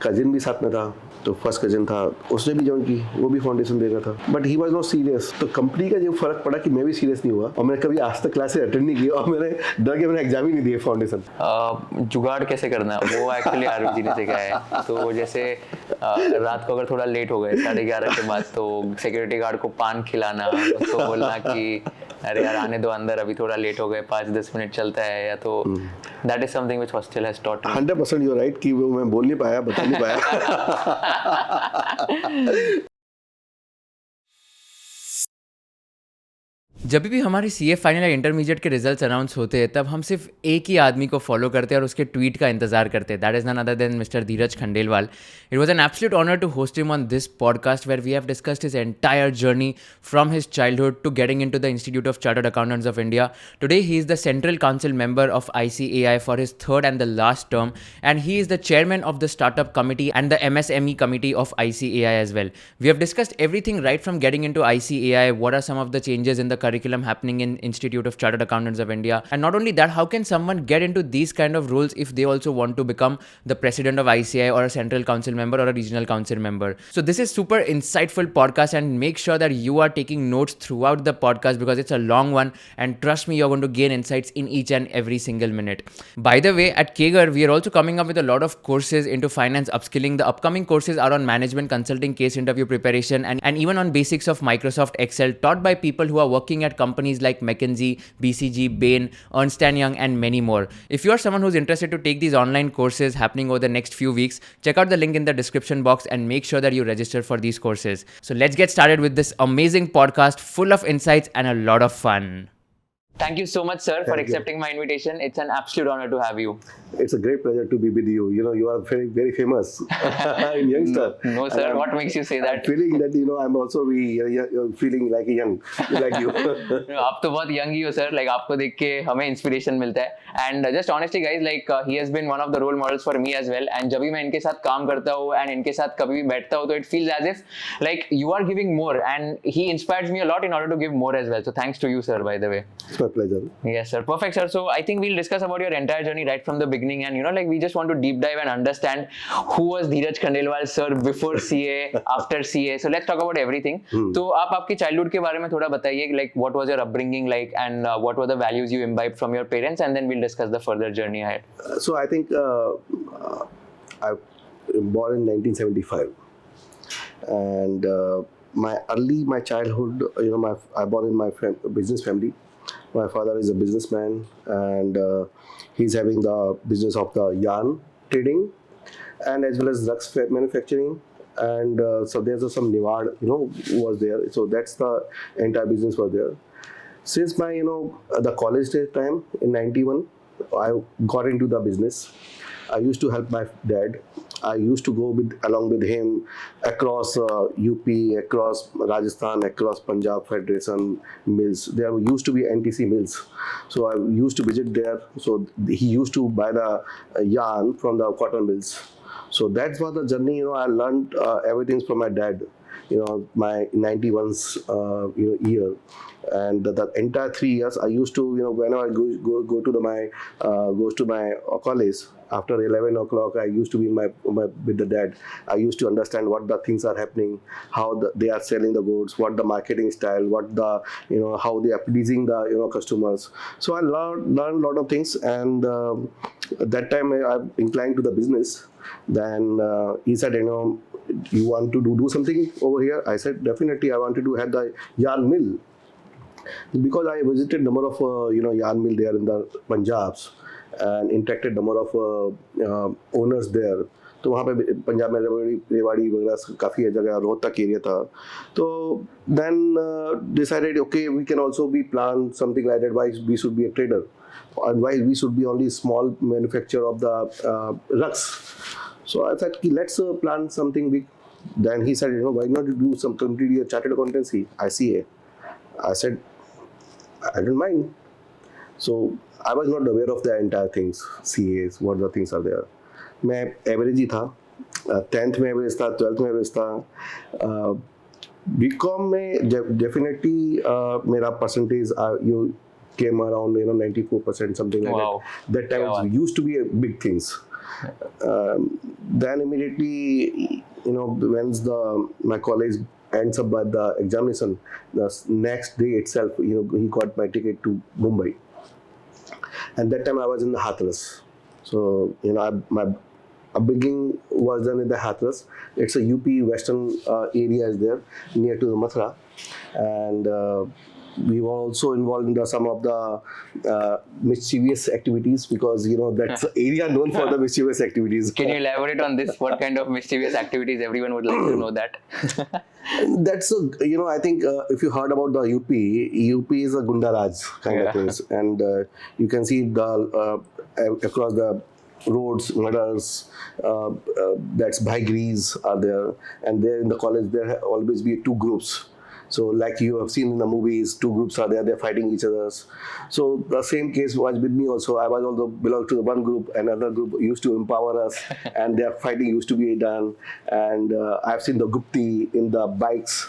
Cousin भी साथ में था, तो फर्स्ट कजिन था, उसने भी ज्वाइन की, वो भी फाउंडेशन दे रहा था, but he was not serious. तो कंपनी का जो फर्क पड़ा कि मैं भी सीरियस नहीं हुआ और मैंने कभी आज तक क्लासेस अटेंड नहीं की और मैंने डर के मैंने एग्जाम ही नहीं दिए फाउंडेशन। जुगाड़ कैसे करना वो एक्चुअली आरवी जी ने सिखाया है। तो जैसे रात को अगर थोड़ा लेट हो गए 11:30 के बाद, तो सिक्योरिटी गार्ड को पान खिलाना, उसको बोलना कि अरे यार आने दो अंदर, अभी थोड़ा लेट हो गए, 5-10 मिनट चलता है, या तो that is something which hostel has taught me. 100% you are right कि वो मैं बोल नहीं पाया, बता नहीं पाया। जब भी हमारे सीए फाइनल या इंटरमीडिएट के रिजल्ट्स अनाउंस होते हैं, तब हम सिर्फ एक ही आदमी को फॉलो करते हैं और उसके ट्वीट का इंतजार करते हैं. That is none other than mister Dheeraj Khandelwal. It was an absolute honor to host him on this podcast where we have discussed his entire journey from his childhood to getting into the Institute of Chartered Accountants of India. Today he is the Central Council member of ICAI for his third and the last term, and he is the chairman of the Startup Committee and the MSME Committee of ICAI as well. We have discussed everything right from getting into ICAI, what are some of the changes in the curriculum happening in Institute of Chartered Accountants of India, and not only that, how can someone get into these kind of roles if they also want to become the president of ICAI or a Central Council member or a regional council member. So this is super insightful podcast, and make sure that you are taking notes throughout the podcast because it's a long one, and trust me, you're going to gain insights in each and every single minute. By the way, at KGR we are also coming up with a lot of courses into finance upskilling. The upcoming courses are on management consulting, case interview preparation, and even on basics of Microsoft Excel, taught by people who are working at companies like McKinsey, BCG, Bain, Ernst & Young, and many more. If you are someone who's interested to take these online courses happening over the next few weeks, check out the link in the description box and make sure that you register for these courses. So let's get started with this amazing podcast full of insights and a lot of fun. Thank you so much, sir, for accepting my invitation. It's an absolute honor to have you. It's a great pleasure to be with you. You know, you are very, very famous in youngster. No, sir. What makes you say that? I'm feeling that, you know, I'm also feeling like a young, like you. आप तो बहुत young ही हो, sir. Like आपको देख के हमें inspiration मिलता है. And just honestly, guys, like he has been one of the role models for me as well. And जब भी मैं इनके साथ काम करता हूँ and इनके साथ कभी भी बैठता हूँ, तो it feels as if like you are giving more, and he inspires me a lot in order to give more as well. So thanks to you, sir, by the way. It's my pleasure. Yes, sir. Perfect, sir. So I think we'll discuss about your entire journey right from the beginning, and you know, like we just want to deep dive and understand who was Dhiraj Khandelwal, sir, before CA, after CA. So let's talk about everything. तो आप आपकी childhood के बारे में थोड़ा बताइए, like what was your upbringing like, and what were the values you imbibed from your parents, and then we'll discuss the further journey ahead. So I think I was born in 1975, and my childhood, you know, I born in my business family. My father is a businessman, and he's having the business of the yarn trading, and as well as drugs manufacturing. And so there's some Niwad, you know, was there. So that's the entire business was there. Since my, you know, the college time in 91, I got into the business. I used to help my dad. I used to go along with him across UP, across Rajasthan, across Punjab Federation mills. There used to be NTC mills. So I used to visit there. So he used to buy the yarn from the cotton mills. So that was the journey, you know, I learned everything from my dad. You know, my 91's year, and the entire 3 years I used to, you know, whenever I go to my college after 11 o'clock, I used to be with the dad. I used to understand what the things are happening, how they are selling the goods, what the marketing style, what the, you know, how they are pleasing the, you know, customers. So I learned a lot of things, and at that time I inclined to the business. Then he said, you know, you want to do something over here? I said, definitely I wanted to have the yarn mill, because I visited number of you know, yarn mill there in the Punjabs and interacted number of owners there. तो वहाँ पे पंजाब में रेवाड़ी वगैरह काफ़ी जगह, Rohtak area था. तो then decided, okay, we can also be plan something like that. Why we should be a trader, and why we should be only small manufacturer of the rugs. So I said, let's plan something big. Then he said, you know, why not do some completely chartered accountancy, ICA? I said, I don't mind. So I was not aware of the entire things, CAs, what the things are there. मैं average ही था, 10th में average था, 12th में average था. Bcom में definitely मेरा percentage came around, you know, 94%, something like that. That time it used to be a big things. Then immediately, once my college ends up by the examination, the next day itself, he got my ticket to Mumbai. And that time I was in the Hathras. So, my upbringing was done in the Hathras. It's a UP western area is there, near to the Mathura. And we were also involved in some of the mischievous activities, because, that's the area known for the mischievous activities. Can you elaborate on this? What kind of mischievous activities? Everyone would like to know that. That's I think if you heard about the UP is a Gunda Raj kind of place, and you can see the across the roads, murders, that's bhaigiris are there, and there in the college there always be two groups. So like you have seen in the movies, two groups are there, they're fighting each others. So the same case was with me also. I was also belonged to the one group, another group used to empower us, and their fighting used to be done. And I've seen the Gupti in the bikes,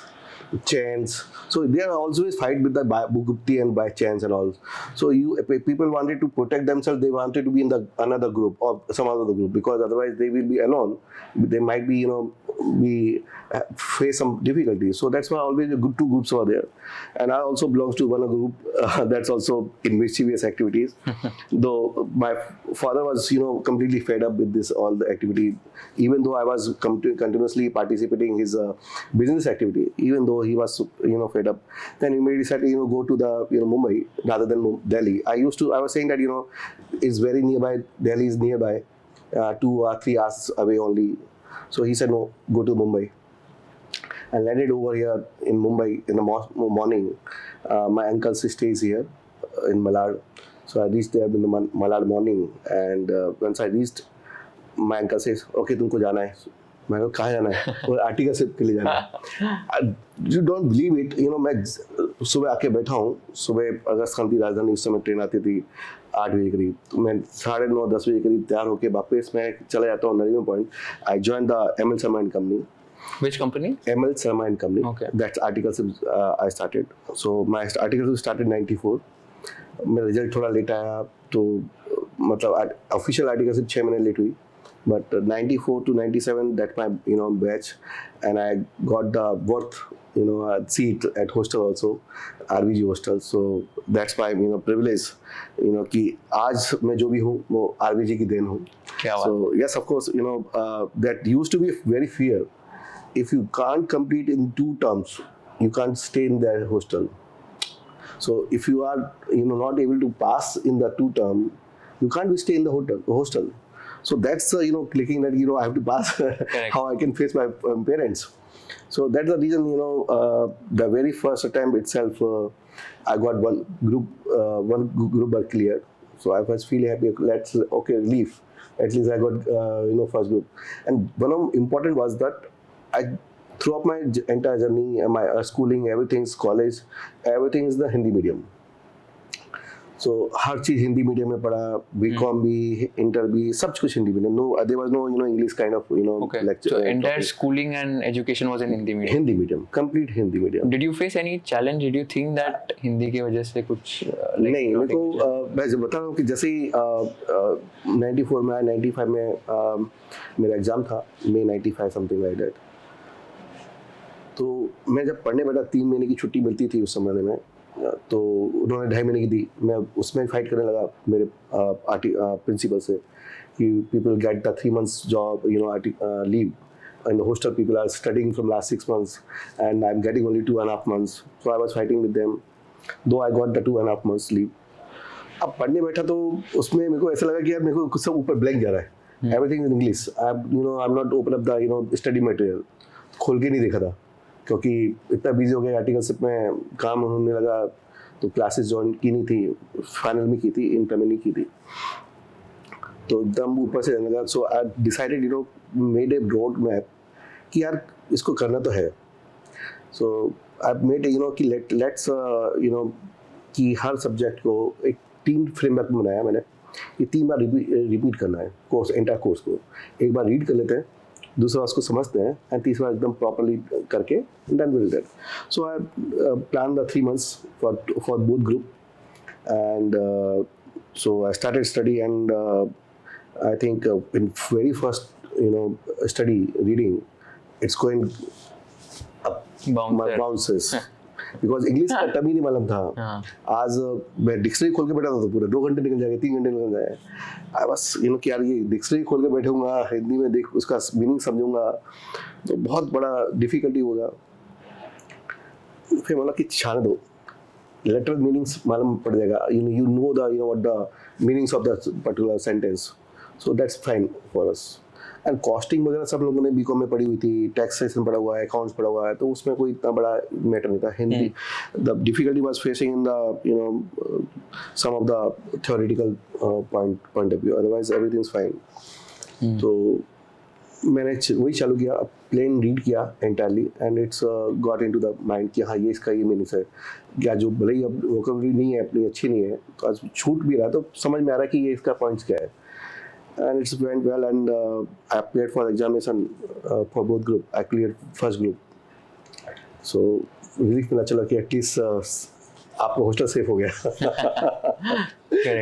chains. So they are always fight with the Gupti and by chains and all. So people wanted to protect themselves. They wanted to be in the another group or some other group, because otherwise they will be alone. They might be face some difficulties. So that's why always a good two groups are there. And I also belongs to one group that's also in mischievous activities. Though my father was completely fed up with this all the activity, even though I was continuously participating in his business activity, even though he was fed up. Then he decided to go to the Mumbai rather than Delhi. I was saying that it's very nearby. Delhi is nearby, 2 or 3 hours away only. So he said no, go to Mumbai. And landed over here in Mumbai in the morning. My uncle stays here in Malad. So I reached there in the Malad morning, and once I reached, my uncle says, okay, तुमको जाना है. मैं कहा कहाँ जाना है? और articleship के लिए जाना है. You don't believe it, मैं सुबह आके बैठा हूँ. सुबह अगस्त क्रांति राजधानी उस समय ट्रेन आती थी 8 बजे करीब. तो मैं 9:30-10 बजे करीब तैयार होके वापस मैं चला जाता हूँ Nariman point. I joined the ML Sharma and Company. Which company? ML Sharma and Company. Okay. That's Articleship I started. So my Articleship started 94. मेरा रिजल्ट थोड़ा लेट आया, तो मतलब ऑफिशियल Articleship 6 महीने लेट हुई. But 94 to 97, that's my batch, and I got the worth seat at hostel also, RVG hostel. So that's my privilege, कि आज मैं जो भी हूँ वो RVG की देन हूँ. So yes, of course, that used to be very fear. If you can't complete in 2 terms, you can't stay in that hostel. So if you are not able to pass in the 2 term, you can't stay in the hostel. So that's clicking that I have to pass. How I can face my parents. So that's the reason the very first attempt itself, I got one group got cleared. So I was feeling happy. Leave. At least I got first group. And one of important was that throughout my entire journey, my schooling, everything's college, everything is the Hindi medium. So हर चीज Hindi medium में पढ़ा, Bcom भी, inter भी, सब कुछ Hindi medium. No, there was no English kind of okay. lecture. So entire schooling and education was in Hindi medium. Hindi medium, complete Hindi medium. Did you face any challenge? Did you think that Hindi की वजह से कुछ नहीं, मेरे को मैं जब बता रहा हूँ कि जैसे ही 94 में 95 में मेरा एग्जाम था, May 95 समथिंग लाइक दैट. तो मैं जब पढ़ने बैठा, 3 महीने की छुट्टी मिलती थी उस समय में, तो उन्होंने 2.5 महीने की दी. मैं उसमें फाइट करने लगा मेरे प्रिंसिपल से कि people get the 3 months job leave, and the hostel people are studying from last 6 months and I'm getting only 2.5 months. So I was fighting with them, though I got the 2.5 months leave. अब पढ़ने बैठा तो उसमें मेरे को ऐसा लगा कि यार मेरे को कुछ सब ऊपर ब्लैंक जा रहा है. Everything in English. I'm not open up the study material. खोल के नहीं देखा था, क्योंकि इतना बिजी हो गया आर्टिकलशिप में, काम होने लगा, तो क्लासेस ज्वाइन की नहीं थी, फाइनल में की थी, इंटर में नहीं की थी, तो एकदम ऊपर से जाने लगा. So I decided made a road map कि यार इसको करना तो है. सो आई मेड कि लेट्स कि हर सब्जेक्ट को एक 3 फ्रेमवर्क बनाया मैंने कि 3 बार रिपीट करना है कोर्स, एंटायर कोर्स को. एक बार रीड कर लेते हैं, दूसरा उसको समझते हैं, एंड तीसरा एकदम प्रॉपर्ली करके then will that. So I plan the 3 months for both group, and so I started study, and I think in very first study reading, it's going my bounces. Because English का term ही नहीं मालूम था. आज मैं dictionary खोल के बैठा था तो पूरे 2 घंटे निकल जाएंगे, 3 घंटे निकल जाए. आई बस कि यार ये डिक्शनरी खोल के बैठूंगा, हिंदी में देख उसका मीनिंग समझूंगा, तो बहुत बड़ा डिफिकल्टी होगा. फिर मतलब कि छाने दो, लेटर मीनिंग्स मालूम पड़ जाएगा. You know what the meanings of the particular sentence, so that's fine for us. And costing वगैरह सब लोगों ने बीकॉम में पढ़ी हुई थी, टैक्सेशन पढ़ा हुआ है, अकाउंट्स पढ़ा हुआ है, तो उसमें कोई इतना बड़ा मैटर नहीं था. हिंदी the difficulty was facing in the sum of the theoretical point of view, otherwise everything is fine. तो मैंने वही चालू किया, प्लेन रीड किया entirely, and it's got into the mind कि हाँ ये इसका ये मीनिंग है. क्या जो भले ही अब वोकैबुलरी नहीं है अपनी, अच्छी नहीं है, तो आज छूट भी रहा, तो समझ में आ रहा है कि ये इसका पॉइंट्स क्या है. And it's went well, and I appeared for examination for both group. I cleared first group, so relief मिला चलो कि एटलीस्ट आपको हॉस्टल सेफ हो गया.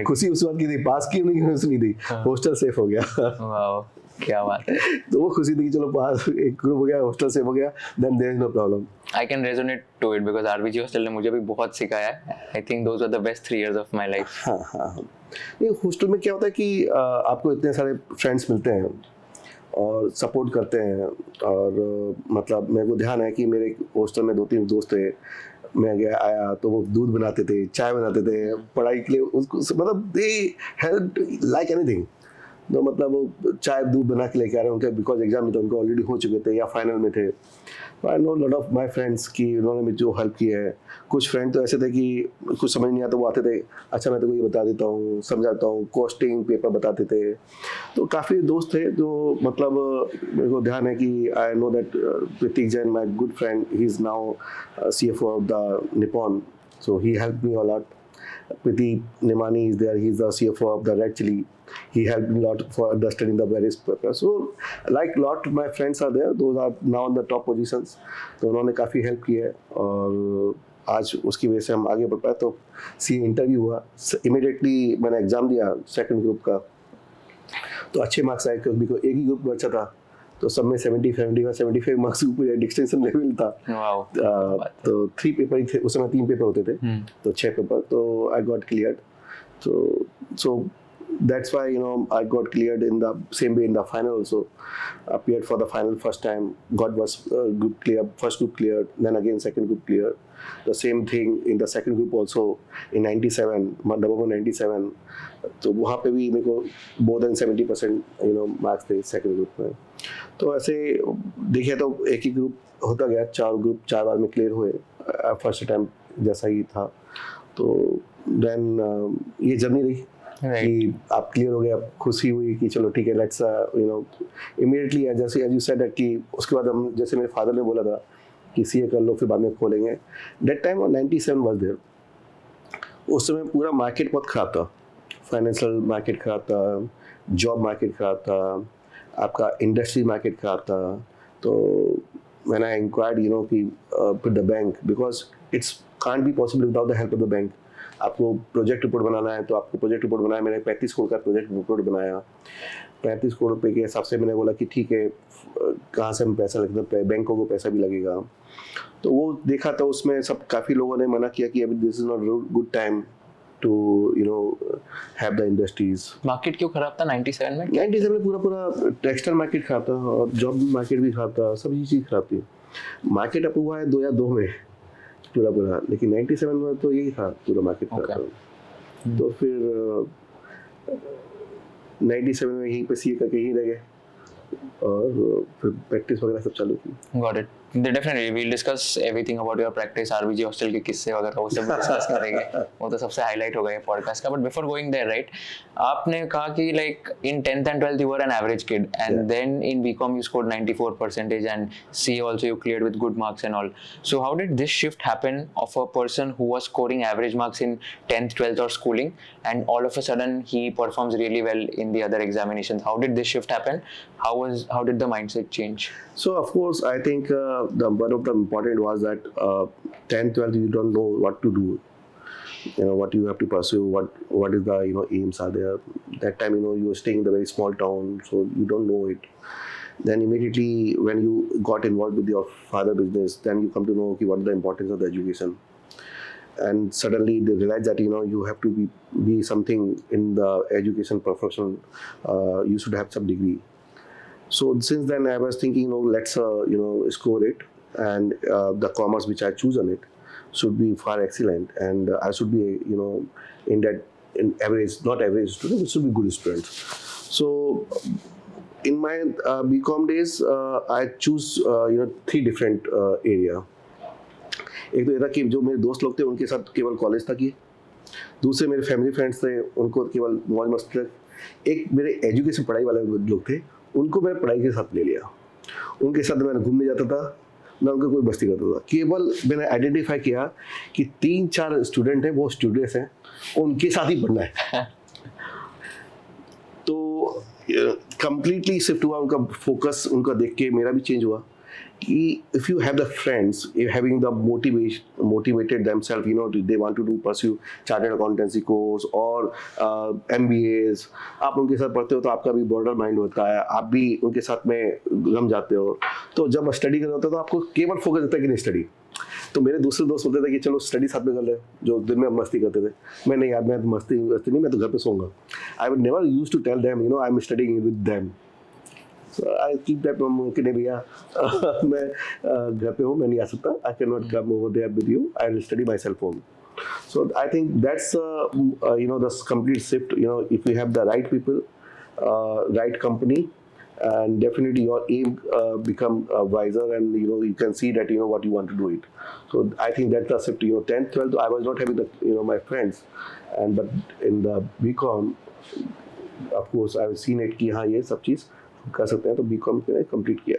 खुशी उस बात की थी, पास की नहीं थी, हॉस्टल सेफ हो गया. वाओ, क्या बात है. तो वो खुशी थी कि चलो पास एक ग्रुप हो गया, हॉस्टल सेफ हो गया, then there is no problem. I can resonate to it because RBG hostel ने मुझे भी बहुत सिखाया है. I think those were the best 3 years of my life. हाँ. नहीं, हॉस्टल में क्या होता है कि आपको इतने सारे फ्रेंड्स मिलते हैं और सपोर्ट करते हैं. और मतलब मेरे को ध्यान है कि मेरे हॉस्टल में 2-3 दोस्त थे. मैं गया आया तो वो दूध बनाते थे, चाय बनाते थे, पढ़ाई के लिए उसको मतलब दे हेल्प लाइक एनीथिंग. तो मतलब वो चाय दूध बना के लेके आ रहे होंगे बिकॉज एग्जाम में तो उनको ऑलरेडी हो चुके थे या फाइनल में थे. I know lot of my friends की उन्होंने मुझे जो हेल्प की है. कुछ फ्रेंड तो ऐसे थे कि कुछ समझ नहीं आता, वो आते थे, अच्छा मैं तेको ये बता देता हूँ, समझाता हूँ, कॉस्टिंग पेपर बताते थे. तो काफ़ी दोस्त थे जो मतलब मेरे को ध्यान है कि I know that Prateek Jain, my good friend, he is now CFO of the Nippon, so he help me a lot. Pradeep Nimani is there, he is the CFO of the Red Chili. He helped me a lot for understanding the various papers. So like lot my friends are there, those are now in the top positions. तो उन्होंने काफ़ी help की है और आज उसकी वजह से हम आगे बढ़ पाए. तो इंटरव्यू हुआ, इमीडिएटली मैंने एग्ज़ाम दिया सेकंड ग्रुप का, तो अच्छे मार्क्स आए क्योंकि एक ही ग्रुप बचा था, तो सब में 75 मार्क्स ऊपर डिस्टिंक्शन लेवल था. तो 3 पेपर ही थे उस समय, 3 पेपर होते थे, तो 6 पेपर, तो I got cleared. So that's why I got cleared in the same way in the final also. Appeared for the final first time, got was group clear, first group cleared, then again second group cleared. The same thing in the second group also in 97, November 97. तो वहाँ पे भी मेरे को more than 70% marks थे second group में. तो ऐसे देखिए तो एक ही ग्रुप होता गया, 4 ग्रुप 4 बार में क्लियर हुए फर्स्ट टाइम जैसा ही था. तो देन ये जर्नी रही कि आप क्लियर हो गए, आप खुशी हुई कि चलो ठीक है, लेट्स इमीडिएटली जैसे एज यू सेड कि उसके बाद हम, जैसे मेरे फादर ने बोला था कि CA कर लो फिर बाद में खोलेंगे. That time 97 was there. उस समय पूरा मार्केट बहुत ख़राब था, फाइनेंशियल मार्केट ख़राब था, जॉब मार्केट ख़राब था, आपका इंडस्ट्री मार्केट ख़राब था. तो व्हेन आई इंक्वायर्ड कि with the bank, because it's can't be possible without the help of the bank. आपको प्रोजेक्ट रिपोर्ट बनाना है तो आपको प्रोजेक्ट रिपोर्ट बनाया. मैंने 35 करोड़ का प्रोजेक्ट रिपोर्ट बनाया. 35 करोड़ रुपये के हिसाब से मैंने बोला कि ठीक है, कहाँ से हम पैसा लगता है, बैंकों को पैसा भी लगेगा. तो वो देखा था, उसमें सब काफ़ी लोगों ने मना किया कि अभी this is not good time to have the industries. Market क्यों खराब था 97 में? 97 में पूरा टेक्सटाइल मार्केट खराब था और जॉब मार्केट भी खराब था, सभी चीज़ खराब थी. मार्केट अप हुआ है 2002 में पूरा, लेकिन 97 में तो यही था, पूरा मार्केट खराब था. तो फिर 97 में यहीं पे CA करके यहीं रह गए और फिर प्रैक्टिस वगैरह सब चालू की. Got it. Definitely, we'll discuss everything about your practice, RBG hostel के किस्से वगैरह वो सब डिस्कस करेंगे. वो तो सबसे हाईलाइट होगा ये पॉडकास्ट का. But before going there, right, आपने कहा कि like in 10th and 12th you were an average kid, and then in Bcom you scored 94% and CA also you cleared with good marks and all. So how did this shift happen of a person who was scoring average marks in 10th, 12th or schooling, and all of a sudden he performs really well in the other examinations? How did this shift happen? How did the mindset change? So of course I think one of the important was that 10th 12th you don't know what to do. what you have to pursue, what is the aims are there. That time you were staying in the very small town, so you don't know it. Then immediately when you got involved with your father business, then you come to know okay, what is the importance of the education. And suddenly they realize that you have to be something in the education profession. You should have some degree. So since then I was thinking, let's score it, and the commerce which I choose on it should be far excellent, and I should be in average, not average student, it should be good student. So in my Bcom days, I choose 3 different area. एक तो ये था कि जो मेरे दोस्त लोग थे उनके साथ केवल कॉलेज तक ही, दूसरे मेरे फैमिली फ्रेंड्स थे उनको केवल मौज मस्ती तक, एक मेरे एजुकेशन पढ़ाई वाले लोग थे उनको मैंने पढ़ाई के साथ ले लिया, उनके साथ मैं घूमने जाता था, मैं उनका कोई मस्ती करता था। केवल मैंने आइडेंटिफाई किया कि 3-4 स्टूडेंट हैं, वो स्टूडेंट्स हैं, उनके साथ ही पढ़ना है। तो कंप्लीटली शिफ्ट हुआ उनका फोकस, उनका देख के मेरा भी चेंज हुआ कि if you have the friends having the motivated themselves, they want to pursue chartered accountancy course or MBAs, आप उनके साथ पढ़ते हो तो आपका भी बॉर्डर माइंड होता है, आप भी उनके साथ में रम जाते हो। तो जब स्टडी कर रहे होते हो तो आपको केवल फोकस रहता है कि नहीं स्टडी। तो मेरे दूसरे दोस्त बोलते थे कि चलो स्टडी साथ में कर ले, जो दिन में मस्ती करते थे। मैं नहीं यार, मैं मस्ती नहीं, मैं तो घर पे सोऊंगा। I would never use to tell them I am studying with them. So I keep that कि नहीं भैया मैं घर पे हूँ, मैं नहीं आ सकता, I cannot come over there with you, I will study myself home. So I think that's the complete shift. If you have the right people, right company, and definitely your aim become wiser, and you can see that what you want to do it. So I think that's the shift. 10th, 12th, I was not having the my friends, but in the Bcom, of course, I've seen it कि हाँ ये सब चीज़ कर सकते हैं, तो BCom complete किया।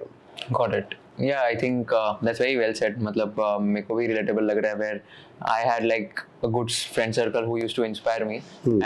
Got it. Yeah, I think that's very well said. मतलब मेरे को भी relatable लग रहा है, where I had like a good friend circle who used to inspire me,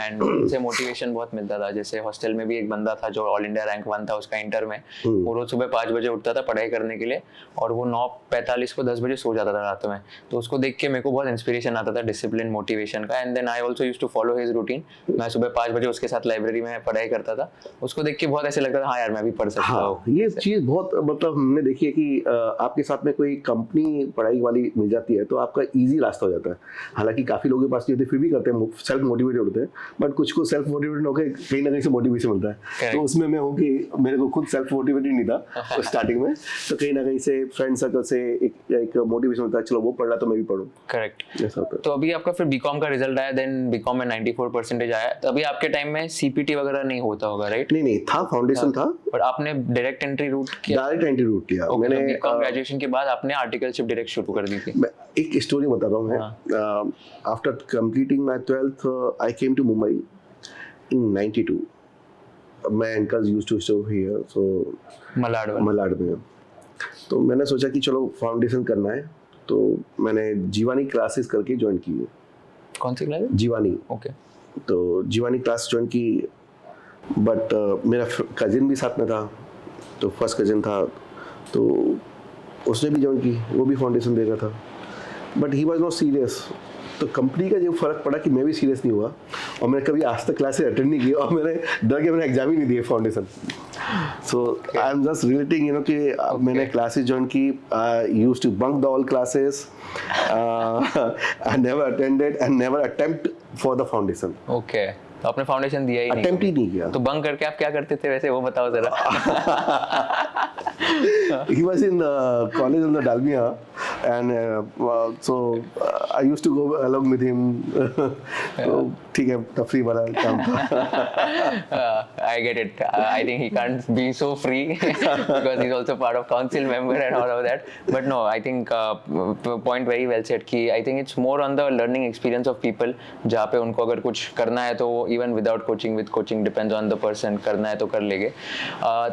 and उनसे motivation बहुत मिलता था। जैसे हॉस्टल में भी एक बंदा था जो ऑल इंडिया रैंक 1 था उसका इंटर में, वो रोज सुबह 5 बजे उठता था पढ़ाई करने के लिए, और वो 9:45 को 10 बजे सो जाता था रात में। तो उसको देख के मेरे को बहुत इंस्पिरेशन आता था डिसिप्लिन मोटिवेशन का, and then I also used to follow his routine. मैं सुबह 5 बजे उसके साथ लाइब्रेरी में पढ़ाई करता था, उसको देख के बहुत ऐसे लगता था हाँ यार मैं भी पढ़ सकता हूँ। ये चीज़ बहुत मतलब हमने देखी है कि आपके साथ में कोई कंपनी पढ़ाई वाली मिल जाती है तो आपका ईजी रास्ता हो जाता है। हालांकि काफ़ी लोगों के पास नहीं होते, फिर भी करते हैं, सेल्फ मोटिवेटेड होते हैं, बट कुछ को सेल्फ मोटिवेटेड होकर कहीं ना कहीं से मोटिवेशन मिलता है। तो उसमें मैं हूँ कि मेरे को खुद सेल्फ मोटिवेटेड नहीं था स्टार्टिंग में, तो कहीं ना कहीं से फ्रेंड सर्कल से एक मोटिवेशन मिलता है, चलो वो पढ़ रहा तो मैं भी पढ़ूँ। करेक्ट। तो अभी आपका फिर बीकॉम का रिजल्ट आया, देन बीकॉम में 94% आया, तो अभी आपके टाइम में सीपीटी वगैरह नहीं होता होगा, राइट? नहीं था, फाउंडेशन था, बट आपने डायरेक्ट एंट्री रूट किया? डायरेक्ट एंट्री रूट किया मैंने। बीकॉम ग्रेजुएशन के बाद आपने आर्टिकलशिप डायरेक्ट शुरू कर दी थी। एक स्टोरी बता रहा हूँ मैं। After completing my 12th I came to Mumbai in 92। मैं uncle used to stay here, so Malad में। तो मैंने सोचा कि चलो फाउंडेशन करना है, तो मैंने जीवानी क्लासेस करके ज्वाइन की। कौन सी क्लास? जीवानी। ओके। तो जीवानी क्लास ज्वाइन की, बट मेरा कजिन भी साथ में था, तो फर्स्ट कजिन था, तो उसने भी ज्वाइन की, वो भी फाउंडेशन दे रहा था, but he was not serious. तो कंपनी का जो फ़र्क पड़ा कि मैं भी सीरियस नहीं हुआ, और मैंने कभी आज तक क्लासेस अटेंड नहीं की, और मैंने डर के मैंने एग्जाम ही नहीं दिए foundation. So I am just relating कि मैंने क्लासेस ज्वाइन की, used to bunk the all classes, I never attended and never attempt for the foundation. Okay, तो आपने फाउंडेशन दिया ही नहीं? अटेम्प्ट ही नहीं किया। तो बंक करके आप क्या करते थे वैसे, वो बताओ जरा। He was in college in the Dalmia, and so I used to go along with him. तो ठीक है, तफरी वाला काम था। I get it. I think he can't be so free because he's also part of council member and all of that. But no, I think point very well said कि I think it's more on the learning experience of people, जहाँ पे उनको अगर कुछ करना है तो even without coaching, with coaching depends on the person, करना है तो कर लेंगे।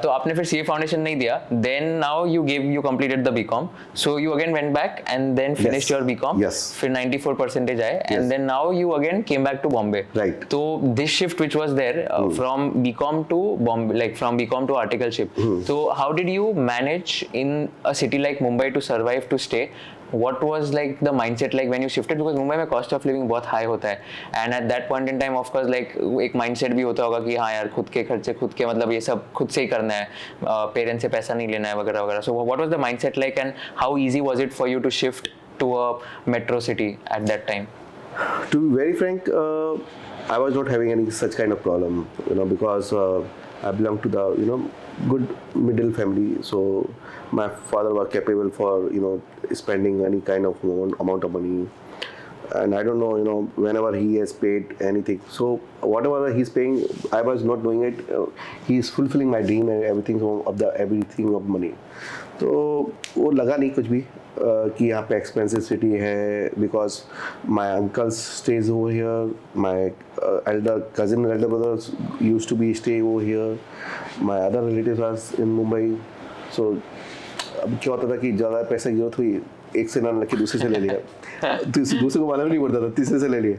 तो आपने फिर CA फाउंडेशन नहीं दिया, then now you completed the BCom, so you again went back and then finished your BCom. Yes. फिर 94% आए, and then now you again came back to Bombay. Right. So this shift which was there from BCom to Bombay, like from BCom to Articleship. So how did you manage in a city like Mumbai to survive, to stay, what was like the mindset like when you shifted, because Mumbai में cost of living बहुत high होता है, and at that point in time of course like एक mindset भी होता होगा कि हाँ यार खुद के खर्चे खुद के, मतलब ये सब खुद से ही करना है, पेरेंट्स से पैसा नहीं लेना है वगैरह वगैरह. So what was the mindset like and how easy was it for you to shift to a metro city at that time? To be very frank, I was not having any such kind of problem, because I belong to the, good middle family. So my father was capable for, spending any kind of amount of money. And I don't know, whenever he has paid anything. So whatever he's paying, I was not doing it. He's fulfilling my dream and everything of money. तो वो लगा नहीं कुछ भी कि यहाँ पे expensive city है, because my uncles stays over here, my elder brothers used to be stay over here, my other relatives are in Mumbai. So अब क्या होता था कि ज़्यादा पैसे की जरूरत हुई, एक से ना लगे दूसरे से ले लिया, दूसरे को मालूम नहीं पड़ता था, तीसरे से ले लिए.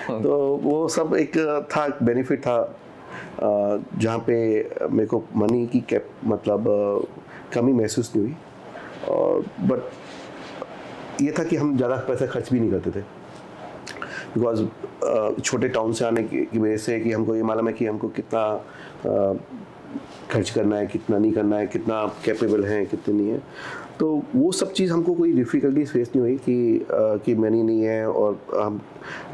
तो वो सब एक था, बेनिफिट था, जहाँ पे मेरे को मनी की कमी महसूस नहीं हुई. और बट ये था कि हम ज़्यादा पैसा खर्च भी नहीं करते थे, बिकॉज छोटे टाउन से आने की वजह से कि हमको ये मालूम है कि हमको कितना खर्च करना है, कितना नहीं करना है, कितना कैपेबल हैं, कितने नहीं है. तो वो सब चीज़ हमको कोई डिफ़िकल्टीज फेस नहीं हुई कि मनी नहीं है और हम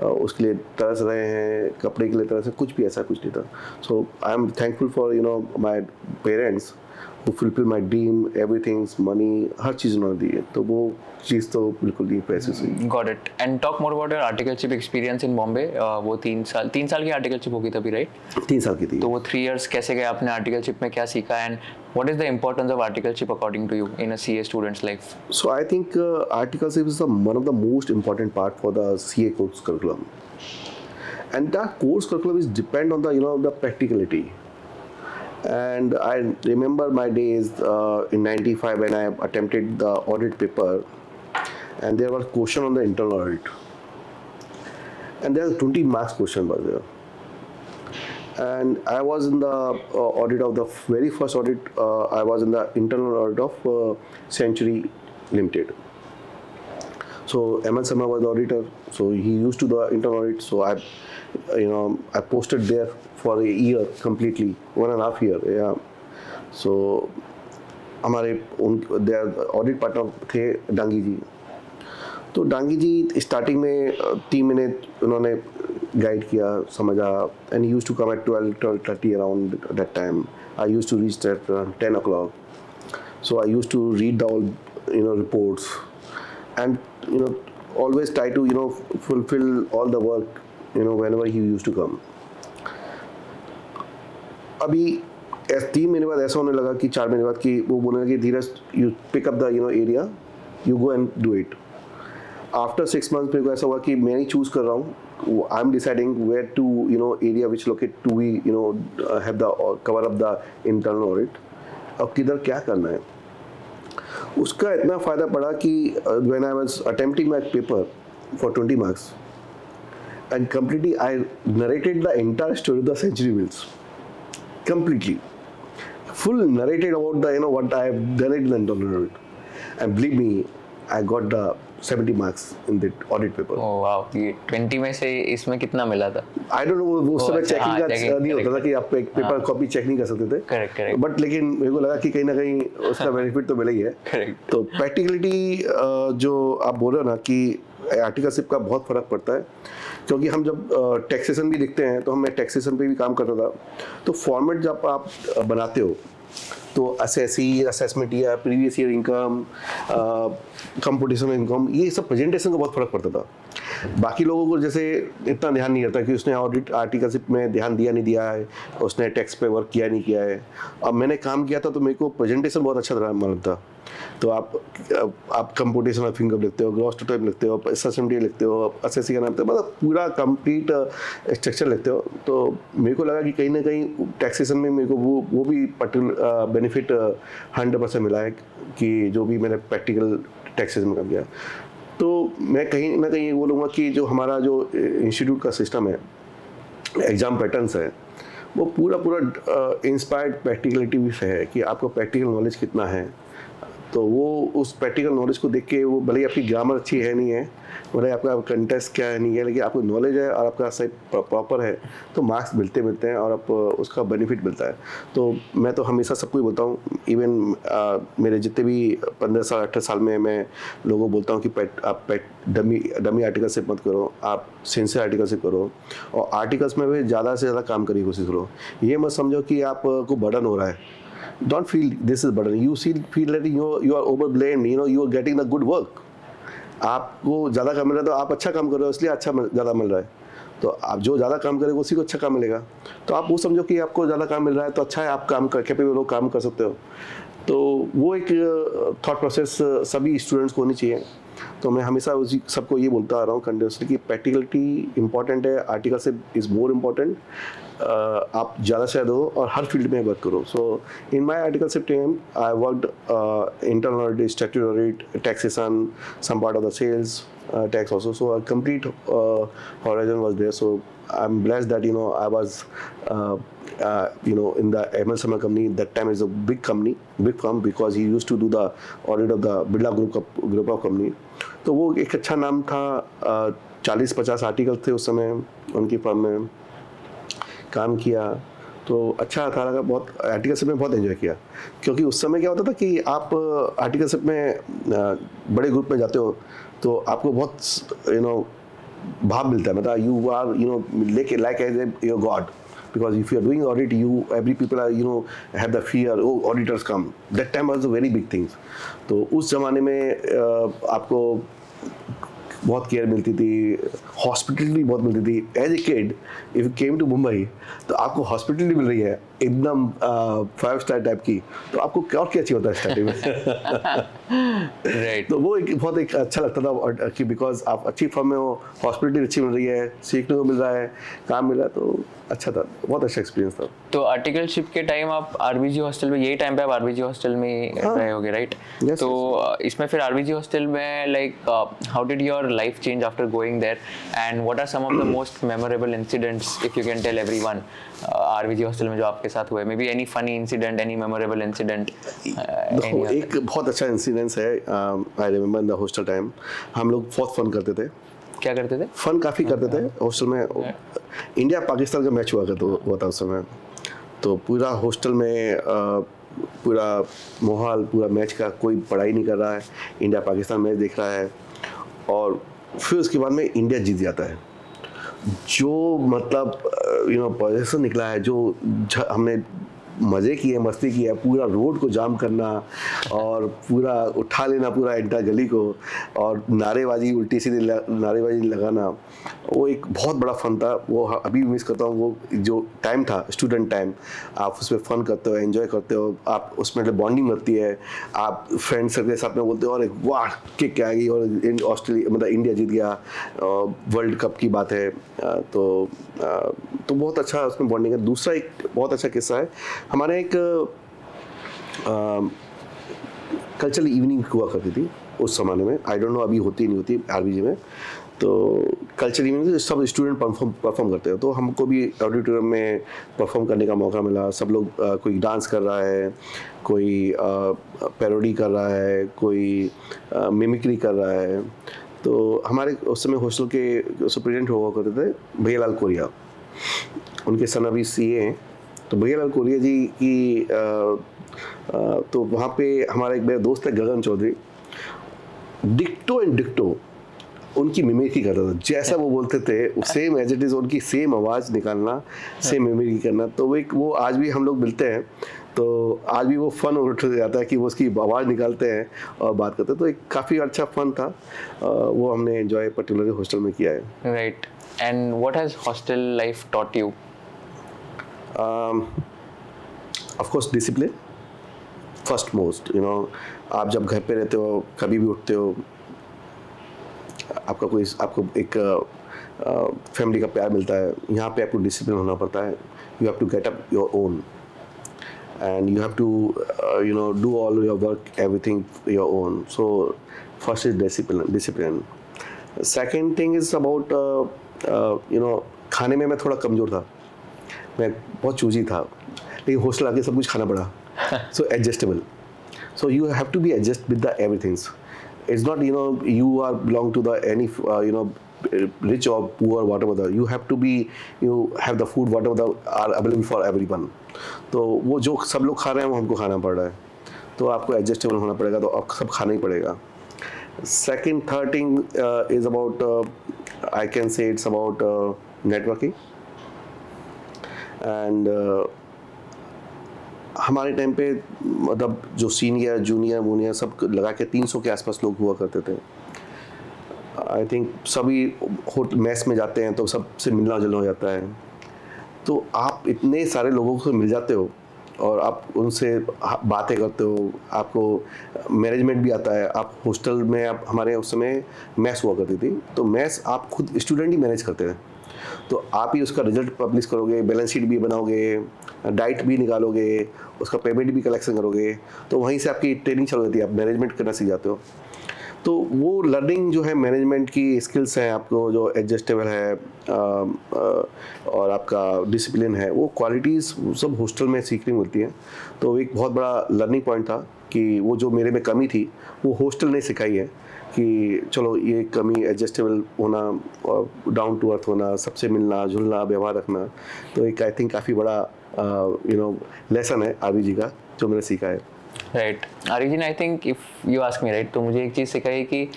उसके लिए तरस रहे हैं, कपड़े के लिए तरस रहे, कुछ भी ऐसा कुछ नहीं था. So I am thankful for my parents who fulfill my dream, everything's money, हर चीज़ उन्होंने दी है. तो वो चीज़ तो बिल्कुल नहीं महसूस हुई. Got it. And talk more about your articleship experience in Bombay. वो 3 साल की articleship होगी तभी, right? 3 साल की थी. तो वो 3 years कैसे गए, आपने articleship में क्या सीखा, and what is the importance of articleship according to you in a CA student's life? So I think articleship is one of the most important part for the CA course curriculum, and that course curriculum is depend on the the practicality. And I remember my days in 95 when I attempted the audit paper, and there was question on the internal audit, and there was 20 marks question was there, and I was in the audit of the very first audit. I was in the internal audit of Century Limited. So ML Sharma was the auditor, so he used to the internal audit. So I posted there for a year completely, 1.5 year. Yeah. So हमारे their audit partner थे डांगी जी. तो डांगी जी starting में 3 महीने उन्होंने guide किया, समझा, and he used to come at 12:30 around that time. I used to reach at 10 o'clock. So I used to read the all reports, and always try to fulfill all the work whenever he used to come. अभी 3 महीने बाद ऐसा होने लगा कि 4 महीने बाद कि वो बोलने लगे, Dheeraj you pick up the area, you go and do it. After 6 months मेरे को ऐसा हुआ कि मैं नहीं चूज कर रहा हूँ, I am deciding where to area which locate to we have the cover up the internal audit, अब किधर क्या करना है. उसका इतना फ़ायदा पड़ा कि when I was attempting my paper for 20 marks, and completely I narrated the entire story of the Century Mills. Completely. Full narrated about the what I have done it in the internal audit. And believe me, I got the 70 marks in the audit paper. Oh wow, ये 20 में से इसमें कितना मिला था? I don't know, वो उस समय चेकिंग का नहीं होता था कि आप एक पेपर कॉपी चेक नहीं कर सकते थे. करेक्ट. बट लेकिन मेरे को लगा कि कहीं ना कहीं उसका बेनिफिट तो मिला ही है. करेक्ट. तो प्रैक्टिकलिटी जो आप बोल रहे हो ना कि आर्टिकलशिप का बहुत फ़र्क पड़ता है, क्योंकि हम जब टैक्सेशन भी देखते हैं तो मैं टैक्सेशन पे भी काम करता था. तो फॉर्मेट जब आप बनाते हो तो असेसमेंट या previous year income, computation income, ये सब प्रेजेंटेशन का बहुत फ़र्क पड़ता था. बाकी लोगों को जैसे इतना ध्यान नहीं रहता कि उसने ऑडिट आर्टिकलशिप में ध्यान दिया नहीं दिया है, उसने टैक्स पे वर्क किया नहीं किया है. अब मैंने काम किया था तो मेरे को प्रेजेंटेशन बहुत अच्छा तरह मालूम था. तो आप कंप्यूटेशन ऑफ इनकम लिखते हो, ग्रॉस टोटल लिखते हो, असेसमेंट लिखते हो, असेसी का नाम लिखते हो, मतलब पूरा कंप्लीट स्ट्रक्चर लिखते हो. तो मेरे को लगा कि कहीं ना कहीं टैक्सेशन में मेरे को वो भी पर्टिकुलर बेनिफिट 100% मिला है कि जो भी मैंने प्रैक्टिकल टैक्सेशन में काम किया. तो मैं कहीं ना कहीं बोलूँगा कि जो हमारा जो इंस्टीट्यूट का सिस्टम है, एग्ज़ाम पैटर्न्स है, वो पूरा इंस्पायर्ड प्रैक्टिकलिटी से है कि आपको प्रैक्टिकल नॉलेज कितना है, तो वो उस प्रैक्टिकल नॉलेज को देख के, वो भले ही आपकी ग्रामर अच्छी है नहीं है, भले ही आपका कंटेस्ट क्या है नहीं है, लेकिन आपको नॉलेज है और आपका सही प्रॉपर है, तो मार्क्स मिलते हैं और आप उसका बेनिफिट मिलता है। तो मैं तो हमेशा सबको ही बोलता हूँ, इवन मेरे जितने भी 15 साल 18 साल में मैं लोगों को बोलता हूँ कि आप डमी आर्टिकल से मत करो, आप सिंसियर आर्टिकल से करो, और आर्टिकल्स में भी ज़्यादा से ज़्यादा काम करने की कोशिश करो। ये मत समझो कि आपको बर्डन हो रहा है। Don't feel this is burden. You feel that you are overblamed. You are getting the good work. आपको ज़्यादा काम मिल रहा है तो आप अच्छा काम कर रहे हो, इसलिए अच्छा ज़्यादा मिल रहा है। तो आप जो ज़्यादा काम करेंगे उसी को अच्छा काम मिलेगा। तो आप वो समझो कि आपको ज़्यादा काम मिल रहा है तो अच्छा है, आप काम कर कैपेबल हो, काम कर सकते हो। तो वो एक थॉट प्रोसेस सभी स्टूडेंट्स को होनी चाहिए। तो मैं हमेशा उसी सबको ये बोलता आ रहा हूँ कंटिन्यूसली कि प्रैक्टिकलिटी इंपॉर्टेंट है, आर्टिकल से इज़ मोर इम्पॉर्टेंट। आप ज़्यादा से ज़्यादा हो और हर फील्ड में वर्क करो। So in my articleship team I worked internal audit, statutory audit, taxation, some part of the sales tax also. So a complete horizon was there. So I'm blessed that I was in the MLSML company. That time is a big company, big firm, because he used to do the audit of the Birla group of company. तो वो एक अच्छा नाम था। 40-50 article थे उस समय उनकी फर्म में, काम किया तो अच्छा था, लगा बहुत। आर्टिकलशिप में बहुत एंजॉय किया, क्योंकि उस समय क्या होता था कि आप आर्टिकलशिप में बड़े ग्रुप में जाते हो तो आपको बहुत भाव मिलता है, मतलब यू आर लेके like as a your god, because if you are doing audit, every people are have the fear, oh auditors come. That time was a very big thing. तो उस जमाने में आपको बहुत केयर मिलती थी, हॉस्पिटलिटी बहुत मिलती थी। As a kid if you came to Mumbai तो आपको हॉस्पिटलिटी मिल रही है एकदम 5 स्टार टाइप की, तो आपको और क्या चाहिए होता है स्टार्टिंग में। राइट। तो वो एक अच्छा लगता था कि बिकॉज आप अच्छी फर्म में हो, हॉस्पिटलिटी अच्छी मिल रही है, सीखने को मिल रहा है, काम मिल रहा है, तो अच्छा था, बहुत अच्छा एक्सपीरियंस था। तो आर्टिकलशिप के टाइम आप आरबीजी हॉस्टल में, यही टाइम पे आप आरबीजी हॉस्टल में रहे होगे, राइट? तो इसमें फिर आरबीजी हॉस्टल में like how did your life change after going there, and what are some of the most memorable incidents if you can tell everyone RBG hostel में जो आपके साथ हुए? May be any funny incident, any memorable incident? एक बहुत अच्छा incidence है। I remember in the hostel time हम लोग बहुत फन करते थे। क्या करते थे? फन काफ़ी करते थे हॉस्टल में। इंडिया पाकिस्तान का मैच हुआ था उस समय, तो पूरा हॉस्टल में पूरा माहौल, पूरा मैच का, कोई पढ़ाई नहीं कर रहा है, इंडिया पाकिस्तान मैच देख रहा है, और फिर उसके बाद में इंडिया जीत जाता है। जो मतलब पोजीशन निकला है, जो हमने मज़े किए, मस्ती किया, पूरा रोड को जाम करना और पूरा उठा लेना पूरा एंटायर गली को, और नारेबाजी, उल्टी सीधी नारेबाजी लगाना, वो एक बहुत बड़ा फन था। वो अभी मिस करता हूँ। वो जो टाइम था, स्टूडेंट टाइम, आप उसमें फ़न करते हो, एंजॉय करते हो, आप उसमें बॉन्डिंग बनती है, आप फ्रेंड्स के साथ में बोलते हो और वाह किक क्या गई, और ऑस्ट्रेलिया मतलब इंडिया जीत गया, वर्ल्ड कप की बात है। तो बहुत अच्छा उसमें बॉन्डिंग है। दूसरा एक बहुत अच्छा किस्सा है, हमारे एक कल्चरल इवनिंग हुआ करती थी उस ज़माने में, आई डोंट नो अभी होती नहीं होती आरबीजी में। तो कल्चरल इवनिंग सब स्टूडेंट परफॉर्म करते हो, तो हमको भी ऑडिटोरियम में परफॉर्म करने का मौका मिला। सब लोग कोई डांस कर रहा है, कोई पैरोडी कर रहा है, कोई मिमिक्री कर रहा है। तो हमारे उस समय हॉस्टल के सुप्रिटेंडेंट हुआ करते थे भैयालाल कोरिया, उनके सन अभी सीए हैं। तो भैयालाल कोरिया जी की तो वहाँ पे हमारा एक मेरा दोस्त है गगन चौधरी, डिक्टो एंड डिक्टो उनकी मिमिक्री करता था, जैसा वो बोलते थे सेम एज इट इज़, उनकी सेम आवाज़ निकालना, सेम मिमिक्री करना। तो वो आज भी हम लोग मिलते हैं तो आज भी वो फ़न उठ जाता है कि वो उसकी आवाज़ निकालते हैं और बात करते हैं। तो एक काफ़ी अच्छा फ़न था, वो हमने एंजॉय पर्टिकुलरली हॉस्टल में किया है। Right. And what has hostel life taught you? Of course discipline first most. आप जब घर पे रहते हो, कभी भी उठते हो, आपको एक फैमिली का प्यार मिलता है। यहाँ पे आपको डिसिप्लिन होना पड़ता है। You have to get up your own and you have to do all your work, everything your own. So first is discipline. Second thing is about खाने में मैं थोड़ा कमज़ोर था, मैं बहुत चूजी था, लेकिन हॉस्टल आके सब कुछ खाना पड़ा। सो adjustable. So you have to be adjust with the everything. It's not you are belong to the any rich or poor whatever you have to be you have the food whatever are available for everyone. तो वो जो सब लोग खा रहे हैं वो हमको खाना पड़ रहा है, तो आपको एडजस्टेबल होना पड़ेगा, तो आप सब खाना ही पड़ेगा. Second, third thing is about I can say it's about networking. And हमारे टाइम पे मतलब जो सीनियर जूनियर वूनियर सब लगा के 300 के आसपास लोग हुआ करते थे. आई थिंक सभी मैस में जाते हैं तो सबसे मिलना जुलना हो जाता है, तो आप इतने सारे लोगों से मिल जाते हो और आप उनसे बातें करते हो, आपको मैनेजमेंट भी आता है. आप हॉस्टल में आप हमारे उस समय मैस हुआ करती थी, तो मैस आप खुद स्टूडेंट ही मैनेज करते हैं, तो आप ही उसका रिजल्ट पब्लिश करोगे, बैलेंस शीट भी बनाओगे, डाइट भी निकालोगे, उसका पेमेंट भी कलेक्शन करोगे, तो वहीं से आपकी ट्रेनिंग चालू होती है, आप मैनेजमेंट करना सीख जाते हो. तो वो लर्निंग जो है मैनेजमेंट की स्किल्स हैं, आपको जो एडजस्टेबल है और आपका डिसिप्लिन है, वो क्वालिटीज़ सब हॉस्टल में सीखने मिलती हैं. तो एक बहुत बड़ा लर्निंग पॉइंट था कि वो जो मेरे में कमी थी वो हॉस्टल ने सिखाई है कि चलो ये कमी एडजस्टेबल होना और डाउन टू अर्थ होना, सबसे मिलना जुलना, व्यवहार रखना. तो एक आई थिंक काफ़ी बड़ा लेसन है आरवी जी का जो मैंने सीखा है. Right origin, I think if you ask me right, तो मुझे एक चीज़ सिखाई कि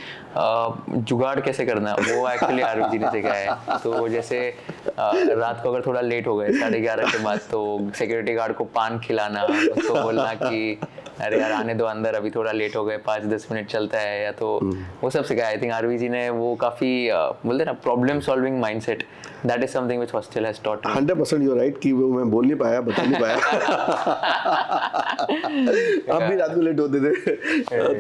जुगाड़ कैसे करना है, वो एक्चुअली आरवी जी ने सिखाया है. तो जैसे रात को अगर थोड़ा लेट हो गए 11:30 के बाद, तो सिक्योरिटी गार्ड को पान खिलाना, उसको बोलना कि अरे यार आने दो अंदर, अभी थोड़ा लेट हो गए, 5-10 मिनट चलता है, या तो वो सब सिखाया. आई थिंक आरवी जी ने वो काफ़ी बोलते ना problem solving mindset, that is something which hostel has taught. 100% you right कि वो मैं बोल नहीं पाया, बता नहीं पाया. आप भी रात को लेट होते थे,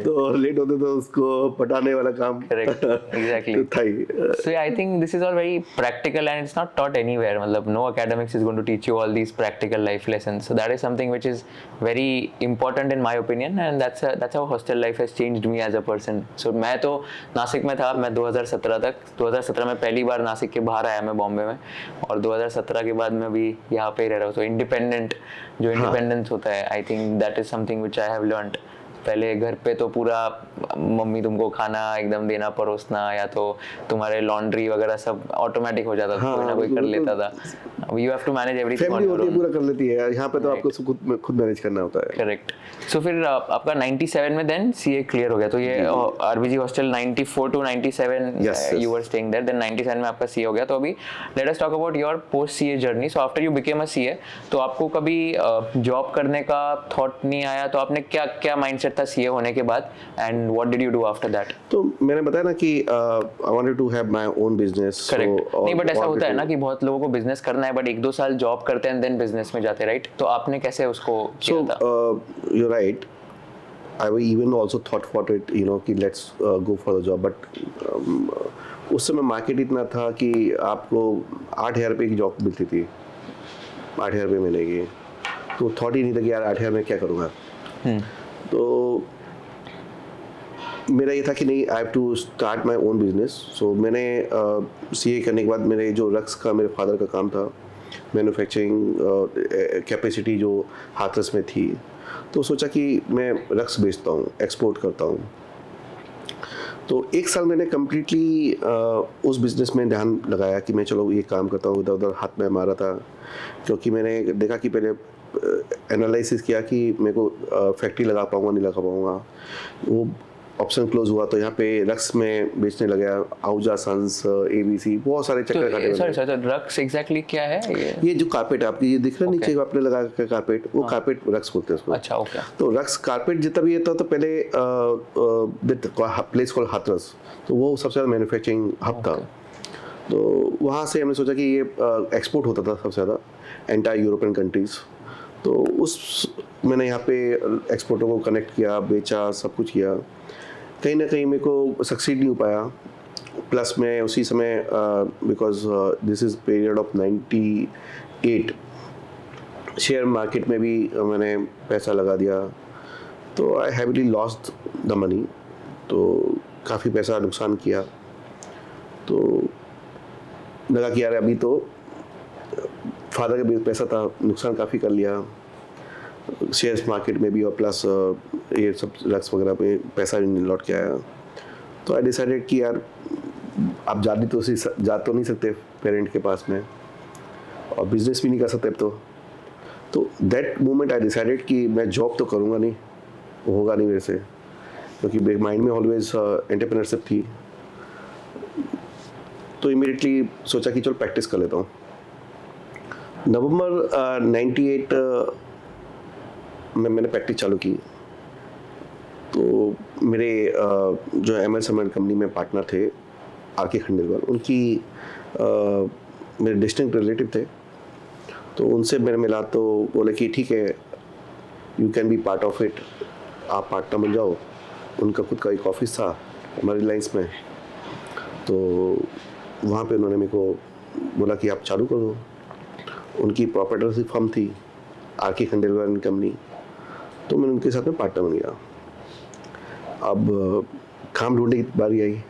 तो लेट होते तो उसको पटाने वाला काम. Correct, exactly. So I think this is all very practical and it's not taught anywhere. मतलब no academics is going to teach you all these practical life lessons. So that is something which is very important in my opinion, and that's how hostel life has changed me as a person. So मैं तो नासिक में था, मैं 2017 में पहली बार नासिक के बाहर आया मैं बॉम्बे में, और 2017 के बाद मैं अभी यहाँ पे ही रह रहा हूँ. तो इंडिपेंडेंस होता है, I think that is something which I have learned. पहले घर पे तो पूरा मम्मी तुमको खाना एकदम देना, परोसना, या तो तुम्हारे लॉन्ड्री वगैरह सब ऑटोमेटिक हो जाता था, कोई ना कोई कर लेता था. You have to manage everything on your own. पूरा कर लेती है, यहाँ पे तो आपको सब खुद मैनेज करना होता है. करेक्ट. सो फिर आपका 97 में देन सीए क्लियर हो गया, तो ये RBG hostel 94 to 97 you were staying there, then 97 में आपका सीए हो गया. तो अभी let us talk about your post CA journey. So after you became a CA, तो आपको कभी जॉब करने का थॉट नहीं आया? तो आपने क्या माइंडसेट था सीए होने के बाद, and what did you do after that? तो मैंने बताया ना कि I wanted to have my own business. Correct. नहीं, बट ऐसा होता है ना कि बहुत लोगों को बिजनेस करना है बट 1-2 साल जॉब करते हैं देन बिजनेस में जाते हैं, राइट? तो आपने कैसे उसको किया था? You right, I even also thought about it, कि let's go for the job, but उस समय मार्केट इतना था कि आपको 8,000 रुपये की जॉब मिलती थी, 8,000 रुपये मिलेगी, तो थॉट ही नहीं था कि यार 8,000 में क्या करूँगा. तो मेरा ये था कि नहीं, I have to start my own business. So मैंने सीए करने के बाद मेरे जो रक्स का मेरे फादर का काम था, मैन्युफैक्चरिंग कैपेसिटी जो हाथरस में थी, तो सोचा कि मैं रक्स बेचता हूँ, एक्सपोर्ट करता हूँ. तो 1 साल मैंने कम्प्लीटली उस बिज़नेस में ध्यान लगाया कि मैं चलो ये काम करता हूँ, इधर उधर हाथ में मारा था, क्योंकि मैंने देखा कि पहले एनालिसिस किया कि मेरे को फैक्ट्री लगा पाऊँगा नहीं लगा पाऊँगा. वो ऑप्शन क्लोज हुआ, तो यहाँ पे रक्स में बेचने लगा, आउजा सन्स, एबीसी, बहुत सारे चक्कर काटे. सॉरी, रक्स एग्जैक्टली क्या है? ये जो कारपेट आपकी ये दिख रहा है नीचे आपने लगा के कारपेट, वो कारपेट रक्स बोलते हैं उसको. अच्छा, ओके. तो रक्स कारपेट जितना भी था, तो पहले प्लेस कॉल्ड हाथरस, तो वो सबसे ज़्यादा मैन्युफैक्चरिंग हब था. तो वहाँ से हमने सोचा कि ये एक्सपोर्ट होता था सबसे ज़्यादा एंटायर यूरोपियन कंट्रीज़. तो उस मैंने यहाँ पे एक्सपोर्टरों को कनेक्ट किया, बेचा, सब कुछ किया. कहीं ना कहीं मेरे को सक्सीड नहीं हो पाया. प्लस मैं उसी समय because this is period of 98, share market में भी मैंने पैसा लगा दिया, तो आई हैवली लॉस्ट द मनी. तो काफ़ी पैसा नुकसान किया. तो लगा कि यार अभी तो फादर का पैसा था, नुकसान काफ़ी कर लिया. शेयर्स मार्केट में भी, और प्लस ये सब ड्रग्स वगैरह पे पैसा भी नहीं लौट के आया। तो आई डिसाइडेड कि यार आप जा तो नहीं सकते पेरेंट के पास में, और बिजनेस भी नहीं कर सकते अब तो दैट मोमेंट आई डिसाइडेड कि मैं जॉब तो करूँगा नहीं, वो होगा नहीं मेरे से, क्योंकि माइंड में ऑलवेज एंटरप्रेन्योरशिप थी। तो इमीडिएटली सोचा कि चलो प्रैक्टिस कर लेता हूँ। नवंबर 98 में मैंने प्रैक्टिस चालू की। तो मेरे जो एमएल कंपनी में पार्टनर थे आरके खंडेलवाल, उनकी मेरे डिस्टिंक्ट रिलेटिव थे। तो उनसे मैंने मिला तो बोले कि ठीक है, you can be part of it, आप पार्टनर बन जाओ। उनका खुद का एक ऑफिस था हमारे रिलायंस में, तो वहाँ पे उन्होंने मेरे को बोला कि आप चालू कर दो। उनकी प्रॉपर्टी फर्म थी आरके खंडेलवाल कंपनी, तो मैंने उनके साथ में पार्टनर बन गया। अब काम ढूंढने की बारी आई।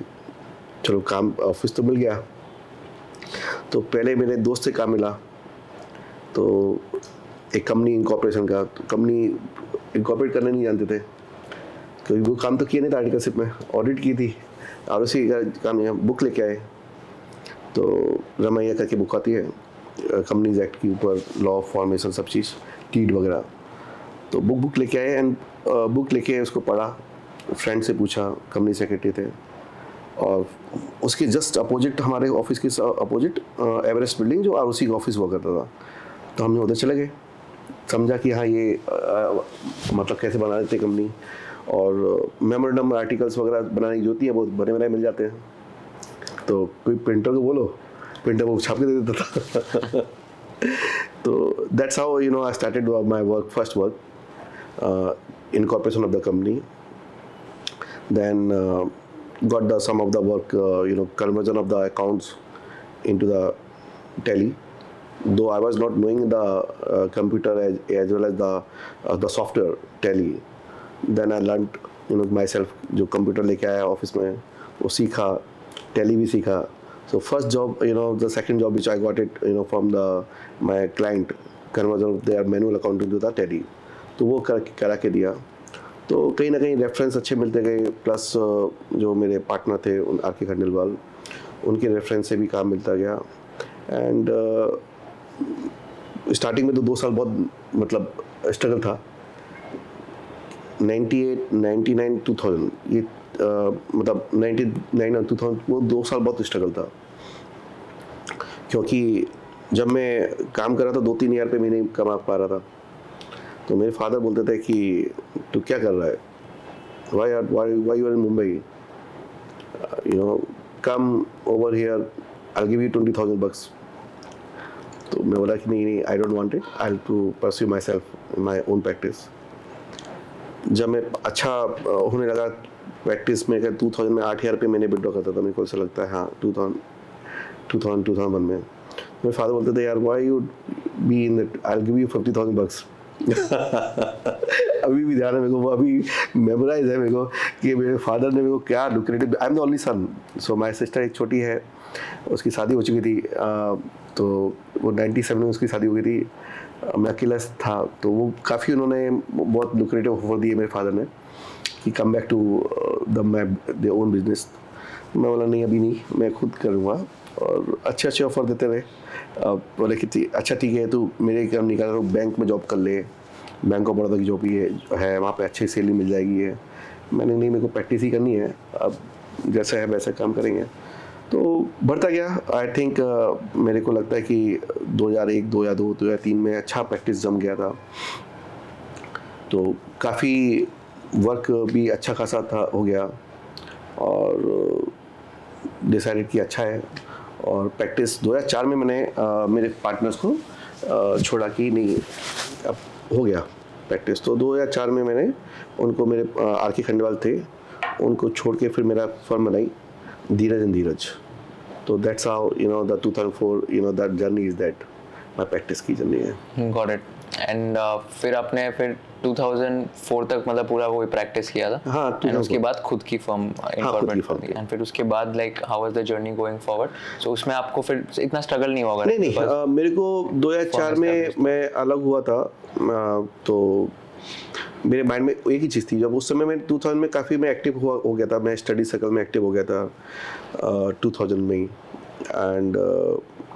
चलो काम ऑफिस तो मिल गया। तो पहले मेरे दोस्त से काम मिला, तो एक कंपनी इनकॉर्पोरेशन का, तो कंपनी इनकॉर्पोरेट करने नहीं जानते थे, क्योंकि वो काम तो किया नहीं था आर्टिकलशिप में, ऑडिट की थी, और उसी का काम यहाँ बुक लेके आए। तो रमैया करके बुक आती है कंपनीज एक्ट के ऊपर, लॉ फॉर्मेशन सब चीज़, टीड वगैरह। तो बुक लेके आए एंड बुक लेके उसको पढ़ा, फ्रेंड से पूछा, कंपनी सेक्रेटरी थे, और उसके जस्ट अपोजिट, हमारे ऑफिस के अपोजिट एवरेस्ट बिल्डिंग जो आरओसी का ऑफिस हुआ करता था, तो हमने उधर चले गए। समझा कि हाँ ये मतलब कैसे बना देते कंपनी, और मेमोरेंडम आर्टिकल्स वगैरह बनाने की होती है, वो बने बनाए मिल जाते हैं। तो कोई प्रिंटर को बोलो, प्रिंटर वो छाप के दे देता था। तो that's how I started my work, first work incorporation of the company. Then got some of the work, conversion of the accounts into the tally. Though I was not knowing the computer as well as the software tally. Then I learned myself, जो computer लेके आया office में, वो सीखा, tally भी सीखा. So first job, the second job which I got it, from my client, conversion of their manual accounting to the tally. तो वो करा के दिया। तो कहीं ना कहीं रेफरेंस अच्छे मिलते गए, प्लस जो मेरे पार्टनर थे आरके खंडेलवाल, उनके रेफरेंस से भी काम मिलता गया। एंड स्टार्टिंग में तो 2 साल बहुत मतलब स्ट्रगल था। 98, 99, 2000 ये मतलब 99 और 2000 वो 2 साल बहुत स्ट्रगल था, क्योंकि जब मैं काम कर रहा था 2-3 हज़ार पे महीने कमा पा रहा था। तो मेरे फादर बोलते थे कि तू क्या कर रहा है, why you are in Mumbai, come over here, I give you 20,000 bucks। तो मैं बोला कि नहीं, I don't want it, I have to pursue my self my own practice. जब मैं अच्छा होने लगा प्रैक्टिस में, 2000 में 8,000 पे मैंने विड्रॉ करता था, मेरे को ऐसा लगता है हाँ 2001 में। मेरे फादर बोलते थे यार why you be in it, I will give you 50,000 bucks। अभी भी ध्यान है मेरे को, वो अभी मेमोराइज है मेरे को कि मेरे फादर ने मेरे को क्या lucrative, I am the only son, so my sister एक छोटी है, उसकी शादी हो चुकी थी, तो वो 97 में उसकी शादी हो गई थी, मैं अकेला था। तो वो काफ़ी उन्होंने बहुत लुक्रेटिव ऑफर दिए मेरे फादर ने कि come back to the own business. मैं बोला नहीं अभी नहीं, मैं खुद करूँगा, और अच्छे ऑफर देते रहे। बोले कि अच्छा ठीक है, तू मेरे काम नहीं कर रहा, बैंक में जॉब कर ले, बैंक ऑफ बड़ौदा की जॉब ही है, वहाँ पे अच्छी सैलरी मिल जाएगी है। मैंने नहीं, मेरे को प्रैक्टिस ही करनी है, अब जैसा है वैसा काम करेंगे। तो बढ़ता गया। आई थिंक मेरे को लगता है कि 2001, 2002, 2003 में अच्छा प्रैक्टिस जम गया था, तो काफ़ी वर्क भी अच्छा खासा था, हो गया, और डिसाइडेड कि अच्छा है। और प्रैक्टिस 2004 में मैंने मेरे पार्टनर्स को छोड़ा कि नहीं अब हो गया प्रैक्टिस। तो 2004 में मैंने उनको, मेरे आरके खंडेलवाल थे, उनको छोड़ के फिर मेरा फर्म बनाई धीरज एंड धीरज। तो that's how the 2004 that journey is that my practice की जर्नी है। Got it. एंड फिर आपने फिर 2004 तक मतलब पूरा वही प्रैक्टिस किया था. हाँ, एंड उसके बाद खुद की फर्म इनकॉर्पोरेट firm कर दी. एंड फिर उसके बाद like how was the journey going forward. So उसमें आपको फिर इतना स्ट्रगल नहीं होगा? नहीं, मेरे को 2004 में मैं अलग हुआ था. तो मेरे माइंड में एक ही चीज़ थी. जब उस समय मैं 2000 में काफ़ी मैं एक्टिव हो गया था. मैं स्टडी सर्कल में एक्टिव हो गया था 2000 में ही. And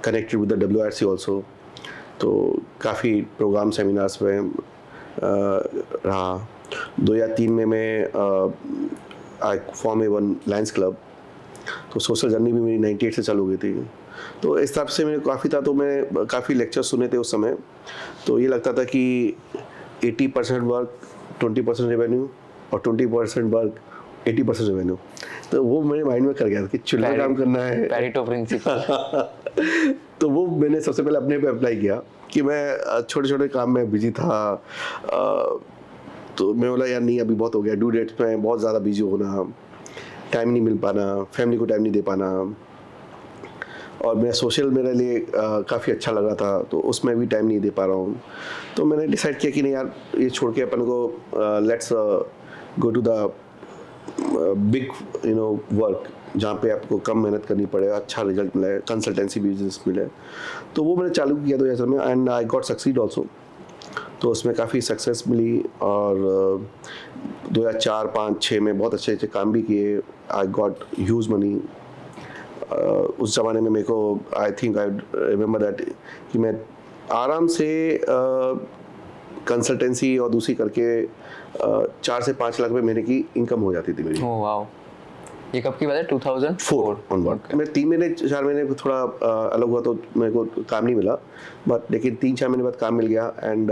connected with the WRC also. तो काफ़ी प्रोग्राम सेमिनार्स में रहा. 2003 में मैं I form a one Lions Club. तो सोशल जर्नी भी मेरी 98 से चालू हुई थी. तो इस हिसाब से मेरे काफ़ी था. तो मैं काफ़ी लेक्चर सुने थे उस समय. तो ये लगता था कि 80% वर्क 20% रेवेन्यू और 20% वर्क 80% रेवेन्यू. तो वो मेरे माइंड में कर गया था कि चुल्हा काम करना है. Pareto principle. तो वो मैंने सबसे पहले अपने पे अप्लाई किया कि मैं छोटे छोटे काम में बिजी था. तो मैं बोला यार नहीं, अभी बहुत हो गया. ड्यू डेट्स में बहुत ज़्यादा बिजी होना, टाइम नहीं मिल पाना, फैमिली को टाइम नहीं दे पाना. और मैं सोशल मेरे लिए काफ़ी अच्छा लग रहा था. तो उसमें भी टाइम नहीं दे पा रहा हूँ. तो मैंने डिसाइड किया कि नहीं यार, ये छोड़ के अपन को let's go to the big work, जहाँ पे आपको कम मेहनत करनी पड़े, अच्छा रिजल्ट मिले, कंसल्टेंसी बिजनेस मिले. तो वो मैंने चालू किया 2000 में. And I got succeed also. तो उसमें काफ़ी सक्सेस मिली. और 2004, 5, 6 में बहुत अच्छे अच्छे काम भी किए. I got huge money. उस ज़माने में मेरे को आई थिंक आई रिमेंबर दैट कि मैं आराम से कंसल्टेंसी और दूसरी करके 4 से 5 लाख रुपए महीने की इनकम हो जाती थी मेरी. Oh wow. ये कब की बात है? 2004 ऑनवर्ड. मैं 3 महीने 4 महीने थोड़ा अलग हुआ तो मेरे को काम नहीं मिला. बट लेकिन 3-4 महीने बाद काम मिल गया. And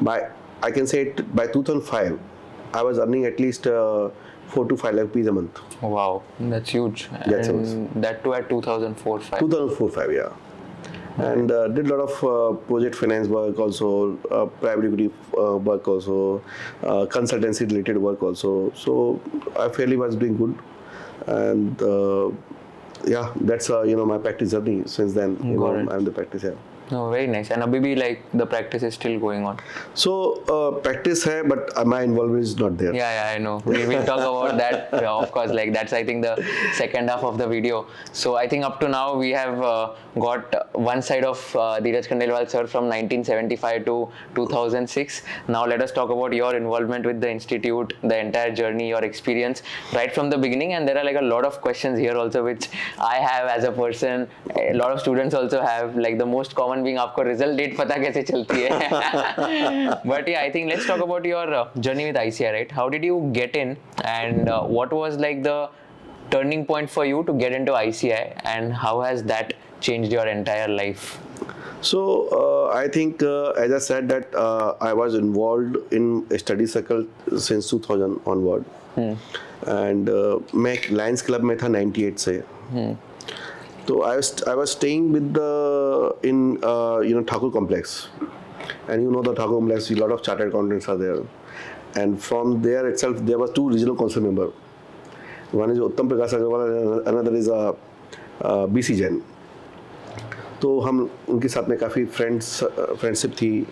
by I can say it by 2005 I was earning at least 4 to 5 lakh rupees a month. Wow, that's huge. That's and that too at 2004-5. 2004-5, yeah. And did a lot of project finance work also, private equity work also, consultancy related work also. So I fairly was doing good. And yeah, that's my practice journey since then. I'm the practice, yeah. No, very nice. And abhi bhi like the practice is still going on. So practice hai, but my involvement is not there. Yeah, I know. We will talk about that. Of course, like that's I think the second half of the video. So I think up to now we have got one side of Dhiraj Khandelwal sir from 1975 to 2006. Now let us talk about your involvement with the institute, the entire journey, your experience right from the beginning. And there are like a lot of questions here also which I have as a person. A lot of students also have. Like the most common being आपको result date पता कैसे चलती है. But yeah, I think let's talk about your journey with ICAI, right? How did you get in and what was like the turning point for you to get into ICAI and how has that changed your entire life? So I think as I said that I was involved in a study circle since 2000 onward. And मैं Lions club में था 98 से. So I was staying with in Thakur complex, and the Thakur complex, a lot of chartered accountants are there, and from there itself there was 2 regional council members. One is Uttam Prakash Agarwal, another is BC Jain. तो हम उनके साथ में काफ़ी friendship थी.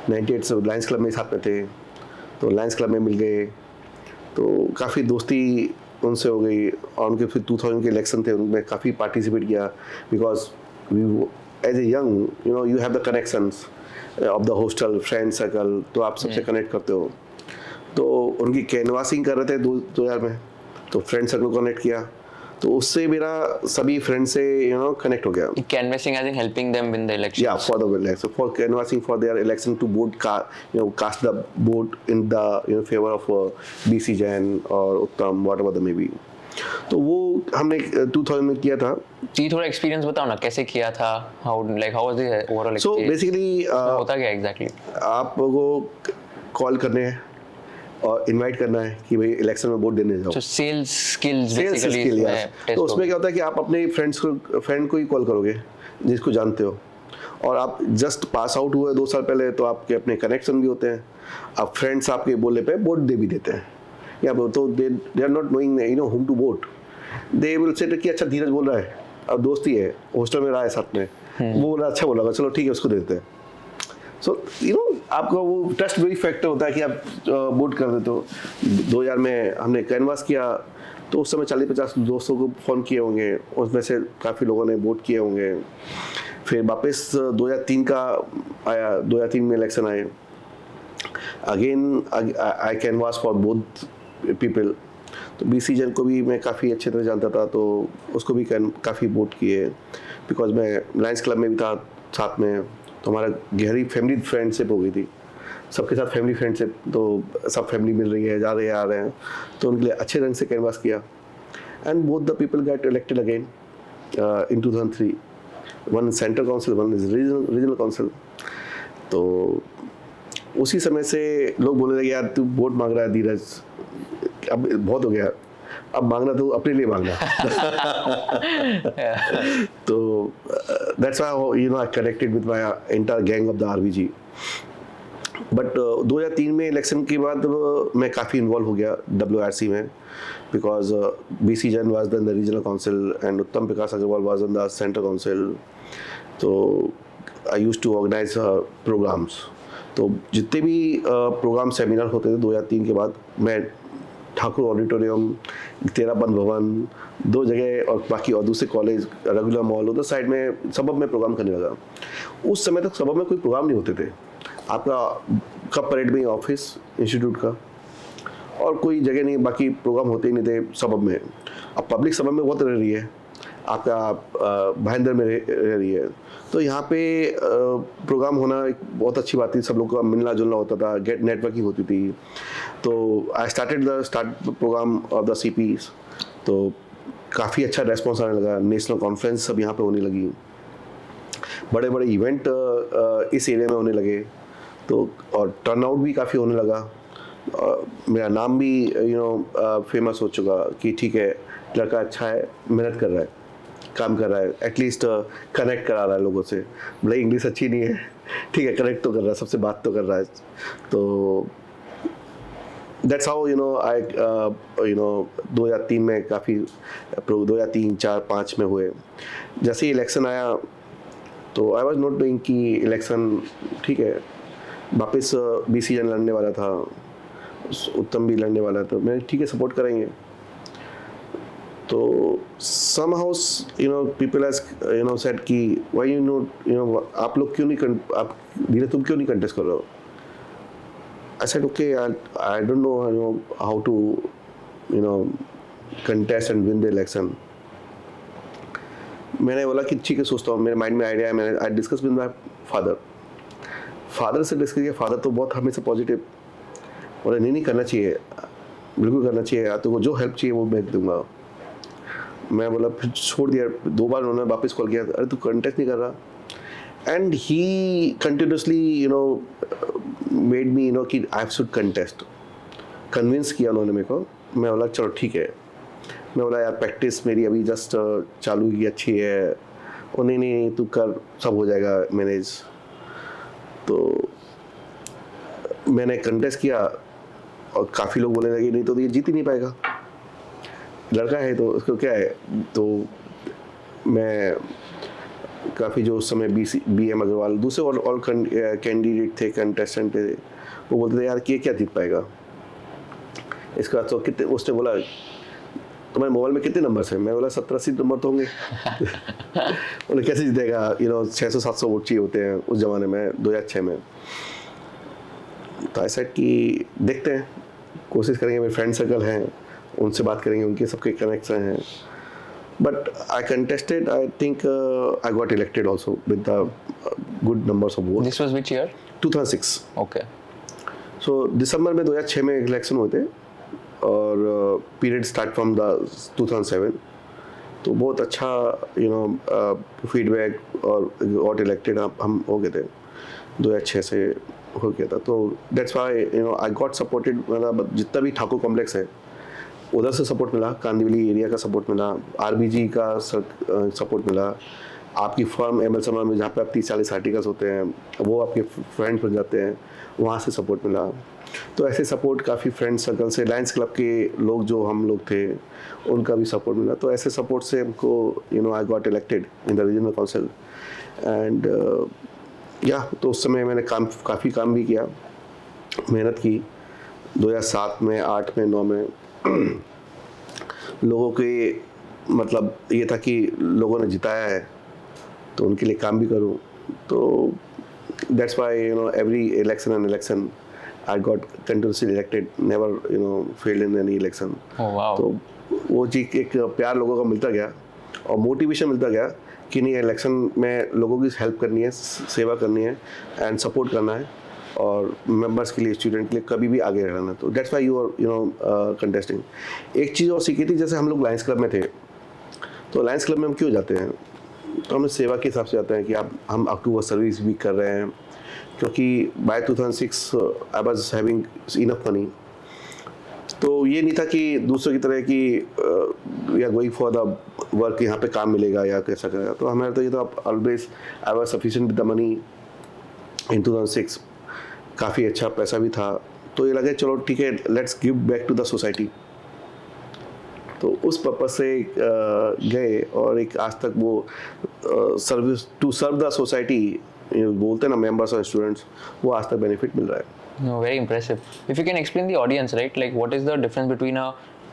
98 से Lions club में साथ में थे. तो लायंस क्लब में मिल गए. तो काफ़ी दोस्ती उनसे हो गई. और उनके फिर 2000 के इलेक्शन थे, उनमें काफ़ी पार्टिसिपेट किया. Because as a young you have the connections of the hostel friend circle. तो आप सबसे कनेक्ट करते हो. तो उनकी कैनवासिंग कर रहे थे 2000 में. तो फ्रेंड सर्कल को कनेक्ट किया. तो उससे मेरा सभी फ्रेंड से कनेक्ट हो गया. Canvassing as in helping them win the election. Yeah, for the election, for canvassing for their election to vote, cast the vote in the favor of BC Jain or Uttam, whatever the may be. तो वो हमने 2000 में किया था. ये थोड़ा experience बताओ ना कैसे किया था. how was the overall experience? So basically होता क्या exactly? आपको कॉल करने हैं और इनवाइट करना है कि भाई इलेक्शन में वोट देने जाओ. So sales skills basically. तो उसमें क्या होता है कि आप अपने फ्रेंड को ही कॉल करोगे जिसको जानते हो. और आप जस्ट पास आउट हुए 2 साल पहले, तो आपके अपने कनेक्शन भी होते हैं. अब फ्रेंड्स आपके बोले पे वोट दे भी देते हैं. या तो they are not knowing whom to vote. They will say कि अच्छा धीरज बोल रहा है, अब दोस्ती है, हॉस्टल में रहा है साथ में, वो बोला अच्छा बोला, चलो ठीक है उसको दे देते हैं. सो आपका वो ट्रस्ट वेरी फैक्टर होता है कि आप वोट कर देते हो। 2000 में हमने कैनवास किया तो उस समय 40-50 दोस्तों को फ़ोन किए होंगे, उसमें से काफ़ी लोगों ने वोट किए होंगे। फिर वापस 2003 का आया, 2003 में इलेक्शन आए, again I canvas for both people. तो BC जन को भी मैं काफ़ी अच्छे तरह जानता था, तो उसको भी काफ़ी वोट किए, बिकॉज मैं लायंस क्लब में भी था साथ में, तो हमारा गहरी फैमिली फ्रेंडशिप हो गई थी, सबके साथ फैमिली फ्रेंडशिप। तो सब फैमिली मिल रही है, जा रहे हैं, आ रहे हैं, तो उनके लिए अच्छे ढंग से कैनवास किया। And both the people get elected again in 2003, one central council, one is regional council. तो उसी समय से लोग बोलने लगे, यार तू वोट मांग रहा है धीरज, अब बहुत हो गया, अब मांगना तो अपने लिए मांगना। तो that's why I connected with my entire gang of the RBG। But 2003 में इलेक्शन के बाद मैं काफ़ी इन्वॉल्व हो गया WRC में, because BC Jain was in the regional council and Uttam Prakash Agarwal was in the central council. तो I used to organise programmes. तो जितने भी प्रोग्राम सेमिनार होते थे 2003 के बाद, मैं ठाकुर ऑडिटोरियम, 13 बंद भवन, 2 जगह, और बाकी और दूसरे कॉलेज, रेगुलर मॉल, उधर साइड में सबब में प्रोग्राम करने लगा। उस समय तक सबब में कोई प्रोग्राम नहीं होते थे। आपका कब परेड में ऑफिस इंस्टीट्यूट का, और कोई जगह नहीं, बाकी प्रोग्राम होते ही नहीं थे सबब में। अब पब्लिक सबब में बहुत रह रही है, आपका भाईंदर में रह रही है, तो यहाँ पे प्रोग्राम होना एक बहुत अच्छी बात थी। सब लोग का मिलना जुलना होता था, गेट नेटवर्किंग होती थी। तो I start programme of the CPs। तो काफ़ी अच्छा रेस्पॉन्स आने लगा, नेशनल कॉन्फ्रेंस सब यहाँ पे होने लगी, बड़े बड़े इवेंट इस एरिया में होने लगे, तो और टर्नआउट भी काफ़ी होने लगा। मेरा नाम भी फेमस हो चुका कि ठीक है, लड़का अच्छा है, मेहनत कर रहा है, काम कर रहा है, एटलीस्ट कनेक्ट करा रहा है लोगों से। भले इंग्लिश अच्छी नहीं है, ठीक है, कनेक्ट तो कर रहा है, सबसे बात तो कर रहा है। तो दैट्स हाउ आई 2003 में काफ़ी 2003, 4, 5 में हुए। जैसे ही इलेक्शन आया तो आई वाज नॉट डूइंग कि इलेक्शन ठीक है, वापस BC जन लड़ने वाला था, उत्तम भी लड़ने वाला था, मैंने ठीक है सपोर्ट करेंगे। तो somehow people has said कि why आप लोग क्यों नहीं आप धीरे तुम क्यों नहीं कंटेस्ट कर रहे हो? I said okay, I don't know how to contest and win the election. मैंने बोला कि ठीक है, सोचता हूँ, मेरे माइंड में आइडिया है। मैंने I discuss with my father से डिस्कस किया। फादर तो बहुत हमेशा पॉजिटिव, बोले नहीं करना चाहिए, बिल्कुल करना चाहिए, तो जो हेल्प चाहिए वो मैं दूंगा। मैं बोला, फिर छोड़ दिया। 2 बार उन्होंने वापस कॉल किया, अरे तू कंटेस्ट नहीं कर रहा, and he continuously made me कि आई शुड कंटेस्ट, कन्विंस किया उन्होंने मेरे को। मैं बोला चलो ठीक है। मैं बोला यार प्रैक्टिस मेरी अभी जस्ट चालू की, अच्छी है। और नहीं तू कर, सब हो जाएगा मैनेज। तो मैंने कंटेस्ट किया और काफ़ी लोग बोलने लगे नहीं तो ये जीत ही नहीं पाएगा, लड़का है तो उसको क्या है। तो मैं काफ़ी जो उस समय BM अग्रवाल, दूसरे ऑल कैंडिडेट थे, कंटेस्टेंट थे, वो बोलते थे यार कि ये क्या जीत पाएगा इसका। तो कितने, उसने बोला तुम्हारे मोबाइल में कितने नंबर हैं? मैं बोला 70-80 नंबर तो होंगे। बोले कैसे जीतेगा, 600-700 वोट चाहिए होते हैं उस ज़माने में, 2006 में। तो ऐसा कि देखते हैं, कोशिश करेंगे। मेरे फ्रेंड सर्कल हैं, उनसे बात करेंगे, उनके सबके कनेक्शन हैं। But I contested, I think I got elected also with the good numbers of vote. This was which year? 2006। Okay. So दिसंबर में 2006 में इलेक्शन हुए थे, और पीरियड स्टार्ट फ्रॉम द 2007। तो बहुत अच्छा फीडबैक और गॉट इलेक्टेड हम हो गए थे 2006 से हो गया था। तो that's why I got supported. मतलब जितना भी ठाकुर कॉम्प्लेक्स है उधर से सपोर्ट मिला, कांदिवली एरिया का सपोर्ट मिला, RBG का सपोर्ट मिला, आपकी फर्म ML समा में जहाँ पे आप 30-40 आर्टिकल्स होते हैं वो आपके फ्रेंड्स बन जाते हैं, वहाँ से सपोर्ट मिला। तो ऐसे सपोर्ट काफ़ी फ्रेंड सर्कल से, लायंस क्लब के लोग जो हम लोग थे उनका भी सपोर्ट मिला। तो ऐसे सपोर्ट से हमको आई got elected in the regional council. And या तो उस समय मैंने काफ़ी काम भी किया, मेहनत की। 2007 में, 8 में, 9 में लोगों के मतलब ये था कि लोगों ने जिताया है तो उनके लिए काम भी करूं। तो that's why every election and election I got continuously elected, never failed in any election. तो वो चीज़ एक प्यार लोगों का मिलता गया और मोटिवेशन मिलता गया कि नहीं, इलेक्शन में लोगों की हेल्प करनी है, सेवा करनी है एंड सपोर्ट करना है और मेंबर्स के लिए, स्टूडेंट के लिए कभी भी आगे रहना। तो that's why you are contesting. एक चीज़ और सीखी थी, जैसे हम लोग लायंस क्लब में थे, तो लायंस क्लब में हम क्यों जाते हैं, तो हम सेवा के हिसाब से जाते हैं कि हम अक्टूबर सर्विस भी कर रहे हैं, क्योंकि by 2006 I was having enough money. तो ये नहीं था कि दूसरों की तरह कि we are going for the work, यहाँ पे काम मिलेगा या कैसा करेगा। तो हमारा तो ये था, always I was sufficient with the money in 2006, काफ़ी अच्छा पैसा भी था। तो ये लगे चलो ठीक है, let's give back to the society. तो उस पर्पज से गए और एक आज तक वो service to serve the society बोलते हैं ना, मेंबर्स और स्टूडेंट्स, वो आज तक बेनिफिट मिल रहा है। No, very impressive. If you can explain the audience, right, like what is the difference between a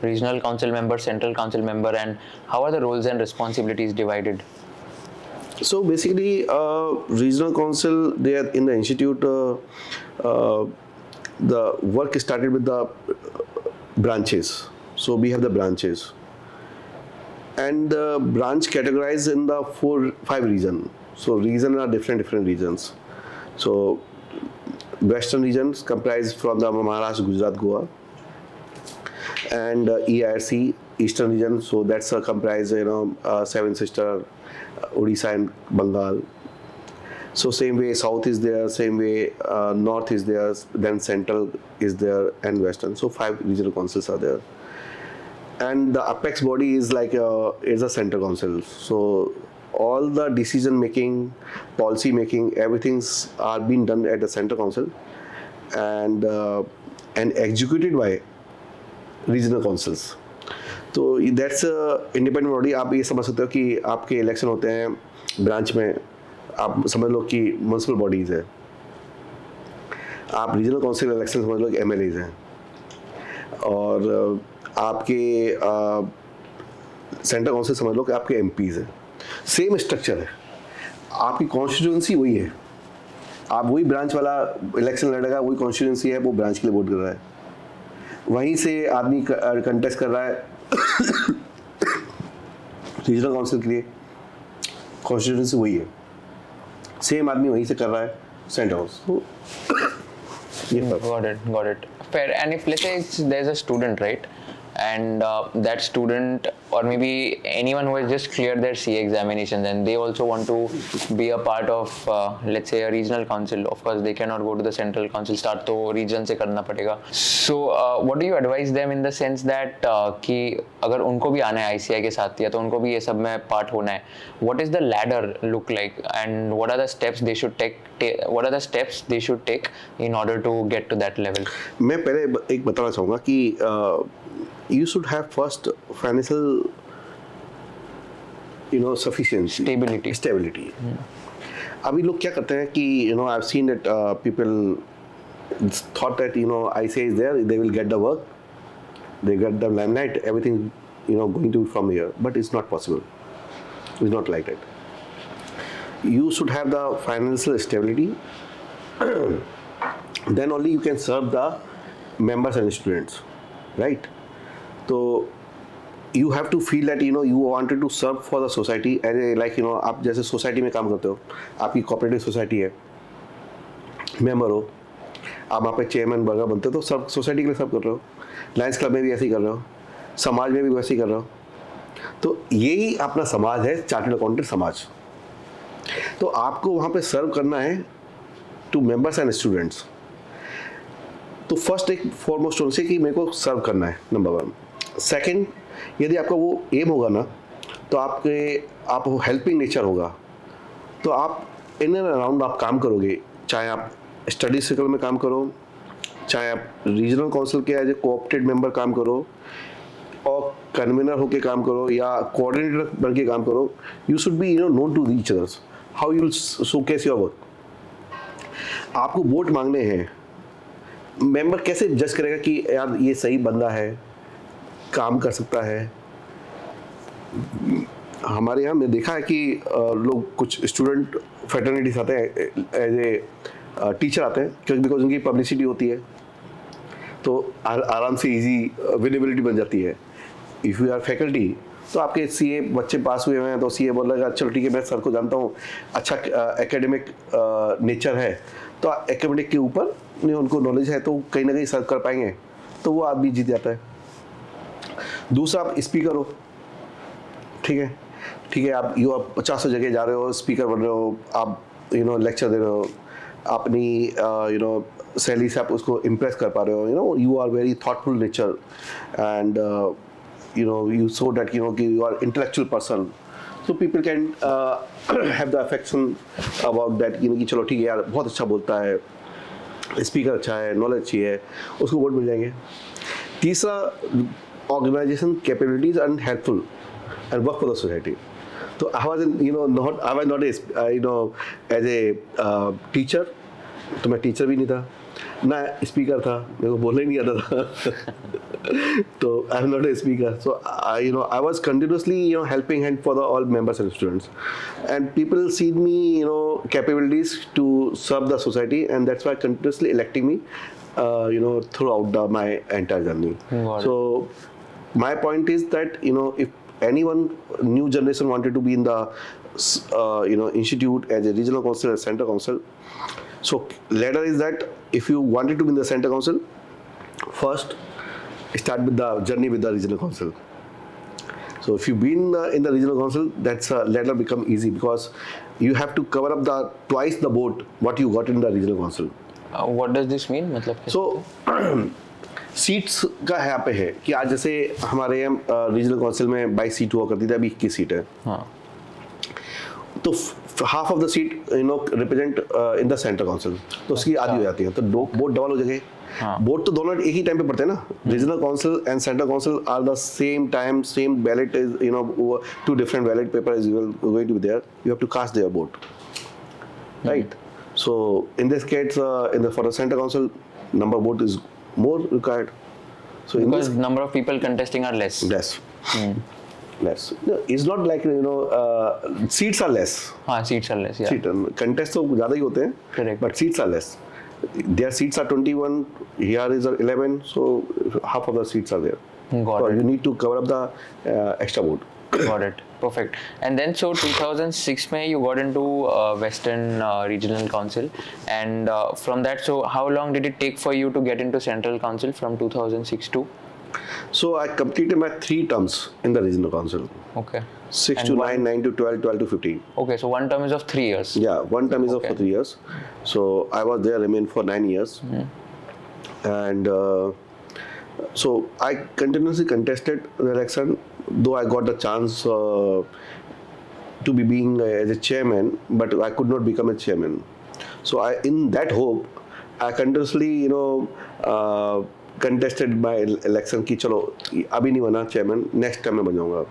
regional council member, central council member, and how are the roles and responsibilities divided? So basically, regional council, they are in the institute. The work started with the branches. So we have the branches, and the branch categorized in the 5 regions. So regions are different regions. So Western regions comprise from the Maharashtra, Gujarat, Goa, and EIRC, Eastern region. So that's comprise Seven Sister, Odisha and Bengal. So same way South is there, same way North is there, then Central is there, and Western. So 5 regional councils are there, and the apex body is like is a Central Council. So all the decision making, policy making, everything's are being done at the Central Council and executed by regional councils. तो that's a independent body. आप ये समझ सकते हो कि आपके election होते हैं ब्रांच में, आप समझ लो कि म्यूनसिपल बॉडीज है, आप रीजनल काउंसिल इलेक्शन समझ लो कि MLAs हैं, और आपके सेंट्रल काउंसिल समझ लो कि आपके MPs हैं। सेम स्ट्रक्चर है, आपकी कॉन्स्टिट्यूंसी वही है, आप वही ब्रांच वाला इलेक्शन लड़ेगा, वही कॉन्स्टिट्यूंसी है, वो ब्रांच के लिए वोट कर रहा है, वहीं से आदमी कंटेस्ट कर रहा है रीजनल काउंसिल के लिए, कॉन्स्टिट्यूंसी वही है, सेम आदमी वहीं से कर रहा है central house. Got it. Fair. And if let's say there's a student, right? And that student, or maybe anyone who has just cleared their CA examinations, and they also want to be a part of, let's say, a regional council. Of course, they cannot go to the central council. Start to region से करना पड़ेगा. So, what do you advise them in the sense that कि अगर उनको भी आना है ICAI के साथ, या तो उनको भी ये सब में part होना है, what is the ladder look like, and what are the steps they should take? What are the steps they should take in order to get to that level? मैं पहले एक बताना चाहूँगा कि you should have first financial sufficiency, stability. अभी लोग क्या करते हैं कि I've seen that people thought that ICAI is there, they will get the work, they get the limelight, everything going to from here, but it's not possible. It's not like that. You should have the financial stability, then only you can serve the members and students, right? So you have to feel that you wanted to serve for the society, and like आप जैसे society में काम करते हो, आपकी cooperative society है, member हो आप, वहाँ पे चेयरमैन बर्गर बनते हो, तो सब सोसाइटी के लिए सब कर रहे हो, लायंस क्लब में भी ऐसे ही कर रहे हो, समाज में भी वैसे ही कर रहे हो। तो यही अपना समाज है, चार्टर्ड अकाउंटेंट समाज। तो आपको वहाँ पे सर्व करना है टू मेंबर्स एंड स्टूडेंट्स। तो फर्स्ट एक फॉरमोस्ट होना चाहिए कि मेरे को सर्व करना है, नंबर 1। सेकंड, यदि आपका वो एम होगा ना, तो आप हेल्पिंग नेचर होगा, तो आप इन एंड अराउंड आप काम करोगे, चाहे आप स्टडी सर्कल में काम करो, चाहे आप रीजनल काउंसिल के एज ए कोऑपरेटेड मेंबर काम करो, और कन्वीनर होके काम करो, या कोऑर्डिनेटर बन के काम करो। You should be known to each others, how you will showcase your work. आपको वोट मांगने हैं, मेंबर कैसे जज करेगा कि यार ये सही बंदा है, काम कर सकता है? हमारे यहाँ मैं देखा है कि लोग कुछ स्टूडेंट फ्रेटर्निटीज आते हैं एज ए टीचर आते हैं, क्योंकि बिकॉज उनकी पब्लिसिटी होती है, तो आराम से इजी विजिबिलिटी बन जाती है। इफ़ यू आर फैकल्टी, तो आपके सीए बच्चे पास हुए हैं तो सीए बोल रहा है चलो ठीक है, मैं सर को जानता हूँ, अच्छा एकेडमिक नेचर है, तो एकेडमिक के ऊपर उनको नॉलेज है, तो कहीं ना कहीं सर्व कर पाएंगे, तो वो आदमी जीत जाता है। दूसरा, आप स्पीकर हो, ठीक है, आप 50 जगह जा रहे हो, स्पीकर बन रहे हो, आप लेक्चर दे रहे हो, अपनी सैलरी से आप उसको इम्प्रेस कर पा रहे हो, you are very thoughtful nature, and you show that you are intellectual person, so people can have the affection about that, कि चलो ठीक है यार, बहुत अच्छा बोलता है, स्पीकर अच्छा है, नॉलेज अच्छी है, उसको वोट मिल जाएंगे। तीसरा, organisation capabilities and helpful and work for the society. तो I was not as a teacher, तो मैं टीचर भी नहीं था ना, स्पीकर था, मेरे को बोलना ही नहीं आता था तो I am not a speaker, so I was continuously helping hand for the all members and students, and people see me capabilities to serve the society, and that's why continuously electing me throughout my entire journey. So my point is that if anyone new generation wanted to be in the institute as a regional council or central council, so ladder is that if you wanted to be in the central council, first start with the journey with the regional council. So if you've been in the regional council, that's ladder become easy, because you have to cover up the twice the vote what you got in the regional council. What does this mean? मतलब So seats का यहाँ पे है कि आज जैसे हमारे regional council में 22 सीट हुआ करती थी, अभी 21 सीट है। हाँ, तो half of the seat represent in the central council, तो उसकी आधी हो जाती है, तो वोट डबल हो जाएंगे। वोट तो दोनों एक ही टाइम पे पड़ते हैं ना, regional council and central council are the same time, same ballot is two different ballot paper is going to be there, you have to cast their vote, right? So in this case, for the central council, number of vote is more required. So because number of people contesting are less. Less. Less. No, it's not like seats are less. हाँ, seats are less. Yeah. Seat contest तो ज़्यादा ही होते हैं. Correct. But seats are less. Their seats are 21. Here is 11. So half of the seats are there. Got so it. you need to cover up the extra vote. Got it. Perfect. And then so 2006 में you got into Western Regional Council, and from that, so how long did it take for you to get into Central Council from 2006 to? So I completed my 3 terms in the regional council. Okay. 6 And to one- 9, 9 to 12, 12 to 15. Okay, so one term is of 3 years. Yeah, one term is Okay. for 3 years. So I was there, remained for 9 years. And so I continuously contested the election, though I got the chance to be being as a chairman, but I could not become a chairman. So in that hope, I continuously contested my election कि चलो अभी नहीं बना chairman, next time में बन जाऊँगा,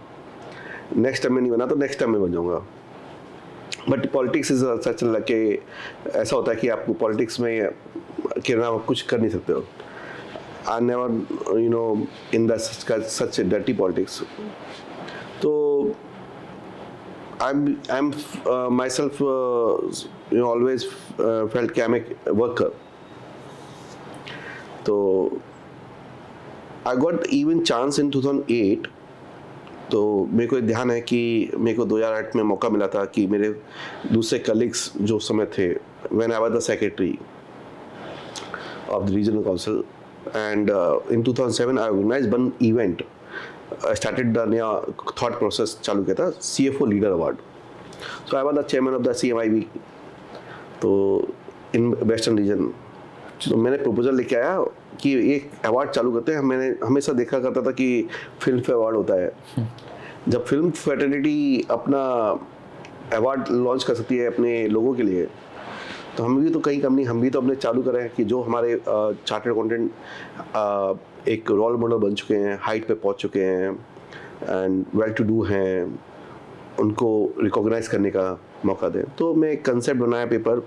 next time में नहीं बना तो नेक्स्ट टाइम में बन जाऊँगा। बट पॉलिटिक्स इज सच कि ऐसा होता है कि आपको पॉलिटिक्स में के अलावा कुछ कर नहीं सकते हो। I never, in the such a dirty politics. So I'm myself, always felt कि I'm a worker. So I got even chance in 2008. तो मेरे को ध्यान है कि मेरे को 2008 में मौका मिला था कि मेरे दूसरे कलीग्स जो उस समय थे, when I was the secretary of the regional council, and in 2007 I organized one event, started the नया thought process चालू किया था, CFO Leader Award. So I was the chairman of the CMIB, तो in Western region. तो मैंने proposal लेके आया कि एक अवार्ड चालू करते हैं। मैंने हमेशा देखा करता था कि फिल्म फेयर अवार्ड होता है, जब फिल्म फ्रेटर्निटी अपना अवार्ड लॉन्च कर सकती है अपने लोगों के लिए, तो हम भी तो कहीं कम नहीं, हम भी तो अपने चालू करें कि जो हमारे चार्टर्ड अकाउंटेंट एक रोल मॉडल बन चुके हैं, हाइट पे पहुंच चुके हैं एंड वेल टू डू हैं, उनको रिकॉग्नाइज करने का मौका दें। तो मैं एक कंसेप्ट बनाया पेपर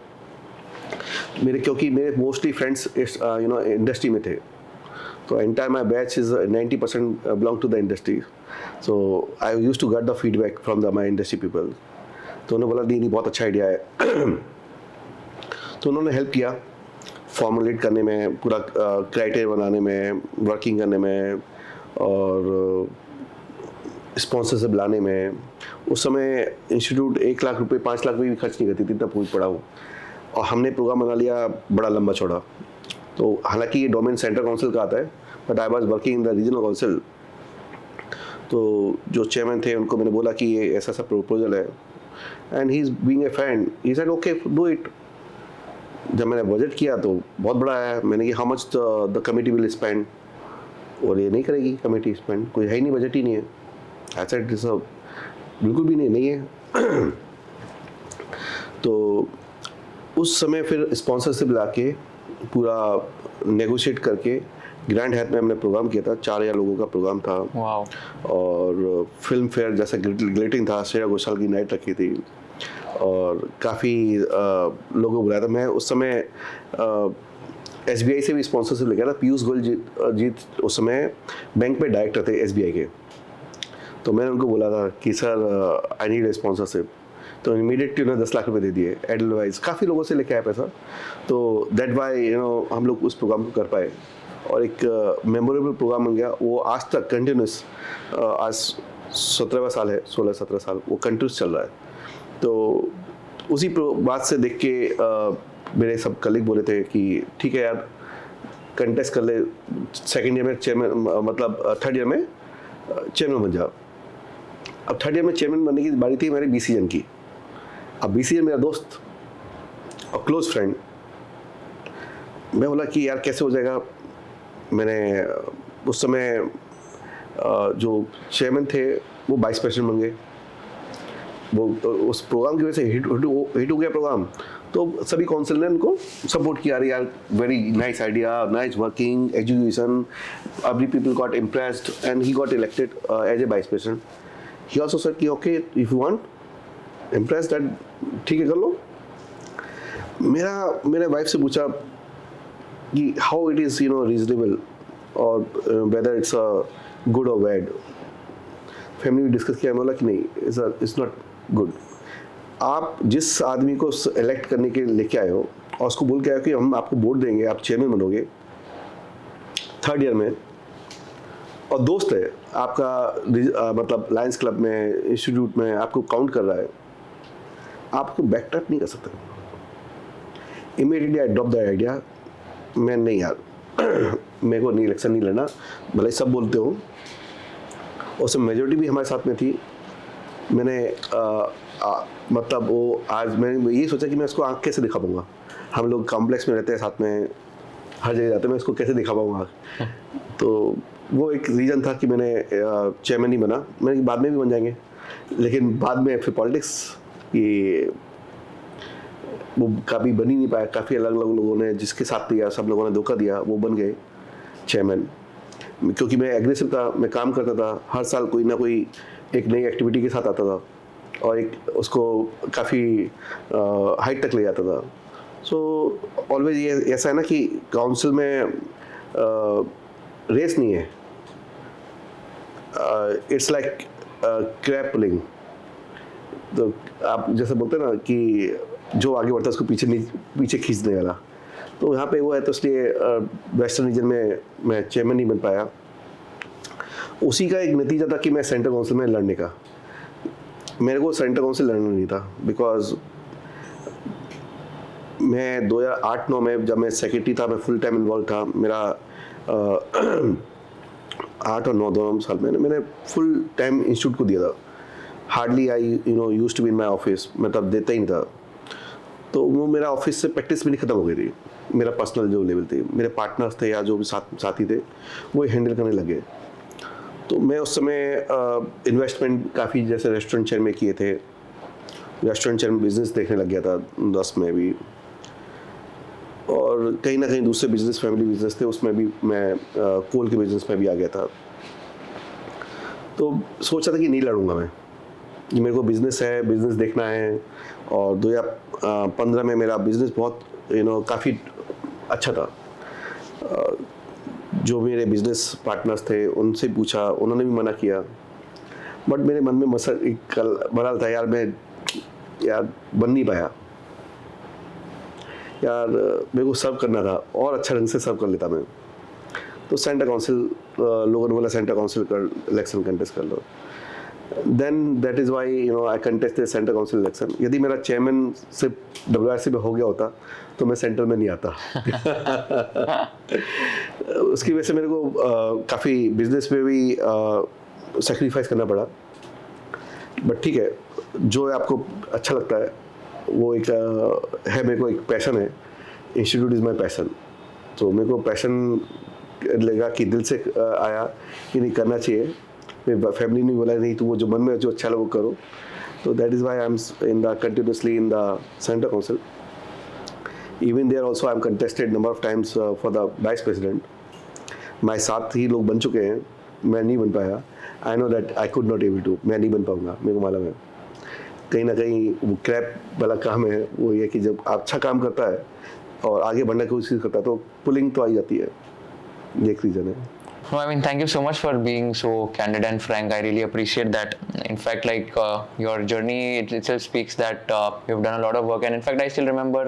क्योंकि मेरे मोस्टली फ्रेंड्स इंडस्ट्री में थे, तो entire my batch is 90% belong to the industry. So I use to get the feedback from the my industry people. तो उन्होंने बोला नहीं बहुत अच्छा आइडिया है. तो उन्होंने हेल्प किया फॉर्मुलेट करने में, पूरा क्राइटेरिया बनाने में, वर्किंग करने में, और स्पॉन्सरशिप लाने में. उस समय इंस्टीट्यूट 1 लाख रुपए 5 लाख रुपये भी खर्च नहीं करती थी, इतना पूछ पड़ा हो. और हमने प्रोग्राम बना लिया बड़ा लंबा चौड़ा. तो हालांकि ये डोमेन सेंट्रल काउंसिल का आता है, but I was working in the regional council. तो जो चेयरमैन थे उनको मैंने बोला कि ये ऐसा सा प्रपोजल है, and he is being a friend, he said okay do it. जब मैंने बजट किया तो बहुत बड़ा आया. मैंने कि how much the committee will spend, और ये नहीं करेगी कमेटी स्पेंड, कोई है ही नहीं, बजट ही नहीं है. आई सेड दिस बिल्कुल भी नहीं है. तो उस समय फिर स्पॉन्सरशिप ला के पूरा नेगोशिएट करके ग्रैंड हैथ में हमने प्रोग्राम किया था. 4000 लोगों का प्रोग्राम था. वाओ. और फिल्म फेयर जैसा ग्लिटिंग था, श्रेया घोषाल की नाइट रखी थी, और काफ़ी लोगों को बुलाया था. मैं उस समय SBI से भी स्पॉन्सरशिप ले गया था. पीयूष गोयल जीत उस समय बैंक में डायरेक्टर थे SBI के. तो मैंने उनको बोला था कि sir I need a sponsorship. तो इमीडिएटली उन्होंने 10 लाख रुपए दे दिए एडलवाइज. काफ़ी लोगों से लेके आया पैसा. तो दैट वाई हम लोग उस प्रोग्राम को कर पाए, और एक मेमोरेबल प्रोग्राम बन गया. वो आज तक कंटिन्यूस, आज 17वां साल है, 16-17 साल वो कंटिन्यूस चल रहा है. तो उसी बात से देख के मेरे सब कलीग बोले थे कि ठीक है यार कंटेस्ट कर ले, सेकेंड ईयर में चेयरमैन, मतलब थर्ड ईयर में चेयरमैन बन जा. अब थर्ड ईयर में चेयरमैन बनने की बारी थी मेरे BCN की. अब BCN मेरा दोस्त और क्लोज फ्रेंड. मैं बोला कि यार कैसे हो जाएगा. मैंने उस समय जो चेयरमैन थे वो वाइस प्रेसिडेंट बन गए. वो उस प्रोग्राम की वजह से हिट हो गया प्रोग्राम. तो सभी काउंसिल ने उनको सपोर्ट किया. यार very nice idea, nice working, education, every people got impressed, and he got elected as a vice president. He also said कि okay if you want impressed that, ठीक है कर लो. मेरे वाइफ से पूछा कि हाउ इट इज़ रीजनेबल, और वेदर इट्स गुड और बैड. फैमिली में डिस्कस किया. बोला कि नहीं, इट्स नॉट गुड. आप जिस आदमी को इलेक्ट करने के लिए लेके आए हो और उसको बोल के आए हो कि हम आपको वोट देंगे, आप चेयरमैन बनोगे थर्ड ईयर में, और दोस्त है आपका, मतलब लायंस क्लब में, इंस्टीट्यूट में आपको काउंट कर रहा है, आपको बैक ट्रैप नहीं कर सकते. Immediately I drop the idea. मैं नहीं यार मेरे को नहीं इलेक्शन नहीं लड़ना, भले सब बोलते हो. और सब मेजोरिटी भी हमारे साथ में थी. मैंने मतलब वो आज मैंने ये सोचा कि मैं उसको आँख कैसे दिखा पाऊँगा. हम लोग कॉम्प्लेक्स में रहते हैं साथ में, हर जगह जाते हैं, मैं उसको कैसे दिखा पाऊँगा. तो वो एक रीज़न था कि मैंने चेयरमैन नहीं बना. मैंने बाद में भी बन जाएंगे, लेकिन बाद में फिर पॉलिटिक्स ये वो कभी बन ही नहीं पाया. काफ़ी अलग अलग लोगों ने जिसके साथ दिया, सब लोगों ने धोखा दिया, वो बन गए चेयरमैन. क्योंकि मैं एग्रेसिव था, मैं काम करता था, हर साल कोई ना कोई एक नई एक्टिविटी के साथ आता था, और एक उसको काफ़ी हाइट तक ले जाता था. सो ऑलवेज ये ऐसा है ना कि काउंसिल में रेस नहीं है. It's like crab pulling. तो आप जैसे बोलते हैं ना कि जो आगे बढ़ता है उसको पीछे खींचने वाला. तो यहाँ पे वो है, तो इसलिए वेस्टर्न रीजन में मैं चेयरमैन नहीं बन पाया. उसी का एक नतीजा था कि मैं सेंट्रल काउंसिल में लड़ने का. मेरे को सेंट्रल काउंसिल लड़ना नहीं था, बिकॉज मैं 2008-9 में जब मैं सेक्रेटरी था, मैं फुल टाइम इन्वॉल्व था. मेरा 8 और 9 दोनों साल में मैंने फुल टाइम इंस्टीट्यूट को दिया था. Hardly I used to be in my office. मैं तब देता ही नहीं था. तो वो मेरा ऑफिस से प्रैक्टिस भी नहीं खत्म हो गई थी. मेरा पर्सनल जो लेवल थे, मेरे पार्टनर्स थे या जो भी साथी थे, वो हैंडल करने लगे. तो मैं उस समय इन्वेस्टमेंट काफ़ी, जैसे रेस्टोरेंट चेन में किए थे, रेस्टोरेंट चेन में बिजनेस देखने लग गया था 10 में भी, और कहीं ना कहीं दूसरे बिजनेस, फैमिली बिजनेस थे, उसमें भी मैं कोल के बिजनेस में भी आ गया था. तो सोचा था कि नहीं लड़ूंगा मैं, कि मेरे को बिजनेस है, बिजनेस देखना है. और 2015 में मेरा बिजनेस बहुत काफ़ी अच्छा था. जो मेरे बिजनेस पार्टनर्स थे उनसे पूछा, उन्होंने भी मना किया. बट मेरे मन में मलाल था यार, मैं बन नहीं पाया यार, मेरे को सर्व करना था और अच्छा ढंग से सर्व कर लेता मैं. तो सेंटर काउंसिल लोगों ने बोला सेंटर काउंसिल कर इलेक्शन कंटेस्ट कर लो. Then that is why I contested centre council election. यदि मेरा चेयरमैन सिर्फ WRC में हो गया होता तो मैं सेंटर में नहीं आता. उसकी वजह से मेरे को काफ़ी बिजनेस में भी सेक्रीफाइस करना पड़ा. बट ठीक है, जो आपको अच्छा लगता है वो एक है. मेरे को एक पैशन है, इंस्टीट्यूट इज़ माई पैशन. तो मेरे को पैशन लगा कि दिल से आया कि नहीं करना चाहिए. मेरी फैमिली ने बोला नहीं, तो वो जो मन में जो अच्छा लगे वो करो. तो that is why I am in the continuously in the centre council. Even there also I am contested number of times for the vice president. हमारे साथ ही लोग बन चुके हैं, मैं नहीं बन पाया. I know that I could not able to, मैं नहीं बन पाऊंगा, मेरे को मालूम है. कहीं ना कहीं वो क्रैप वाला काम है. वो ये कि जब अच्छा काम करता है और आगे बढ़ने की कोशिश करता है तो पुलिंग तो आ जाती है. ये एक रीज़न है. No, I mean, thank you so much for being so candid and frank. I really appreciate that. In fact, like your journey itself speaks that you've done a lot of work. And in fact, I still remember,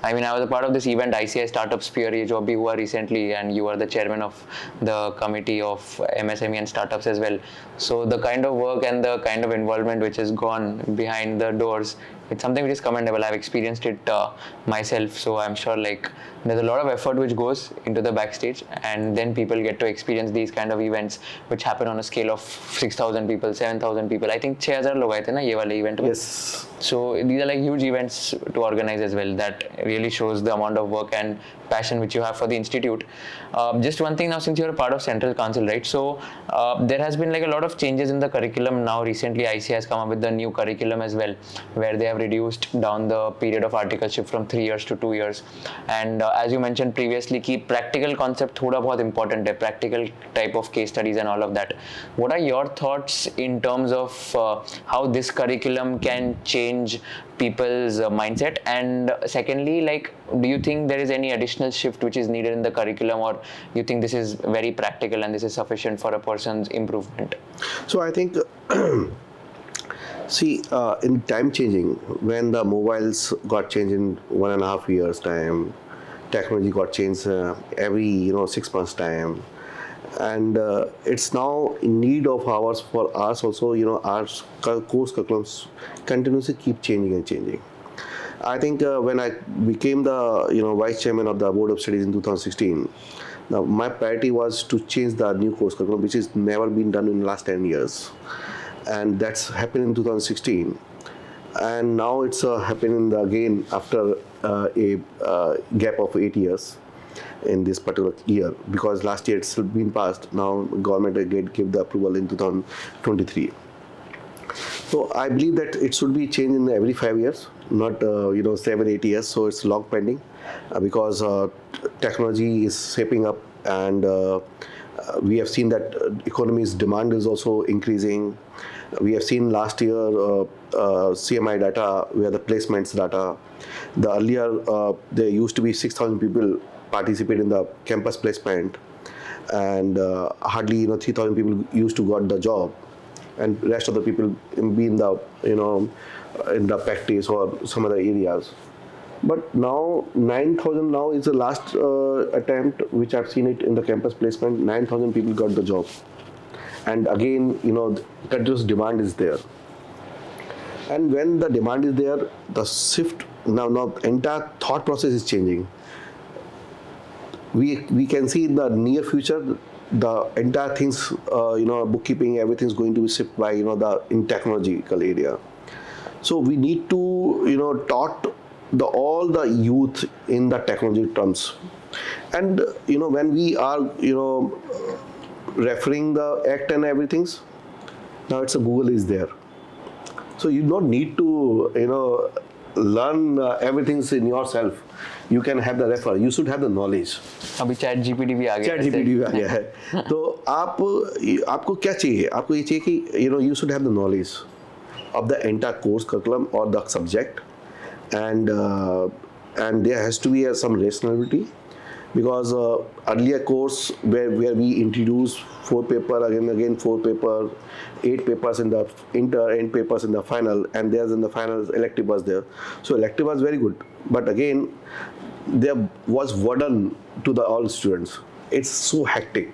I mean, I was a part of this event, ICAI Startup Sphere, ye jo abhi hua recently, and you are the chairman of the committee of MSME and startups as well. So the kind of work and the kind of involvement which has gone behind the doors, it's something which is commendable. I've experienced it myself, so I'm sure like there's a lot of effort which goes into the backstage, and then people get to experience these kind of events which happen on a scale of 6,000 people, 7,000 people. I think 6,000 लोग आए थे ना ये वाले event में. Yes. So these are like huge events to organize as well. That really shows the amount of work and passion which you have for the institute. Just one thing now, since you're a part of Central Council, right? So there has been like a lot of changes in the curriculum now. Recently, ICAI has come up with the new curriculum as well, where they have reduced down the period of articleship from 3 years to 2 years. And as you mentioned previously, कि practical concept थोड़ा बहुत important है, practical type of case studies and all of that. What are your thoughts in terms of how this curriculum can change people's mindset? And secondly, like, do you think there is any additional shift which is needed in the curriculum, or you think this is very practical and this is sufficient for a person's improvement? So I think see, in time changing, when the mobiles got changed in 1.5 years time, technology got changed every 6 months time, and it's now in need of ours for us also. Our course curriculums continuously keep changing and changing. I think when I became the vice chairman of the board of studies in 2016, now my priority was to change the new course curriculum, which has never been done in the last 10 years, and that's happened in 2016, and now it's happening again after a gap of 8 years in this particular year, because last year it's been passed. Now government again gave the approval in 2023. So I believe that it should be changed in every 5 years, not 7-8 years. So it's long pending because technology is shaping up, and we have seen that economy's demand is also increasing. We have seen last year CMI data, where the placements data. The earlier there used to be 6,000 people participate in the campus placement, and hardly 3,000 people used to got the job, and rest of the people be in the in the practice or some other areas. But now 9,000 now is the last attempt which I've seen it in the campus placement. 9,000 people got the job, and again continuous demand is there. And when the demand is there, the shift now entire thought process is changing. We can see in the near future the entire things bookkeeping, everything is going to be shifted by in technological area. So we need to taught all the youth in the technology terms, and when we are referring the act and everything, now it's a Google is there, so you don't need to learn everything in yourself. You can have the refer, you should have the knowledge. अभी chat GPT भी आ गया है. Chat GPT भी आ गया है. तो आपको क्या चाहिए? आपको ये चाहिए कि you should have the knowledge of the entire course curriculum or the subject, and and there has to be some rationality, because earlier course where we introduce 4 paper again 4 paper, 8 papers in the inter, 8 papers in the final, and there's in the final elective was there. So elective was very good, but again there was burden to the all students. It's so hectic,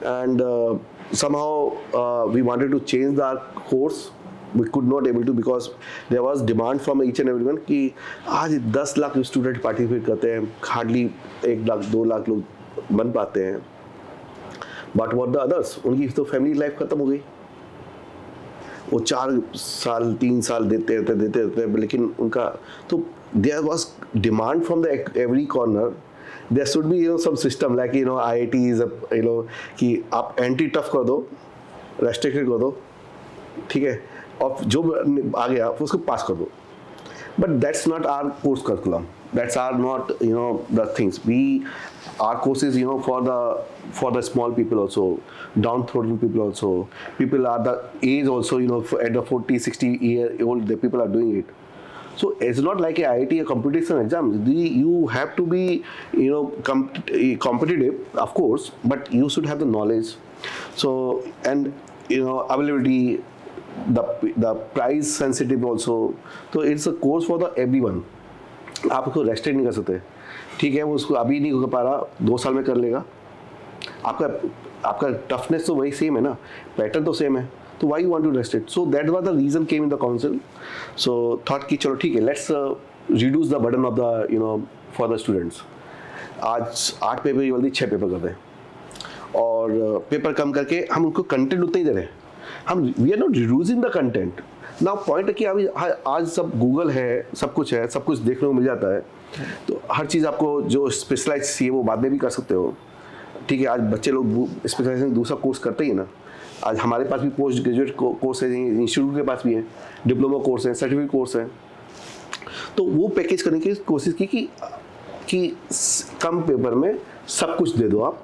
and somehow we wanted to change the course. We could not able to, because there was demand from each and everyone कि आज 10 lakh student participate करते हैं, hardly 1 lakh 2 lakh लोग बन पाते हैं. But what the others, उनकी तो फैमिली लाइफ खत्म हो गई. वो 4 साल 3 साल देते रहते, लेकिन उनका तो there was demand from the every corner. There should be some system like IITs कि आप एंट्री टफ कर दो, रेस्ट्रिक्टेड कर दो, ठीक है, और जो आ गया उसको पास कर दो. But that's not our course curriculum, that's are not the things. We our course is for the small people also, downtrodden people also, people are the age also, at the 40-60 year old, the people are doing it. So it's not like a IIT, a competition exam. You have to be competitive, of course, but you should have the knowledge. So, and availability, the price sensitive also. So it's a course for the everyone. आप उसको restrict नहीं कर सकते. ठीक है, वो उसको अभी नहीं कर पा रहा, 2 साल में कर लेगा. आपका टफनेस तो वही सेम है ना, पैटर्न तो सेम है, तो why you want to restrict. So that was the reason came in the council. So thought कि चलो ठीक है, let's reduce the burden of the for the students. आज 8 पेपर की बल्कि 6 पेपर कर दें, और पेपर कम करके हम उनको कंटेंट उतना ही दे रहे हैं. हम we are not reducing the content. Now point है कि अभी आज सब गूगल है, सब कुछ देखने को मिल जाता है, तो हर चीज़ आपको जो स्पेशलाइज चाहिए वो बाद में भी कर सकते हो. ठीक है, आज बच्चे लोग स्पेशलाइजेशन दूसरा कोर्स करते ही ना. आज हमारे पास भी पोस्ट ग्रेजुएट कोर्स है, इंस्टीट्यूट के पास भी है, डिप्लोमा कोर्स है, सर्टिफिकेट कोर्स है. तो वो पैकेज करने की कोशिश की कि कम पेपर में सब कुछ दे दो आप.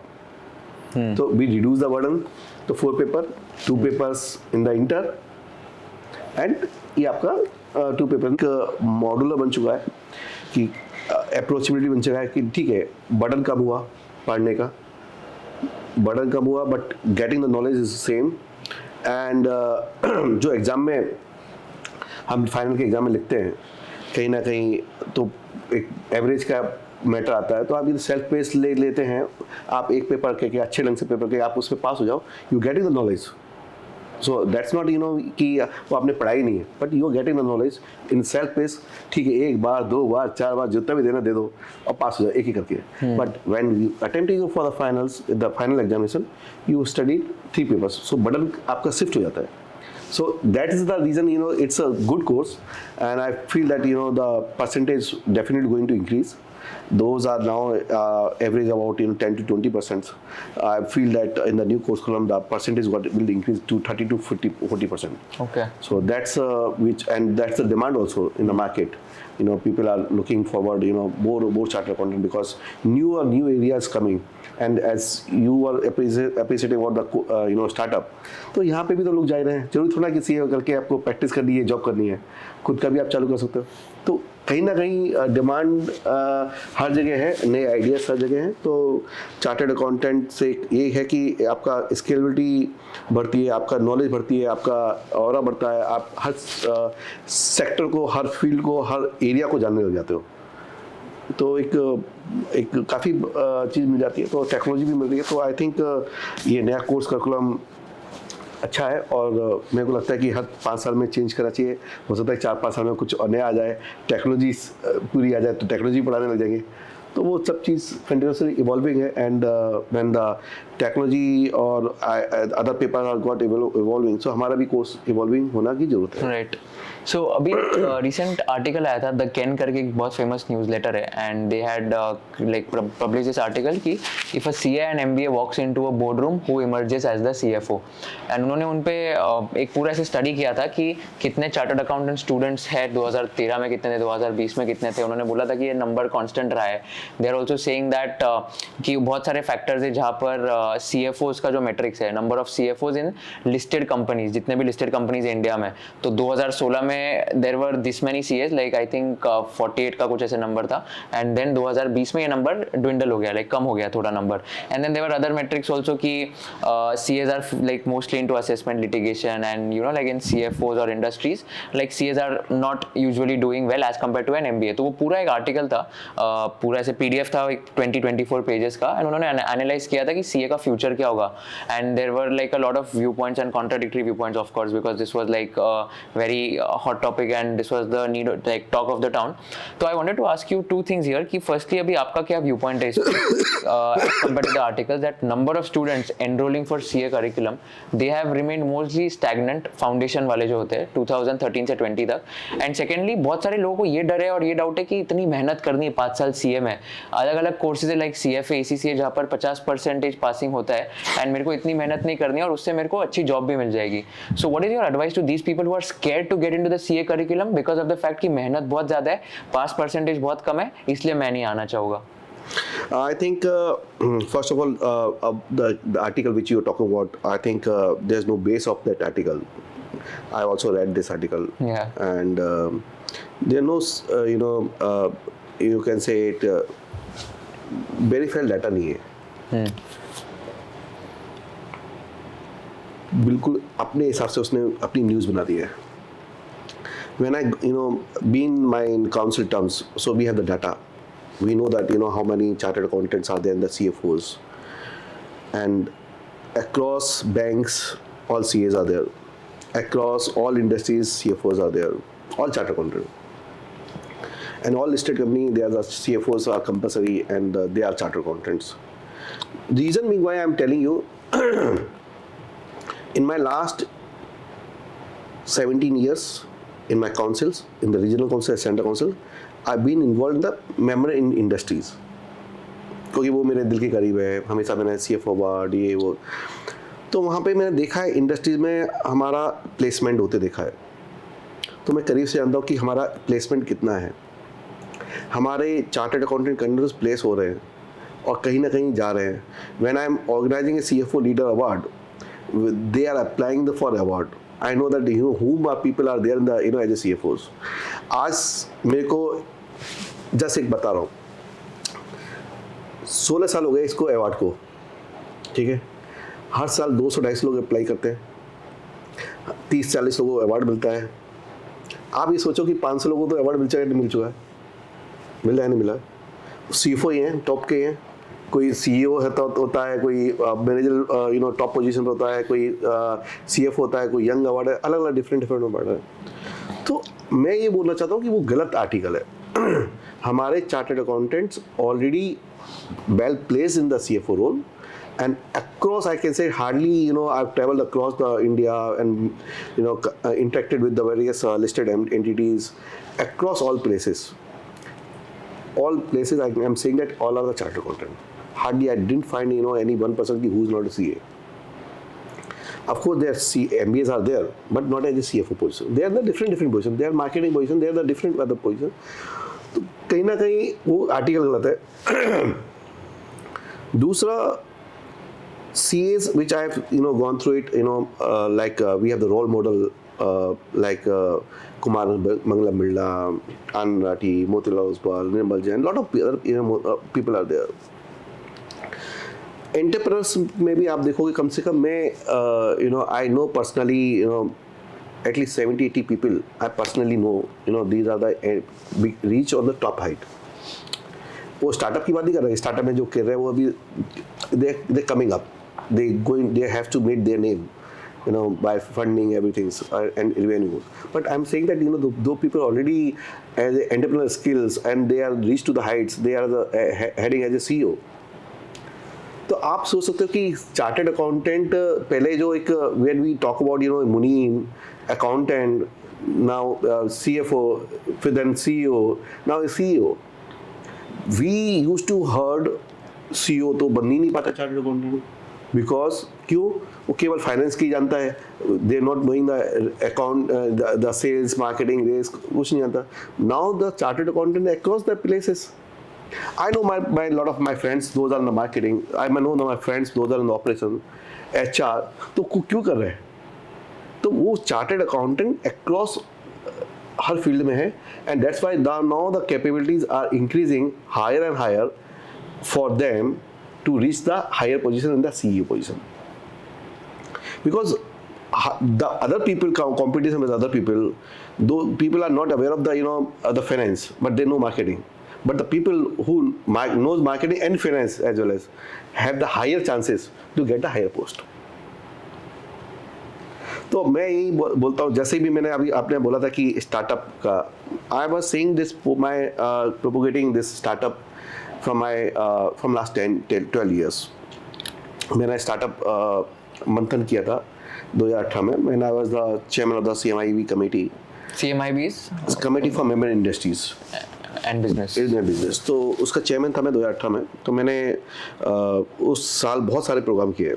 तो वी रिड्यूस द बर्डन. तो 4 paper, 2 papers in the inter, and ये आपका 2 पेपर का मॉड्यूलर बन चुका है कि अप्रोचेबिलिटी बन चुका है कि ठीक है, बर्डन कम हुआ, पढ़ने का बर्डन कम हुआ, but getting the knowledge is same. And जो एग्ज़ाम में हम फाइनल के एग्ज़ाम में लिखते हैं, कहीं ना कहीं तो एक एवरेज का मैटर आता है. तो आप ये सेल्फ पेस ले लेते हैं, आप एक पेपर के अच्छे ढंग से पेपर के आप उसमें पास हो जाओ, you getting the knowledge. So that's not कि वो आपने पढ़ाई नहीं है, but you are getting the knowledge in self pace. ठीक है, 1 बार 2 बार 4 बार जितना भी देना दे दो और पास हो जाओ एक ही करके. But when you attempting for the finals, the final examination, you study 3 papers, so burden आपका शिफ्ट हो जाता है. So that is the reason it's a good course, and I feel that the percentage definitely going to increase. Those are now average about 10 to 20%. I feel that in the new course curriculum the percentage will increase to 30 to 40%. Okay. So that's and that's the demand also in the market. People are looking forward more chartered accountant, because new areas coming. And as you are appreciating about the startup, तो यहाँ पे भी तो लोग जा रहे हैं. जरूरी थोड़ा किसी करके आपको प्रैक्टिस करनी है, जॉब करनी है, खुद का भी आप चालू कर सकते हो. तो कहीं ना कहीं डिमांड हर जगह है, नए आइडियाज हर जगह हैं. तो चार्टर्ड अकाउंटेंट से ये है कि आपका स्केलेबिलिटी बढ़ती है, आपका नॉलेज बढ़ती है, आपका ऑरा बढ़ता है, आप हर सेक्टर को, हर फील्ड को, हर एरिया को जानने लग जाते हो. तो एक काफ़ी चीज़ मिल जाती है, तो टेक्नोलॉजी भी मिल रही है. तो आई थिंक ये नया कोर्स करिकुलम अच्छा है, और मेरे को लगता है कि हर 5 साल में चेंज करना चाहिए. हो सकता है 4-5 साल में कुछ और नया आ जाए, टेक्नोलॉजी पूरी आ जाए, तो टेक्नोलॉजी पढ़ाने लग जाएंगे. तो वो सब चीज़ कंटिन्यूसली इवॉल्विंग है. एंड व्हेन द टेक्नोलॉजी और other paper are got evolving, so हमारा भी कोर्स इवॉल्विंग होना की जरूरत है. राइट. सो अभी रिसेंट आर्टिकल आया था, द कैन करके एक बहुत फेमस न्यूज़लेटर है, and they had like publish this article कि if a CA and MBA walks into a board room who emerges as the CFO. And उन्होंने उन पे एक पूरा ऐसे स्टडी किया था कि कितने चार्टर्ड अकाउंटेंट स्टूडेंट्स है 2013 में, कितने थे 2020 में, कितने थे. उन्होंने बोला था कि ये नंबर कांस्टेंट रहा है, they are also saying that कि बहुत सारे फैक्टर्स है जहाँ पर CFOs का जो मेट्रिक्स है, number of CFOs in listed companies, जितने भी लिस्टेड कंपनीज इंडिया में, तो 2016 में there were this many CAs, like I think 48 का कुछ ऐसे नंबर था, एंड देन 2020 में ये नंबर ड्विंडल हो गया, लाइक कम हो गया थोड़ा number, and then there were other metrics also कि CAs are like mostly into assessment litigation, and you know like in CFOs और industries like CAs are not usually doing well as compared to an MBA। तो वो पूरा एक article था, पूरा ऐसे PDF था, एक 20-24 पेजेस का, एंड उन्होंने एनालाइज किया था कि CA का फ्यूचर क्या होगा, and there were like a lot of view points and contradictory view points of course, because this was like very hot topic and this was the need like talk of the town. तो I wanted to ask you two things here कि firstly अभी आपका क्या view point है इस compare to the article that number of students enrolling for CA curriculum they have remained mostly stagnant, foundation वाले जो होते हैं 2013 से 20 तक, एंड सेकेंडली बहुत सारे लोगों को ये डर है और ये डाउट है कि इतनी मेहनत करनी है 5 साल CA में, अलग अलग कोर्सेज है लाइक CFA ACCA जहाँ पर 50% पासिंग होता है, एंड मेरे को इतनी मेहनत नहीं करनी है और उससे मेरे को अच्छी जॉब भी मिल जाएगी। So what is your advice to these people who are scared to get into the CA curriculum because of the fact कि मेहनत बहुत ज्यादा है, पास परसेंटेज बहुत कम है, इसलिए मैं नहीं आना चाहूँगा? I think, first of all, the article which you are talking about, I think there's no base of that article. I also read this article. Yeah. And there are no, you can say it, verified data नहीं है. बिल्कुल अपने हिसाब से उसने अपनी news बना दी है. When I, been my in council terms, so we have the data. We know that how many chartered accountants are there in the CFOs, and across banks all CAs are there, across all industries CFOs are there, all chartered accountants, and all listed company there the CFOs are compulsory and they are chartered accountants. The reason being why I am telling you in my last 17 years in my councils, in the regional council, central council, I've been involved in the member in industries, क्योंकि वो मेरे दिल के करीब है, हमेशा मैंने CFO award ये वो, तो वहाँ पे मैंने देखा है इंडस्ट्रीज में हमारा प्लेसमेंट होते देखा है, तो मैं करीब से जानता हूँ कि हमारा प्लेसमेंट कितना है, हमारे चार्टर्ड अकाउंटेंट कैंडिडेट्स प्लेस हो रहे हैं और कहीं ना कहीं जा रहे हैं. When I am organizing a CFO leader award, they are applying for award. I know that whom are people are there in the as a CFOs. आज मेरे को जस्ट एक बता रहा हूँ, 16 साल हो गए इसको अवार्ड को, ठीक है, हर साल 200-250 लोग अप्लाई करते हैं, 30-40 लोगों को अवार्ड मिलता है. आप ये सोचो कि 500 लोगों को तो अवार्ड मिल चुका है, मिल रहा है नहीं मिला, CFO ही हैं, टॉप के हैं, कोई CEO होता है, कोई मैनेजर टॉप पोजीशन पर होता है, कोई CFO होता है, कोई यंग अवार्ड है, अलग अलग डिफरेंट अवार्ड है. तो मैं ये बोलना चाहता हूँ कि वो गलत आर्टिकल है. हमारे chartered accountants already well placed in the CFO role, and across I can say hardly I've traveled across the India and interacted with the various listed entities across all places. All places I am saying that all are the chartered accountant. Hardly I didn't find any one person who is not a CA. Of course, their MBAs are there, but not as a CFO position. They are the different position. They are marketing position. They are the different other position. तो कहीं ना कहीं वो article गलत है. दूसरा, CAs which I have gone through it, like we have the role model like Kumar Mangalam Birla, Anand Rathi, Motilal Oswal, Nirmal Jain, lot of other people are there. Entrepreneurs में भी आप देखोगे कम से कम मैं I know personally at least 70-80 people I personally know these are the big reach on the top height. वो startup की बात नहीं कर रहे, स्टार्टअप में जो कर रहे हैं वो अभी they coming up, they have to make their name by funding everything and revenue. But I'm saying that those people already as entrepreneurial skills and they are reached to the heights, they are the heading as a CEO. तो आप सोच सकते हो कि chartered accountant पहले जो एक when we talk about मुनीम, accountant, now CFO, then CEO, now a CEO. We used to heard CEO तो बन ही नहीं पाता चार्टर्ड अकाउंटेंट, बिकॉज क्यों? वो केवल फाइनेंस की जानता है, they not knowing the account, the sales, marketing, risk, कुछ नहीं आता. Now the chartered accountant across the places I know my lot of my friends, those are in the marketing. I know my friends, those are in the operation, HR. तो क्यों कर रहे हैं? तो वो चार्टेड अकाउंटेंट अक्रॉस हर field में है, and that's why now the capabilities are increasing higher and higher for them to reach the higher position in the CEO position. Because the other people competition with other people, though people are not aware of the finance, but they know marketing. But the people who knows marketing and finance as well as have the higher chances to get the higher post. तो मैं यही बोलता हूँ, जैसे भी मैंने अभी आपने बोला था कि स्टार्टअप का, I was saying this my propagating this startup from last 10-12 years. मैंने स्टार्टअप मंथन किया था 2018 में. मैंने I was the chairman of the CMIB committee. CMIB is committee for member industries and business. Business. तो उसका चेयरमैन था मैं 2018 में. तो मैंने उस साल बहुत सारे प्रोग्राम किए.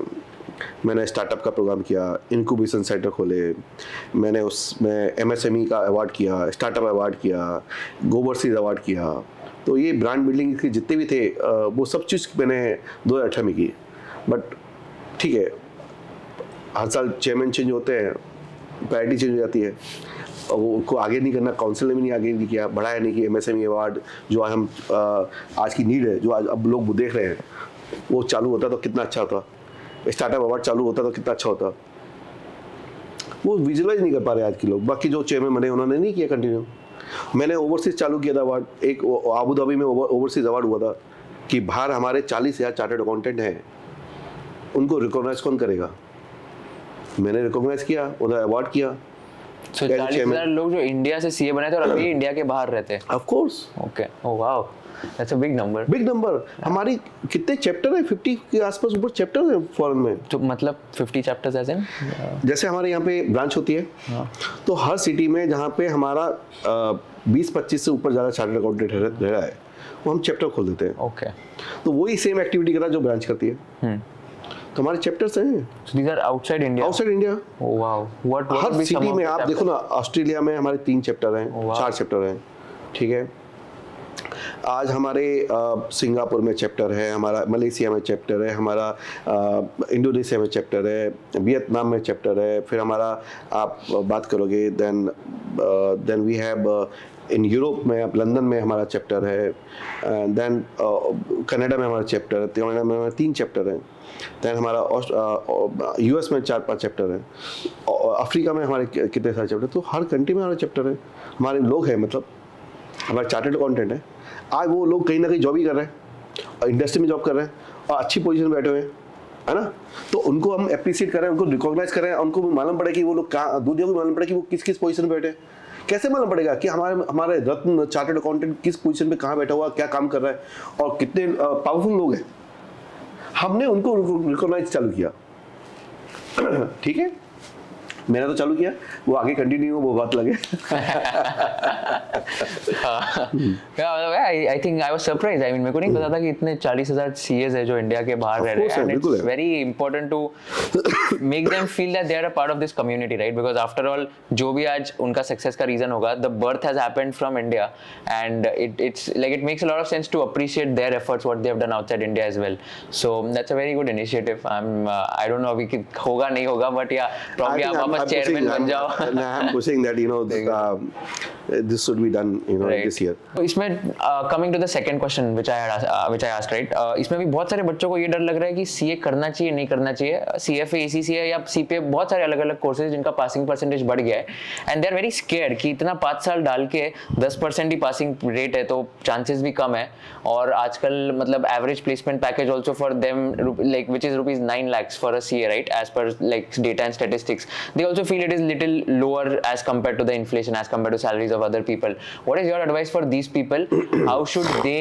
मैंने स्टार्टअप का प्रोग्राम किया, इंक्यूबेशन सेंटर खोले, मैंने उसमें MSME का अवार्ड किया, स्टार्टअप अवार्ड किया, गोबरसीज अवार्ड किया. तो ये ब्रांड बिल्डिंग के जितने भी थे वो सब चीज़ मैंने 2018 में की. बट ठीक है, हर साल चेयरमैन चेंज होते हैं, प्रायोरिटी चेंज हो जाती है, और वो उनको आगे नहीं करना. काउंसिल ने भी नहीं आगे नहीं किया, बढ़ाया नहीं कि MSME अवार्ड जो हम आज की नीड है, जो आज अब लोग देख रहे हैं, वो चालू होता तो कितना अच्छा होता. स्टार्टअप अवार्ड चालू होता तो कितना अच्छा होता. वो विजुअलाइज नहीं कर पा रहे आज के लोग. बाकी जो चेयरमैन बने उन्होंने नहीं किया कंटिन्यू. मैंने ओवरसीज चालू किया था अवार्ड. एक आबू धाबी में ओवरसीज अवार्ड हुआ था कि बाहर हमारे 40,000 चार्टर्ड अकाउंटेंट हैं, उनको रिकॉग्नाइज कौन करेगा. मैंने रिकॉग्नाइज किया, उधर अवार्ड किया. So 40,000 लोग जो इंडिया से CA बने थे और अभी इंडिया के बाहर रहते हैं. Of course. Okay. Oh wow, that's a big number. Big number. हमारी कितने चैप्टर है? 50 के आसपास ऊपर चैप्टर है फॉरेन में. तो मतलब 50 चैप्टर्स एज इन, जैसे हमारे यहाँ पे ब्रांच होती है, तो हर सिटी में जहाँ पे हमारा 20-25 से ऊपर ज़्यादा चार्टर्ड अकाउंटेंट रह रहा है, वो हम चैप्टर खोल देते हैं. ओके. तो वही सेम एक्टिविटी कर रहा है जो ब्रांच करती है. तो हमारे चैप्टर्स हैं. So these are outside India. Outside India. Oh wow. What हर सिटी में आप देखो ना, ऑस्ट्रेलिया में हमारे 3 चैप्टर हैं, 4 चैप्टर हैं. ठीक है. आज हमारे सिंगापुर में चैप्टर है, हमारा मलेशिया में चैप्टर है, हमारा इंडोनेशिया में चैप्टर है, वियतनाम में चैप्टर है. फिर हमारा आप बात करोगे then we have in Europe में, अब लंदन में हमारा चैप्टर है. देन कनाडा में हमारा चैप्टर है, कनाडा में हमारे 3 चैप्टर हैं. देन हमारा US में 4-5 चैप्टर हैं. अफ्रीका में हमारे कितने सारे चैप्टर. तो हर कंट्री में हमारे चैप्टर हैं. हमारे लोग हैं, मतलब हमारे चार्टर्ड अकाउंटेंट हैं. आज वो लोग कहीं ना कहीं जॉब ही कर रहे हैं, और इंडस्ट्री में जॉब कर रहे हैं, और अच्छी पोजीशन में बैठे हुए हैं, है ना. तो उनको हम अप्रिशिएट कर रहे हैं, उनको रिकॉग्नाइज कर रहे हैं. उनको मालूम पड़े कि वो लोग कहाँ, दूसरे को मालूम पड़े कि वो किस किस पोजीशन में बैठे हैं. कैसे मालूम पड़ेगा कि हमारे रत्न चार्टर्ड अकाउंटेंट किस पोजीशन पे कहाँ बैठा हुआ, क्या काम कर रहा है, और कितने पावरफुल लोग हैं. हमने उनको रिकॉग्नाइज चालू किया. ठीक है, मैंने तो चालू किया, वो आगे कंटिन्यू हो, वो बात लगे. आई think I was surprised. I mean मेरे को नहीं पता था कि इतने 40,000 CAs है जो इंडिया के बाहर रह रहे हैं. And it's very important to make them feel that they are a part of this community, right? Because after all जो भी आज उनका सक्सेस का रीजन होगा, the birth has happened from India, and it's like it makes a lot of sense to appreciate their efforts what they have done outside India as well. So that's a very good initiative. I don't know अभी होगा नहीं होगा, but या probably आप वापस chairman बन जाओ. I'm pushing that this should be done right. this year. तो इसमें coming to the second question which I asked, right? इसमें भी बहुत सारे बच्चों को ये डर लग रहा है कि CA करना चाहिए नहीं करना चाहिए. CFA ACCA या CPA बहुत सारे अलग अलग कोर्सेज जिनका पासिंग परसेंटेज बढ़ गया है, and they are very scared कि इतना 5 साल डाल के 10% ही पासिंग रेट है, तो चांसेस भी कम है. और आजकल मतलब average placement package also for them like which is ₹9 lakhs for a CA, right? As per like data and statistics. They also feel it is little lower as compared to the inflation, as compared to salaries of other people. What is your advice for these people? How should they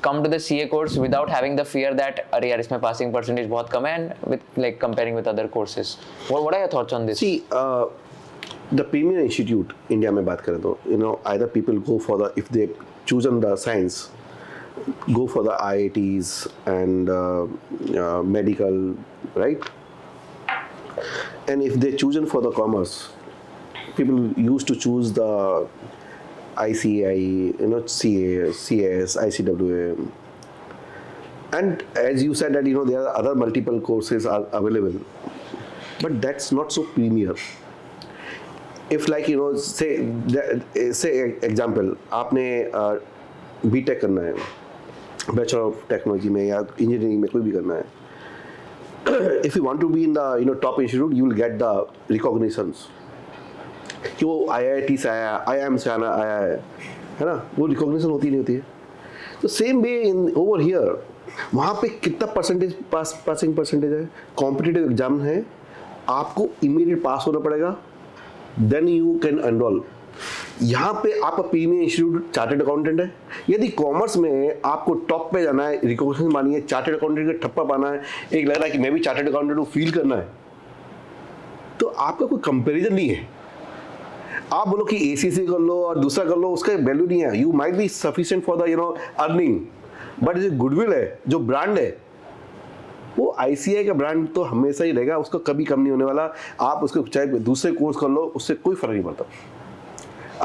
come to the CA course without having the fear that अरे यार इसमें passing percentage बहुत कम है, and with like comparing with other courses? What are your thoughts on this? See, the premier institute India में बात करें तो either people go for the, if they chosen the science, go for the IITs and medical, right? And if they chosen for the commerce, people used to choose the ICAI, CA, CS, ICWA. And as you said that, there are other multiple courses are available, but that's not so premier. If like, say example, आपने B.Tech करना है, Bachelor of Technology में या Engineering में कोई भी करना है, if you want to be in the top institute, you will get the recognitions कि वो IIT से आया, IIM से आया है ना, वो रिकॉग्निशन होती नहीं होती है. तो same way in over here, वहाँ पे कितना परसेंटेज पासिंग परसेंटेज है, कॉम्पिटिटिव एग्जाम है, आपको इमीडिएट पास होना पड़ेगा, देन यू कैन एनरोल. यहाँ पे आपका प्रीमियर इंस्टीट्यूट चार्टर्ड अकाउंटेंट है. यदि कॉमर्स में आपको टॉप पे जाना है, रिकॉग्निशन मानी है, चार्टर्ड अकाउंटेंट का ठप्पा पाना है, एक लग रहा है कि मैं भी चार्टर्ड अकाउंटेंट हूँ, फील करना है, तो आपका कोई कंपेरिजन नहीं है. आप बोलो कि ACC कर लो और दूसरा कर लो, उसका वैल्यू नहीं है. You might be sufficient for the earning, but जो गुडविल है, जो ब्रांड है, वो ICAI का ब्रांड तो हमेशा ही रहेगा, उसको कभी कम नहीं होने वाला. आप उसको चाहे दूसरे कोर्स कर लो, उससे कोई फर्क नहीं पड़ता.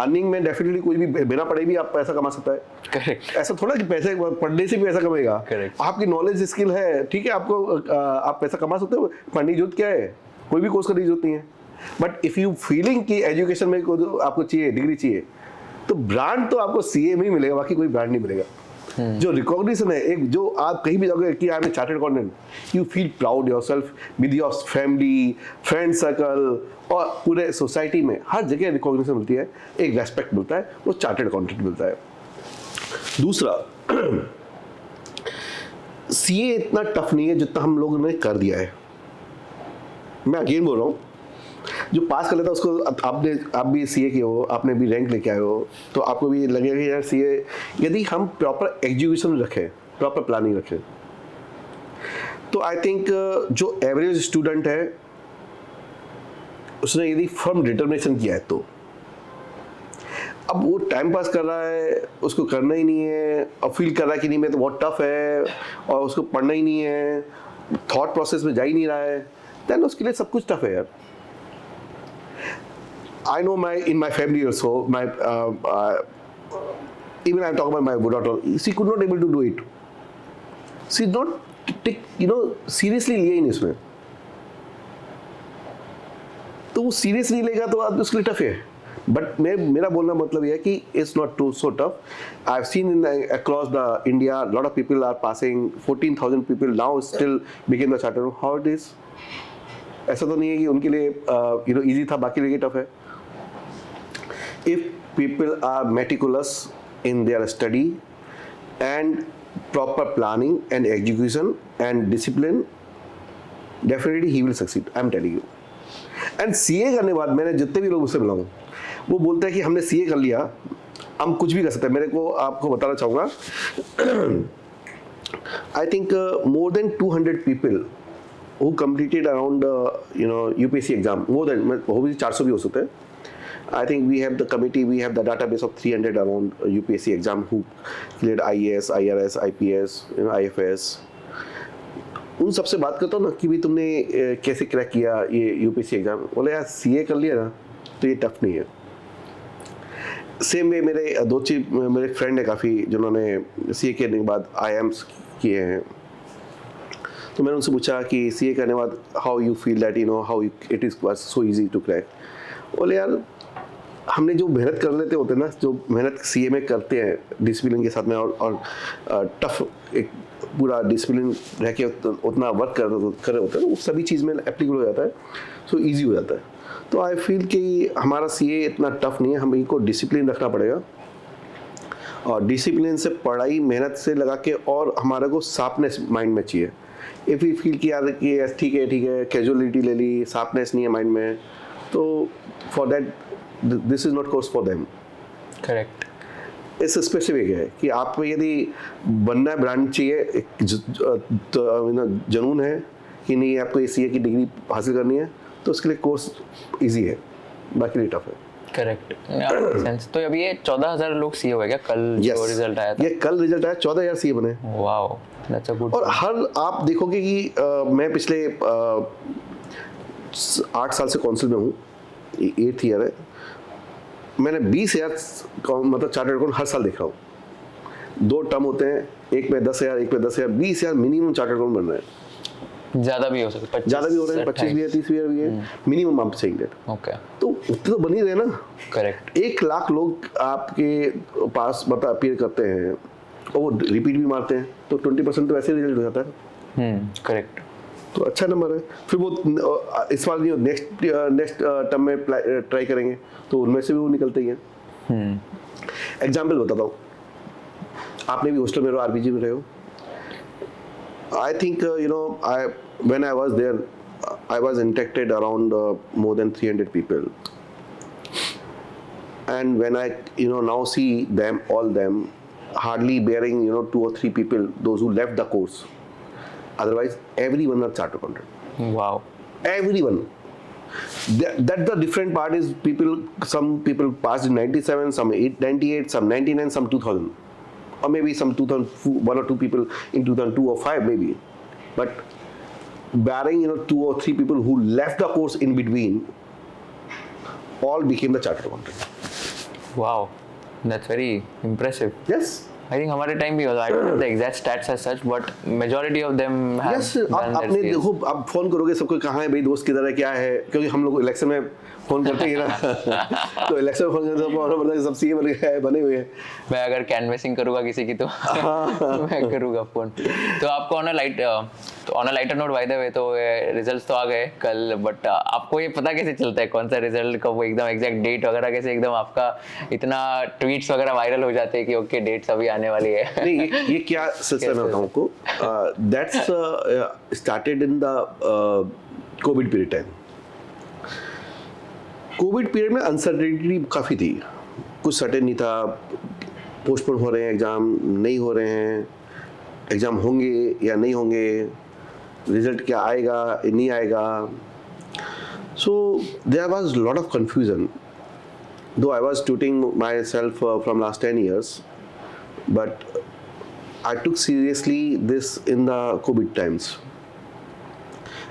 अर्निंग में डेफिनेटली कोई भी बिना पढ़े भी आप पैसा कमा सकता है. करेक्ट. ऐसा थोड़ा कि पैसे पढ़ने से भी पैसा कमाएगा. Correct. आपकी नॉलेज स्किल है, ठीक है, आपको आप पैसा कमा सकते हो. पढ़ने की जरूरत क्या है, कोई भी कोर्स करने की जरूरत नहीं है. बट इफ यू फीलिंग कि एजुकेशन में आपको चाहिए, डिग्री चाहिए, तो ब्रांड तो आपको CA में ही मिलेगा, बाकी कोई ब्रांड नहीं मिलेगा. जो रिकॉग्निशन है, एक जो आप कहीं भी जाओगे कि I am a chartered accountant, you feel proud yourself with your family, friend circle, और पूरे सोसाइटी में हर जगह रिकॉग्निशन मिलती है, एक रेस्पेक्ट मिलता है, वो चार्टर्ड अकाउंटेंट मिलता है. दूसरा, CA इतना टफ नहीं है जितना हम लोगों ने कर दिया है. मैं अगेन बोल रहा हूँ, जो पास कर लेता है उसको, आप भी CA के हो, आपने भी रैंक लेके आए हो, तो आपको भी लगेगा कि यार CA, यदि हम प्रॉपर एग्जीक्यूशन रखें, प्रॉपर प्लानिंग रखें, तो आई थिंक जो एवरेज स्टूडेंट है, उसने यदि फर्म डिटर्मिनेशन किया है, तो अब वो टाइम पास कर रहा है, उसको करना ही नहीं है, और फील कर रहा है कि नहीं मैं तो बहुत टफ है, और उसको पढ़ना ही नहीं है, थॉट प्रोसेस में जा ही नहीं रहा है, देन उसके लिए सब कुछ टफ है यार. I know in my family also, even I'm talking about my daughter, she could not able to do it. She not take, seriously लिया ही नहीं इसमें. तो वो सीरियस नहीं लेगा तो उसके लिए टफ है. बट मेरा बोलना मतलब ये है कि it's not too so tough. I've seen across the India, lot of people are passing, 14,000 people now still begin the charter. How it is? ऐसा तो नहीं है कि उनके लिए easy था, बाकी लिए टफ है. If people are meticulous in their study and proper planning and execution and discipline, definitely he will succeed. I'm telling you. And CA करने के बाद मैंने जितने भी लोग उससे मिला हूँ, वो बोलते हैं कि हमने CA कर लिया, हम कुछ भी कर सकते हैं. मेरे को आपको बताना चाहूँगा, I think more than 200 people who completed around UPSC exam, more than, वो भी 400 भी हो सकते हैं. I think we have the committee, we have the database of 300 around UPSC exam who cleared IAS, IRS, IPS, IFS. उन सबसे बात करता हूँ ना कि भी तुमने कैसे क्रैक किया ये UPSC एग्जाम, बोले यार CA कर लिया ना तो ये टफ नहीं है. सेम वे मेरे फ्रेंड है काफ़ी जिन्होंने CA करने के बाद IIMs किए हैं, तो मैंने उनसे पूछा कि CA करने के बाद how you feel that how it is so easy to crack. बोले यार हमने जो मेहनत कर लेते होते हैं ना, जो मेहनत CA में करते हैं डिसिप्लिन के साथ में, और टफ एक पूरा डिसिप्लिन रह के उतना वर्क कर रहे होते हैं, वो सभी चीज़ में एप्लीकेबल हो जाता है, सो इजी हो जाता है. तो आई फील कि हमारा CA इतना टफ नहीं है, हमें इनको डिसिप्लिन रखना पड़ेगा, और डिसिप्लिन से पढ़ाई मेहनत से लगा के, और हमारे को शार्पनेस माइंड में चाहिए. इफ़ यू फील कि यार कि ठीक है कैजुअलिटी ले ली, शार्पनेस नहीं है माइंड में, तो for that this is not course for them. Correct. इस स्पेसिफिक है कि आपको यदि बनना है, ब्रांड चाहिए, जुनून है कि नहीं आपको ये CA की डिग्री हासिल करनी है, तो उसके लिए कोर्स इजी है, बाकी लिए टफ है. करेक्ट. सेंस. तो अभी ये 14,000 लोग CA हो गए क्या? कल जो रिजल्ट आया था, ये कल रिजल्ट आया, 14,000 CA बने. Wow, that's a good. और हर आप देखोगे कि मैं पिछले 8 साल से काउंसिल में हूँ, 8th ईयर है, मैंने 20,000 मतलब चार्टर्ड अकाउंट हर साल देख रहा हूँ। 2 टर्म होते हैं, एक पे 10,000, एक पे 10,000, 20,000 मिनिमम चार्टर्ड अकाउंट बन रहे हैं। ज़्यादा भी हो सकता है, ज़्यादा भी हो रहे हैं, 25 भी है, 30 भी है, मिनिमम आप सेइंग दैट। ओके, तो उतने तो बन ही रहे ना। करेक्ट। 1 लाख लोग आपके पास मतलब अपीयर करते हैं और वो रिपीट भी मारते हैं, तो 20% तो ऐसे रिजल्ट हो जाता है। करेक्ट। तो अच्छा नंबर है। फिर वो इस बार नहीं, नेक्स्ट टर्म में ट्राई करेंगे, तो उनमें से भी वो निकलते ही हैं। एग्जाम्पल बताता हूँ, आपने भी हॉस्टल में रहो, आरबीजी में रहे हो। I think when I was there, I was interacted around more than 300 people, and when I now see them, all them, hardly bearing 2 or 3 people, those who left the course. Otherwise, everyone are chartered accountant. Wow. Everyone. That the different part is some people passed in 97, some 98, some 99, some 2000. Or maybe some 1 or 2 people in 2002 or 5 maybe, but barring 2 or 3 people who left the course in between, all became the chartered accountant. Wow, that's very impressive. Yes. I think हमारे time भी होता है, I don't know the exact stats as such, but majority of them have Yes, done आप their आपने skills. देखो, आप phone करोगे सबको, कहाँ है भाई दोस्त, किधर है, क्या है, क्योंकि हम लोग इलेक्शन में फोन करते हैं ना। तो इलेक्शन में फोन करते हैं, सब सीए बने हुए हैं। मैं अगर कैनवेसिंग करूँगा किसी की तो मैं करूँगा फोन। तो आपको on a lighter note, by the way, तो रिजल्ट्स तो आ गए कल, बट आपको ये पता कैसे चलता है कौन सा रिजल्ट कब, एकदम एग्जैक्ट डेट वगैरह कैसे, एकदम आपका इतना ट्वीट्स वगैरह वायरल हो जाते हैं कि ओके डेट्स अभी आने वाली है? नहीं, ये क्या सिलसिला मैं बताऊँ आपको, that's started in the Covid period time. Covid period में अनसर्टेनिटी काफ़ी थी, कुछ सर्टेन नहीं था, पोस्टपोन हो रहे हैं एग्ज़ाम, नहीं हो रहे हैं, एग्ज़ाम होंगे या नहीं होंगे, रिजल्ट क्या आएगा नहीं आएगा। So there was lot of confusion, though I was tutoring myself from last 10 years, but I took seriously this in the COVID times,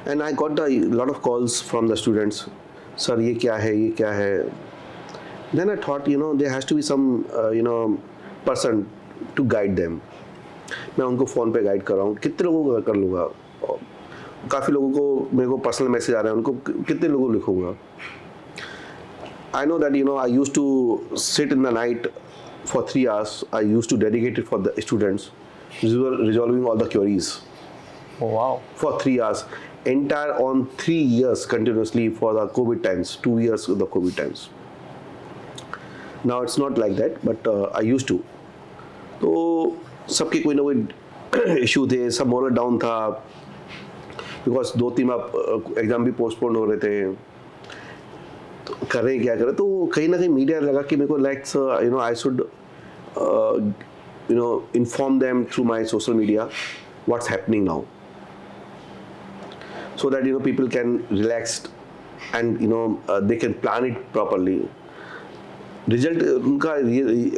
and I got a lot of calls from the students, sir ये क्या है, ये क्या है। Then I thought there has to be some person to guide them. मैं उनको phone पे guide कर रहा हूँ, कितने लोगों को कर लूँगा, काफ़ी लोगों को मेरे को पर्सनल मैसेज आ रहे हैं, उनको कितने लोगों को लिखूँगा। I know that I used to sit in the night for 3 hours. I used to dedicate it for the students, resolving all the queries. Oh, wow. For 3 hours, entire on 3 years continuously for the COVID times, 2 years of the COVID times. Now it's not like that, but I used to. तो सबके कोई ना कोई issue थे, सब moral down था, because 2-3 exam भी postpone हो रहे थे, तो करें क्या करें। तो कहीं ना कहीं मीडिया लगा कि मेरे को I should inform them through my social media what's happening now, so that people can relax and they can plan it properly. Result उनका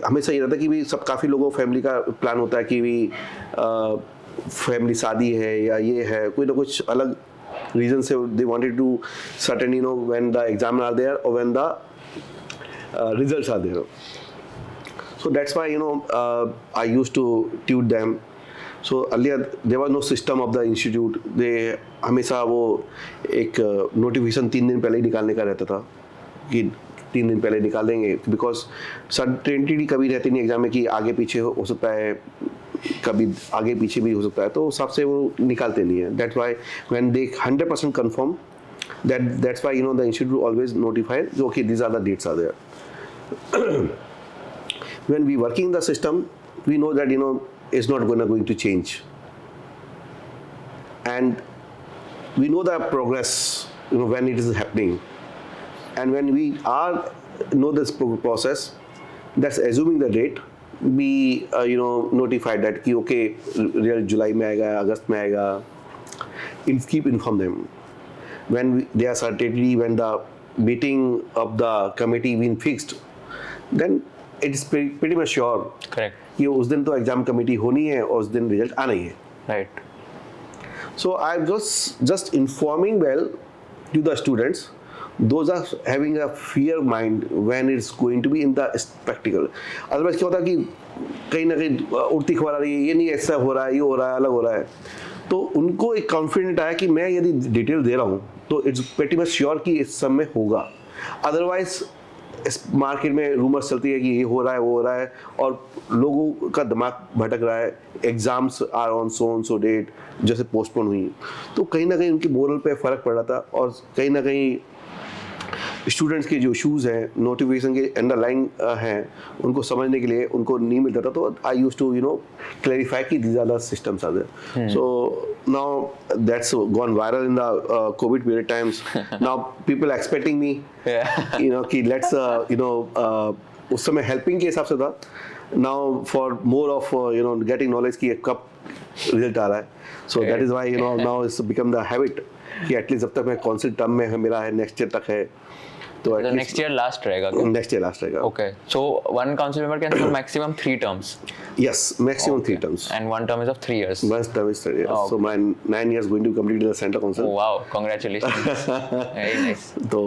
हमेशा ये रहता है कि भी सब, काफ़ी लोगों फैमिली का प्लान होता है कि भी फैमिली शादी है या ये है, कोई ना कुछ अलग रीजन से they wanted to certain when the exam are there और when the results are there. So that's why I used to tute them. So earlier there was no system of the institute. They हमेशा वो एक notification 3 दिन पहले ही निकालने का रहता था कि 3 दिन पहले निकाल देंगे, बिकॉज सर्टेनिटी कभी रहती नहीं एग्जाम में कि आगे पीछे हो सकता है, कभी आगे पीछे भी हो सकता है, तो सबसे वो निकालते नहीं है। That's why when they 100% confirm, that's why the institute always notify, okay, these are the dates are there. When we working the system, we know that it's not going to change, and we know the progress when it is happening, and when we know this process, that's assuming the date, we notified that कि okay, real जुलाई में आएगा, अगस्त में आएगा, keep inform them when they are certainly, when the meeting of the committee been fixed, then it's pretty much sure Correct. कि उस दिन तो exam committee होनी है और उस दिन रिजल्ट आना ही है। Right. So I'm just informing well to the students those are having a fear mind when it's going to be in the practical. Otherwise क्या होता है कि कहीं ना कहीं उड़ती खबर आ रही है, ये नहीं ऐसा हो रहा है, ये हो रहा है, अलग हो रहा है, तो उनको एक कॉन्फिडेंट आया कि मैं यदि डिटेल दे रहा हूँ तो इट्स प्रीटी मच श्योर कि इस सब में होगा. अदरवाइज इस मार्केट में रूमर्स चलती है कि ये हो रहा है, वो हो रहा है, और लोगों का दिमाग भटक रहा है. Exams are on so date जैसे पोस्टपोन हुई, तो कहीं ना कहीं उनकी मोरल पे फ़र्क पड़ रहा था. और कहीं ना कहीं स्टूडेंट्स के जो इशूज़ हैं, नोटिफिकेशन के अंडरलाइन हैं, उनको समझने के लिए उनको नहीं मिलता था. तो आई यूज टू क्लैरिफाई कि these are the systems are there. So now that's gone viral in the Covid period times. Now people expecting me कि लेट्स उस समय हेल्पिंग के हिसाब से था. Now for more of getting knowledge कि कब रिजल्ट आ रहा है. So that is why now it's become the habit कि एटलीस्ट जब तक मैं कौन से टर्म में है, मेरा है नेक्स्ट ईयर तक है, तो नेक्स्ट ईयर लास्ट रहेगा. नेक्स्ट ईयर लास्ट रहेगा. Okay, so one council member can serve maximum 3 terms. Yes, maximum 3 terms. And one term is of 3 years. One term is 3 years. Oh, so my 9 years going to complete in the Central Council. Oh, wow, congratulations. Very nice. तो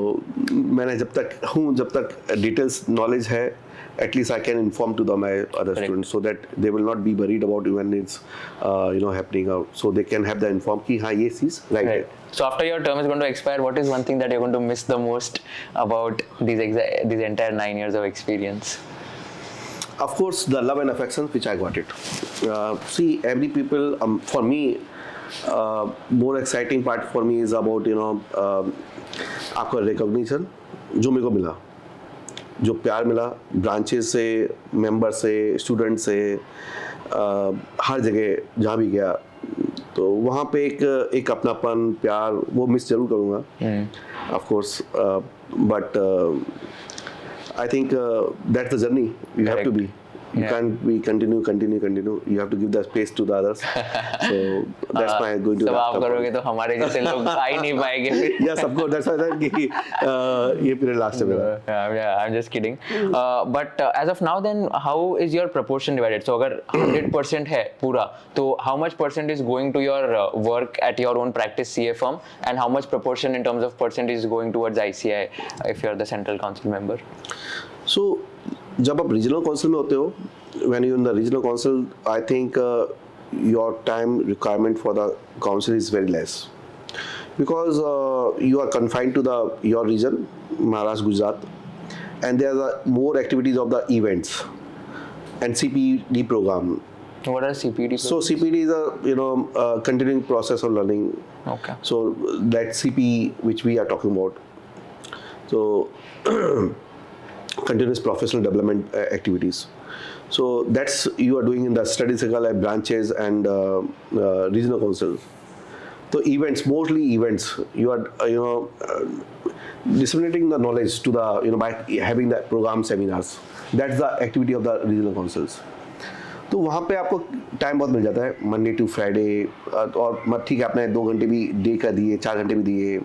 मैंने जब तक details knowledge है, at least I can inform to my other students so that they will not be worried about when it's happening out, so they can have the inform कि हाँ ये चीज़ right है. So after your term is going to expire, what is one thing that you're going to miss the most about these entire 9 years of experience? Of course, the love and affection which I got it. See, every people, for me, more exciting part for me is about आपका recognition जो मेरे को मिला, जो प्यार मिला branches से, member से, स्टूडेंट से, हर जगह जहाँ भी गया, तो वहाँ पे एक अपनापन, प्यार, वो मिस जरूर करूँगा of course. But I think that's the journey you have to be. You can't be continue. You have to give the space to the others. So that's why I'm going to. सब आप करोगे तो हमारे जैसे लोग आ ही नहीं पाएंगे फिर. Yes, of course. That's why कि ये period last है मेरा. Yeah, I'm just kidding. But as of now, then how is your proportion divided? So अगर 100% है पूरा, तो how much percent is going to your work at your own practice CA firm, and how much proportion in terms of percent is going towards ICAI if you're the Central Council member? So जब आप regional council में होते हो, when you're in the regional council, I think your time requirement for the council is very less, because you are confined to your region, Maharashtra, Gujarat, and there are more activities of the events and CPD program. What are CPD? So CPD is a continuing process of learning. Okay. So that CP which we are talking about. So continuous professional development activities. So that's you are doing in the study circle at branches and regional councils. So events, mostly events, you are disseminating the knowledge to the by having the program seminars. That's the activity of the regional councils. तो वहाँ पे आपको time बहुत मिल जाता है, Monday to Friday. और ठीक है, आपने 2 घंटे भी डे का दिए, 4 घंटे भी दिए,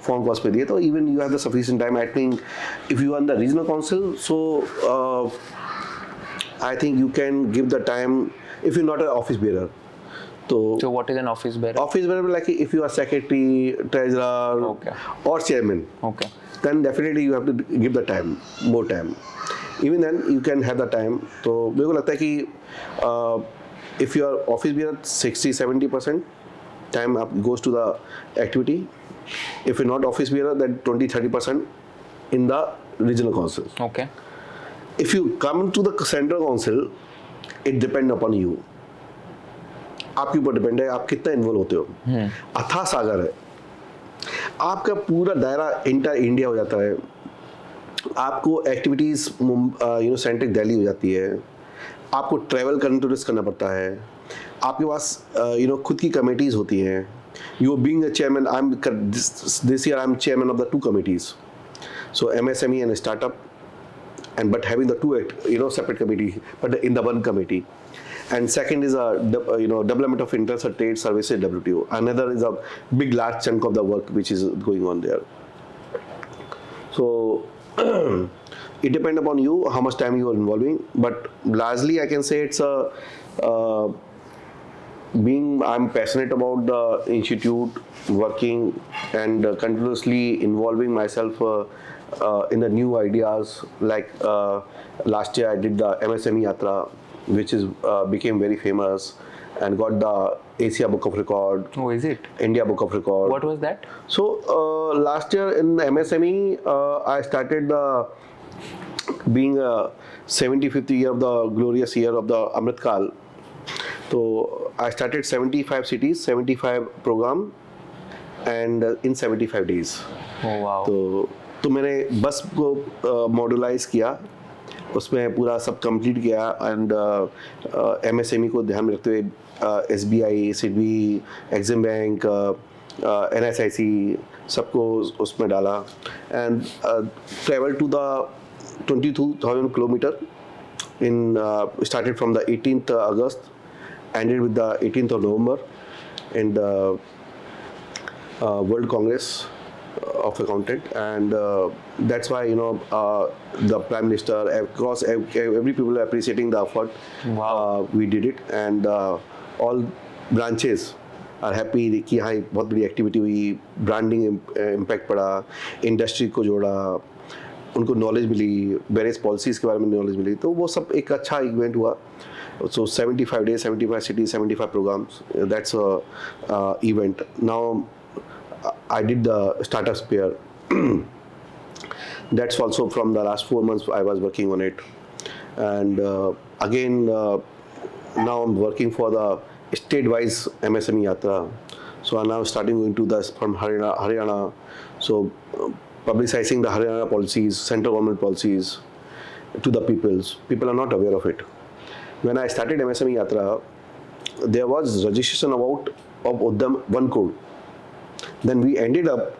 फोन कॉल्स पे दिए, तो even you have the sufficient time. I think if you are in the regional council, so I think you can give the time if you not a office bearer. So what is an office bearer? Office bearer, like if you are secretary, treasurer, or chairman, then definitely you have to give the time, more time. Even then you can have the time. तो मेरे को लगता है कि if you are office bearer, 60-70% time goes to the activity. If you're not office bearer, then 20-30% in the regional council. Okay. If you come to the central council, it depends upon you. आपके ऊपर depend है आप कितना involve होते हो. अथाह सागर है, आपका पूरा दायरा इंटर इंडिया हो जाता है. आपको एक्टिविटीज़ सेंट्रिक दिल्ली हो जाती है, आपको ट्रैवल करना पड़ता है, आपके पास खुद की कमेटीज़ होती हैं. You being a chairman, I am this year I am chairman of the 2 committees. So MSME and startup, and but having the 2 separate committee, but in the 1 committee. And second is a development of interest trade services, WTO. Another is a big large chunk of the work which is going on there. So it depends upon you how much time you are involving, but largely I can say it's a I'm passionate about the institute, working and continuously involving myself in the new ideas. Like last year, I did the MSME Yatra, which is became very famous, and got the Asia Book of Record, Oh, is it? India Book of Record. What was that? So last year in MSME, I started being a 75th year of the glorious year of the Amrit Kal. So I started 75 cities, 75 program, and in 75 days. Oh wow. तो मैंने बस को मॉड्यूलाइज किया, उसमें पूरा सब complete किया, and MSME को ध्यान में रखते हुए SBI, SIDBI, EXIM bank, NSIC सबको उसमें डाला, and travel to the 22,000 kilometre in started from the 18th August, ended with the 18th of November in the World Congress of Accountant, and that's why the Prime Minister across every people are appreciating the effort. Wow. We did it, and all branches are happy कि हाँ बहुत बड़ी activity हुई, branding impact पड़ा, industry को जोड़ा, उनको knowledge मिली, various policies के बारे में नॉलेज मिली, तो वो सब एक अच्छा इवेंट हुआ. So 75 days, 75 cities, 75 programs. That's a event. Now I did the startup pair. That's also from the last 4 months I was working on it. And again, now I'm working for the state-wise MSME Yatra. So I'm now starting going to this from Haryana. So publicizing the Haryana policies, central government policies to the peoples. People are not aware of it. When I started MSME Yatra, there was registration about of Uddam 1 crore. Then we ended up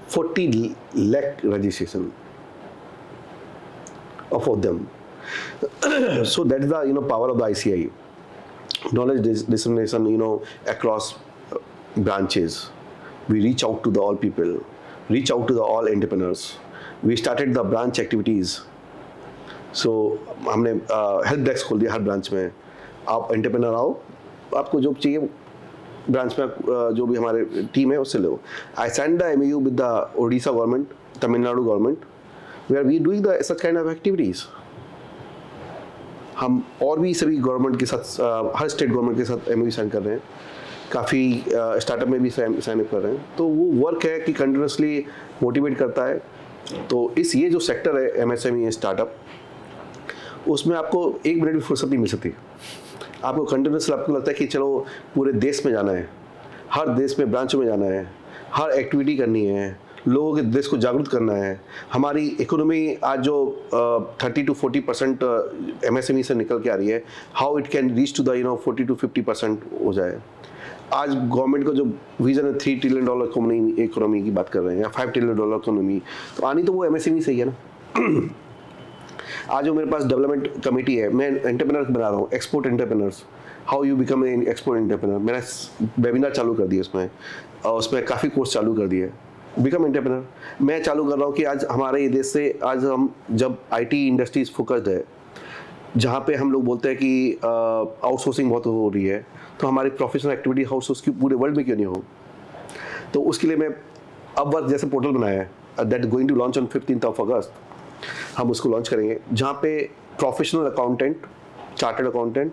40 lakh registration of Uddam. So that is the power of the ICAI. Knowledge dissemination, across branches. We reach out to the all people, reach out to the all entrepreneurs. We started the branch activities. सो हमने help desk खोल दिया हर branch में. आप entrepreneur आओ, आपको जो चाहिए branch में जो भी हमारे टीम है उससे लो. I sign the MOU with the Odisha government, Tamil Nadu government, where we doing the such kind of activities. हम और भी सभी गवर्नमेंट के साथ, हर स्टेट गवर्नमेंट के साथ MOU साइन कर रहे हैं. काफ़ी स्टार्टअप में भी साइन अप कर रहे हैं. तो वो वर्क है कि कंटिन्यूसली मोटिवेट करता है. तो ये जो सेक्टर है MSME स्टार्टअप, उसमें आपको 1 मिनट भी फुर्सत नहीं मिल सकती. आपको कंटिन्यूसली आपको लगता है कि चलो पूरे देश में जाना है, हर देश में ब्रांचों में जाना है, हर एक्टिविटी करनी है, लोगों के देश को जागरूक करना है. हमारी इकोनॉमी आज जो 30 to 40% MSME से निकल के आ रही है, how it can reach to the 40 to 50% हो जाए. आज गवर्नमेंट का जो विजन है $3 ट्रिलियन इकोनॉमी की बात कर रहे हैं, या $5 ट्रिलियन इकोनॉमी, तो आनी तो वो MSME से ही है ना. आज जो मेरे पास डेवलपमेंट कमेटी है, मैं एंटरप्रेन्योर बना रहा हूँ, export entrepreneurs, how you become an export entrepreneur. मैंने वेबिनार चालू कर दिया उसमें, और उसमें काफ़ी कोर्स चालू कर दिए. बिकम एंटरप्रेन्योर मैं चालू कर रहा हूँ कि आज हमारे ये देश से, आज हम जब IT इंडस्ट्रीज फोकस्ड है, जहाँ पे हम लोग बोलते हैं कि आउटसोर्सिंग बहुत हो रही है, तो हमारी प्रोफेशनल एक्टिविटी आउटसोर्स की पूरे वर्ल्ड में क्यों नहीं हो. तो उसके लिए मैं अपवर्क जैसे पोर्टल बनाया है, that going to launch on 15th of August. हम उसको लॉन्च करेंगे, जहाँ पे professional accountant, chartered accountant,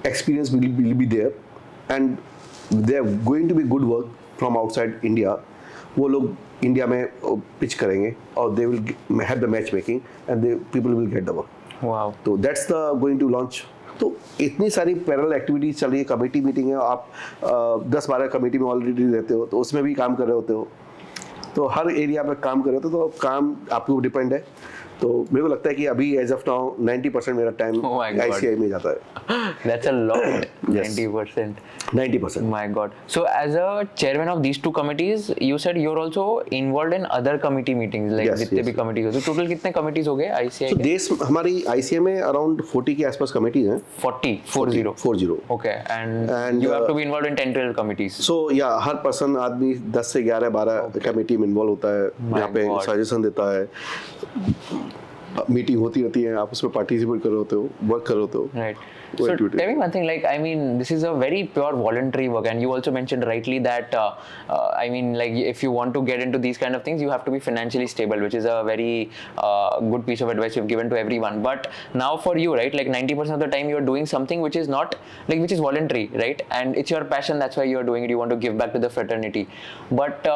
experience will be there, and they are going to be good work from outside India. वो लोग इंडिया में पिच करेंगे, और they will have the match making, and they people will get the work. Wow. तो that's the going to launch. तो इतनी सारी parallel activities चल रही है. कमेटी मीटिंग है, आप 10-12 कमेटी में ऑलरेडी रहते हो, तो उसमें भी काम कर रहे होते हो. तो हर एरिया में काम कर रहे होते हो, तो काम आपके ऊपर डिपेंड है. तो मेरे को लगता है कि अभी एज ऑफ नाउ 90% मेरा टाइम ICAI में जाता है. That's a lot. 90%. 90%. My God. So as a chairman of these two committees, you said you're also involved in other committee meetings, like जितने भी committees हो. तो total कितने committees हो गए ICAI So के? देश हमारी ICAI में अराउंड 40 के आसपास कमेटीज हैं. 40. Okay. And you have to be involved in 10 12 committees. So yeah, her person आदमी 10 से 11-12 कमेटी में इन्वॉल्व होता है, यहाँ पे God. सजेशन देता है. मीटिंग होती रहती है, आप उसमें पार्टिसिपेट कर रहे होते हो, वर्क कर रहे होते हो. Right. वो So activity. tell me one thing, like, I mean, this is a very pure voluntary work, and you also mentioned rightly that, I mean, like, if you want to get into these kind of things, you have to be financially stable, which is a very good piece of advice you've given to everyone. But now for you, right, like 90% of the time you're doing something which is not, like, which is voluntary, right? And it's your passion, that's why you're doing it, you want to give back to the fraternity. But,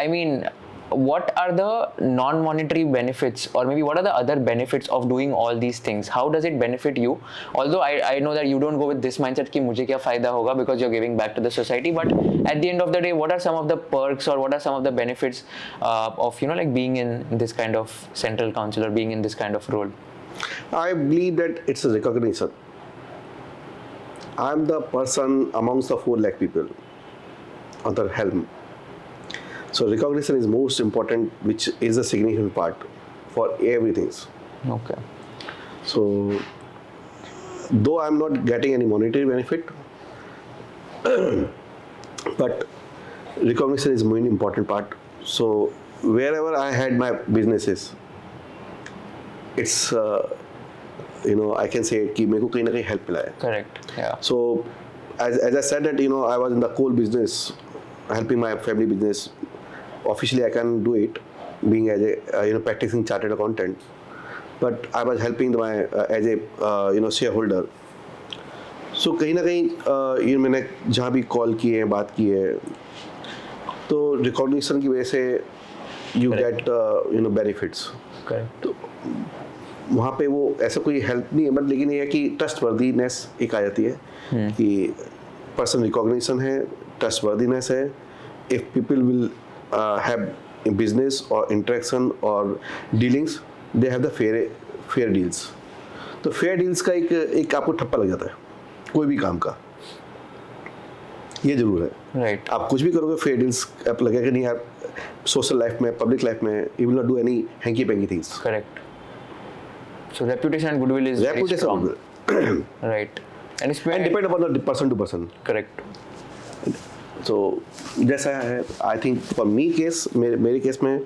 I mean, what are the non-monetary benefits, or maybe what are the other benefits of doing all these things? How does it benefit you? Although I know that you don't go with this mindset कि मुझे क्या फायदा होगा, because you're giving back to the society, but at the end of the day, what are some of the perks, or what are some of the benefits of, you know, like being in this kind of central council or being in this kind of role? I believe that it's a recognition. I'm the person amongst the 4 lakh people on the helm. So recognition is most important, which is a significant part for everything. Okay. So though I'm not getting any monetary benefit, but recognition is more important part. So wherever I had my businesses, it's I can say कि मेरे को कहीं ना कहीं help मिला है. Correct. Yeah. So as I said that I was in the coal business, helping my family business. Officially I can do it, being as a practicing chartered accountant, but I was helping my as a shareholder. So कहीं ना कहीं मैंने जहाँ भी call किए हैं, बात की है, तो रिकॉग्निशन की वजह से you get benefits. Correct. तो वहाँ पे वो ऐसा कोई हेल्प नहीं है, बट लेकिन ये है कि ट्रस्टवर्दीनेस एक आ जाती है कि पर्सन रिकॉग्निशन है, ट्रस्टवर्दीनेस है. If people will have in business or interaction or dealings, they have the fair deals. तो fair deals का एक आपको ठप्पा लग जाता है कोई भी काम का, ये जरूर है. Right. आप कुछ भी करोगे fair deals आप लगेगा नहीं यार, सोशल लाइफ में, पब्लिक लाइफ में you will not do any hanky panky things. Correct. So reputation and goodwill is very strong. Right. And it's And depend upon the person to person. Correct. So जैसा है, I think for me case, मेरे case में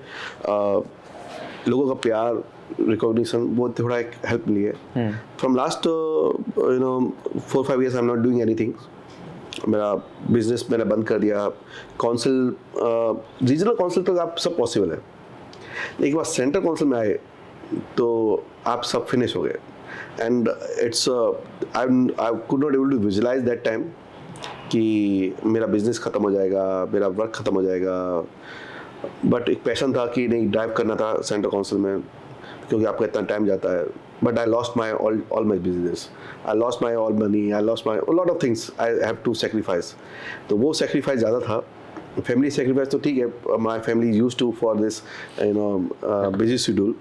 लोगों का प्यार, recognition, वो थोड़ा एक हेल्प मिली है. From last 4-5 years I am not doing anything. मेरा बिजनेस मैंने बंद कर दिया. काउंसिल, रीजनल काउंसिल तक आप सब पॉसिबल है, लेकिन बाद सेंट्रल काउंसिल में आए तो आप सब फिनिश हो गए. And it's I could not able to visualise that time कि मेरा बिजनेस ख़त्म हो जाएगा, मेरा वर्क ख़त्म हो जाएगा. बट एक पैशन था कि नहीं, ड्राइव करना था सेंट्रल काउंसिल में, क्योंकि आपका इतना टाइम जाता है. But I lost my all my business, I lost my all money, I lost my lot of things I have to sacrifice. तो वो सेक्रीफाइस ज़्यादा था. फैमिली सेक्रीफाइस तो ठीक है, my family use to for this busy schedule.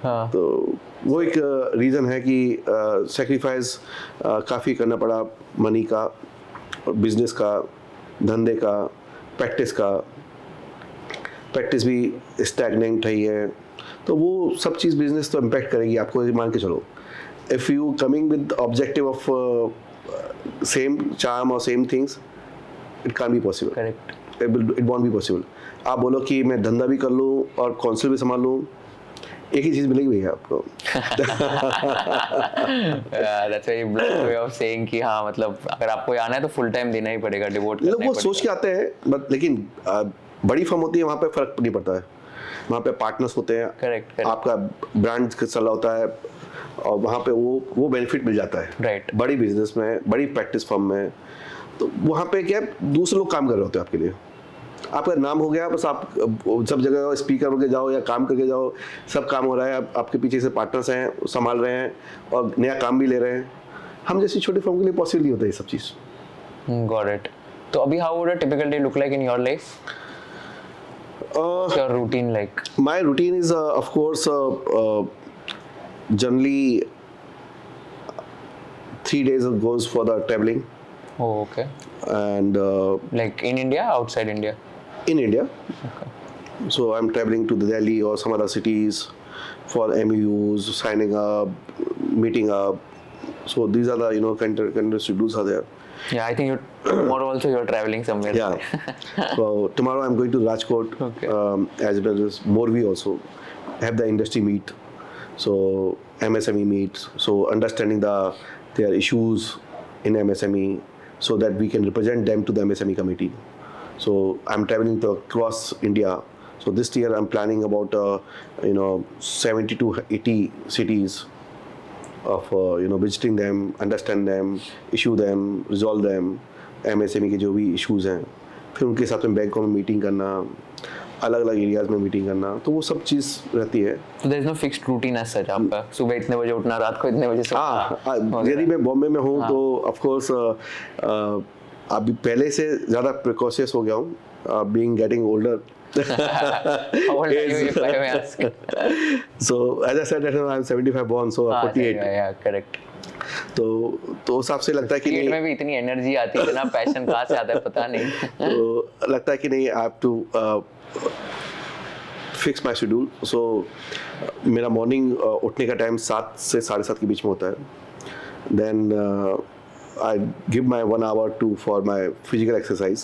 तो वो एक रीज़न है कि सेक्रीफाइस काफ़ी करना पड़ा, मनी का, बिजनेस का, धंधे का, प्रैक्टिस भी स्टैगनेंट रही है. तो वो सब चीज़ बिजनेस तो इम्पैक्ट करेगी आपको, मान के चलो. If you coming with objective of same charm और same things, it can't be possible. Correct. It won't be possible. आप बोलो कि मैं धंधा भी कर लूँ और काउंसिल भी संभाल लूँ, एक ही चीज़ मिलेगी भैया आपको. That's very blunt way of saying कि हाँ, मतलब अगर आपको आना है तो फुल टाइम देना ही पड़ेगा, डिवोट करना लोग ही वो पड़ेगा. सोच के आते हैं, बट लेकिन बड़ी फर्म होती है, वहाँ पे फर्क नहीं पड़ता है. वहाँ पे पार्टनर्स होते हैं. Correct. आपका ब्रांड चल रहा होता है और वहाँ पे वो बेनिफिट मिल जाता है. Right. बड़ी बिजनेस में, बड़ी प्रैक्टिस फर्म में, तो वहाँ पे क्या है, दूसरे लोग काम कर रहे होते हैं आपके लिए. आपका नाम हो गया, बस आप सब जगह स्पीकर होके जाओ या काम करके जाओ, सब काम हो रहा है, आपके पीछे से पार्टनर्स हैं, संभाल रहे हैं और नया काम भी ले रहे हैं. हम जैसी छोटी फर्म के लिए पॉसिबल नहीं होता ये सब चीज़. Got it. तो अभी how would a typical day look like in your life? What's your routine like? My routine is of course generally 3 days goes for the traveling. Oh, okay. And Like in India, outside India? in India. Okay. So I'm traveling to Delhi or some other cities for MUs, signing up, meeting up. So these are the kind of schedules are there. Yeah, I think tomorrow also you're traveling somewhere. Yeah. So tomorrow I'm going to Rajkot, Okay. as well as Morbi also. Have the industry meet. So MSME meets, so understanding their issues in MSME, so that we can represent them to the MSME committee. So I'm traveling across India. So this year I'm planning about 70 to 80 cities of visiting them, understand them, issue them, resolve them, MSME के जो भी issues हैं, फिर उनके साथ में बैंकों में मीटिंग करना, अलग अलग एरियाज में मीटिंग करना, तो वो सब चीज़ रहती है. So there is no fixed routine as such आपका, सुबह इतने बजे उठना, रात को इतने बजे सोना. यदि मैं बॉम्बे में हूँ तो ऑफ कोर्स अभी पहले से ज़्यादा प्रिकॉशियस हो गया हूँ, being getting older. How old are you if I may ask? So as I said, I'm 75 born, so 48. Yeah, correct. तो उस हिसाब से लगता है कि पेट में भी इतनी एनर्जी आती है, इतना पैशन कहाँ से आता है पता नहीं. तो लगता है कि नहीं, I have to fix my schedule. So मेरा मॉर्निंग उठने का टाइम 7 से 7:30 के बीच में होता है. Then I give my 1 hour for my physical exercise.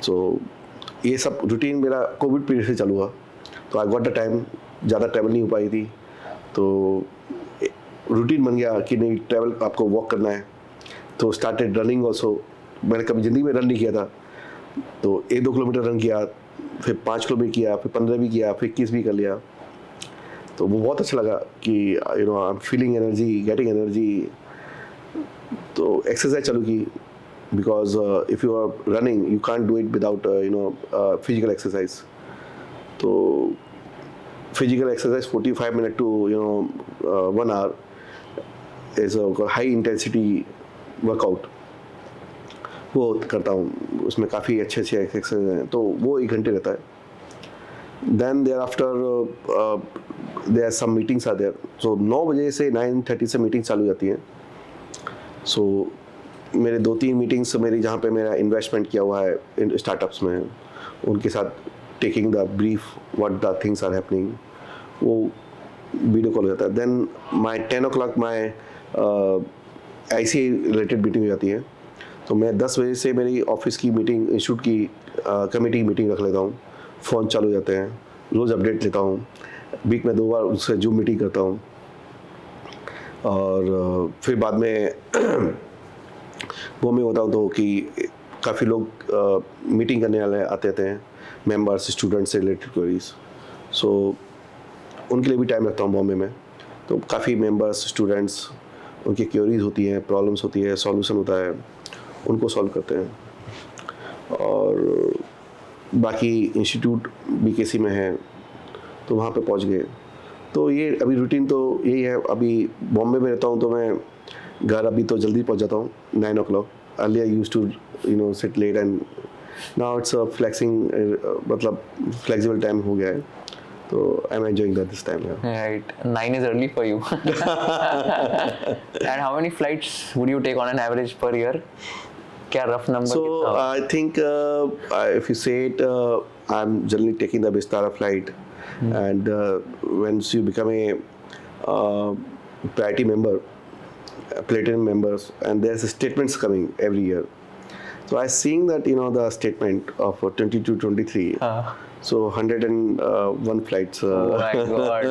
So ये सब रूटीन मेरा कोविड पीरियड से चालू हुआ, तो आई गॉट द टाइम. ज़्यादा ट्रैवल नहीं हो पाई थी, तो रूटीन बन गया कि नहीं, ट्रैवल आपको वॉक करना है. तो स्टार्टेड रनिंग ऑल्सो. मैंने कभी ज़िंदगी में रन नहीं किया था, तो 1-2 किलोमीटर रन किया, फिर 5 किलोमीटर किया, फिर 15 भी किया, फिर 21 भी कर लिया. तो वो बहुत अच्छा लगा कि I am feeling energy, getting energy. तो एक्सरसाइज चालू की, because if you are running, you can't do it without physical exercise. So physical exercise 45 minutes to 1 hour is a high intensity workout. वो करता हूँ, उसमें काफ़ी अच्छे एक्सरसाइज हैं, तो वो 1 घंटे रहता है. Then thereafter there are some meetings are there. So 9 बजे से 9:30 से मीटिंग चालू हो जाती है. So मेरे 2-3 मीटिंग्स मेरी जहाँ पे मेरा इन्वेस्टमेंट किया हुआ है स्टार्टअप्स में, उनके साथ taking the brief what the things are happening, वो वीडियो कॉल हो जाता है. Then my 10 o'clock my ICAI related meeting हो जाती है. तो मैं 10 बजे से मेरी ऑफिस की मीटिंग, इंस्टीट्यूट की कमेटी मीटिंग रख लेता हूँ. फ़ोन चालू हो जाते हैं, रोज़ अपडेट लेता हूँ. वीक में 2 बार उससे जूम मीटिंग करता हूँ. और फिर बाद में वो मैं होता हूँ तो कि काफ़ी लोग मीटिंग करने वाले आते थे, मेंबर्स, स्टूडेंट्स से रिलेटेड क्वेरीज. सो उनके लिए भी टाइम रखता हूँ बॉम्बे में. तो काफ़ी मेंबर्स, स्टूडेंट्स, उनकी क्वेरीज होती हैं, प्रॉब्लम्स होती है, सॉल्यूशन होता है, उनको सॉल्व करते हैं. और बाकी इंस्टीट्यूट BKC में है, तो वहाँ पे पहुँच गए. तो ये अभी रूटीन तो यही है. अभी बॉम्बे में रहता हूँ तो मैं घर अभी तो जल्दी पहुंच जाता हूँ 9 o'clock. Earlier I used to sit late, and now it's a मतलब flexible time हो गया है. तो I'm enjoying that this time. Yeah. Right, 9 is early for you. And how many flights would you take on an average per year? क्या rough number? So I think if you say it, I'm generally taking the Vistara flight, and once you become a priority member, platinum members, and there's statements coming every year. So I seeing that the statement of 22-23. So 101 flights. Oh my god.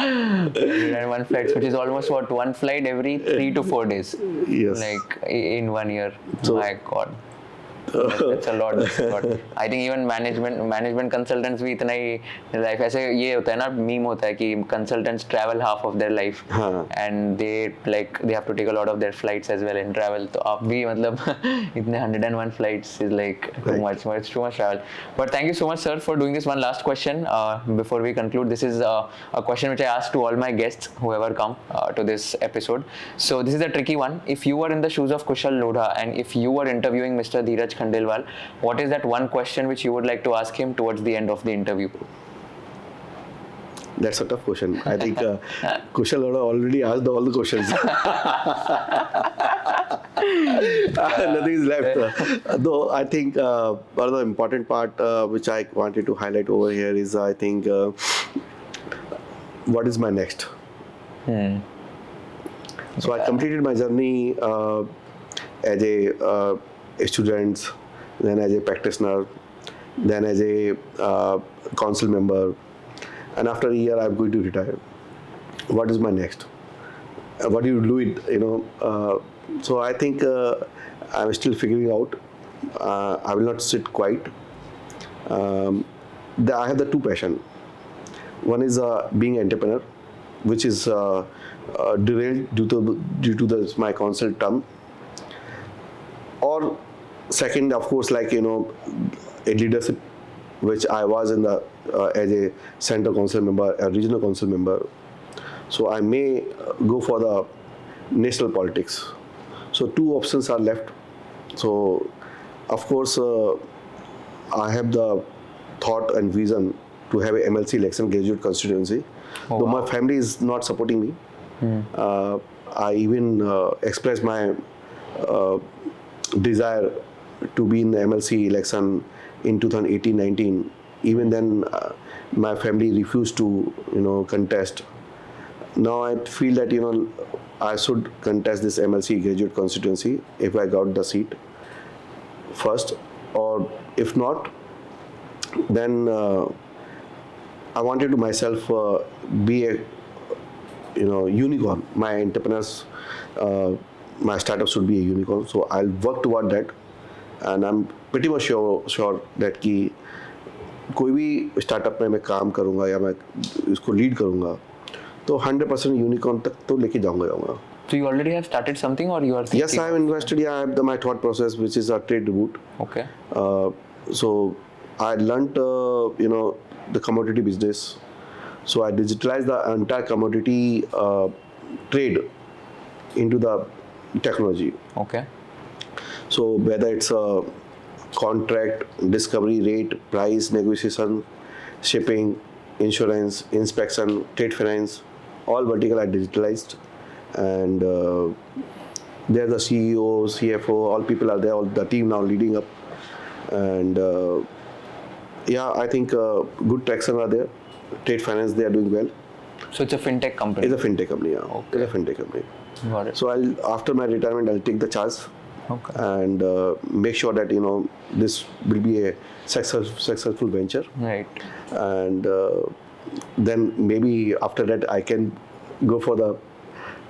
101 flights, which is almost what, 1 flight every 3 to 4 days. Yes. Like in 1 year. So, my god. That's a lot. That's a lot. I think even management consultants भी इतना ही life, ऐसे ये होता है ना, meme होता है कि consultants travel half of their life, and they have to take a lot of their flights as well in travel. तो आप भी मतलब इतने 101 flights is like too much. It's too much travel. But thank you so much, sir, for doing this. One last question before we conclude. This is a question which I ask to all my guests who ever come to this episode. So this is a tricky one. If you were in the shoes of Kushal Lodha, and if you were interviewing Mr. Dhiraj Khandelwal, what is that one question which you would like to ask him towards the end of the interview? That's a tough question. I think Kushal Lodha already asked all the questions. Nothing is left. Though I think one of the important part which I wanted to highlight over here is, I think, what is my next? So I completed my journey as a student, then as a practitioner, then as a council member, and after a year I'm going to retire. what is my next? What do you do it? So I think I'm still figuring out. I will not sit quiet. I have the two passion. One is being entrepreneur, which is derailed due to my consult term. Or second, of course, like a leadership, which I was in the as a Central Council member, a regional council member. So I may go for the national politics. So two options are left. So of course, I have the thought and vision to have a MLC election graduate constituency. Though my family is not supporting me. I even expressed my desire to be in the MLC election in 2018-19. Even then, my family refused to contest. Now I feel that I should contest this MLC graduate constituency if I got the seat first, or if not, then I wanted to myself be a unicorn. My entrepreneurs, my startup should be a unicorn. So I'll work toward that, and I'm pretty much sure that कि कोई भी startup में मैं काम करूँगा या मैं इसको लीड करूँगा तो 100% यूनिकॉर्न तक तो लेके जाऊँगा. So you already have started something, or you are thinking? Yes, I have invested. Yeah, I have my thought process, which is a trade route. Okay. So I learnt the commodity business. So I digitalized the entire commodity trade into the technology. Okay. So whether it's a contract, discovery rate, price, negotiation, shipping, insurance, inspection, trade finance, all vertical are digitalized. And there's the CEO, CFO, all people are there, all the team now leading up. And I think good traction are there. Trade finance, they are doing well. So it's a fintech company? It's a fintech company, yeah. Okay. It's a fintech company. Got it. So after my retirement, I'll take the charge. Okay. And make sure that this will be a successful venture. Right. And then maybe after that I can go for the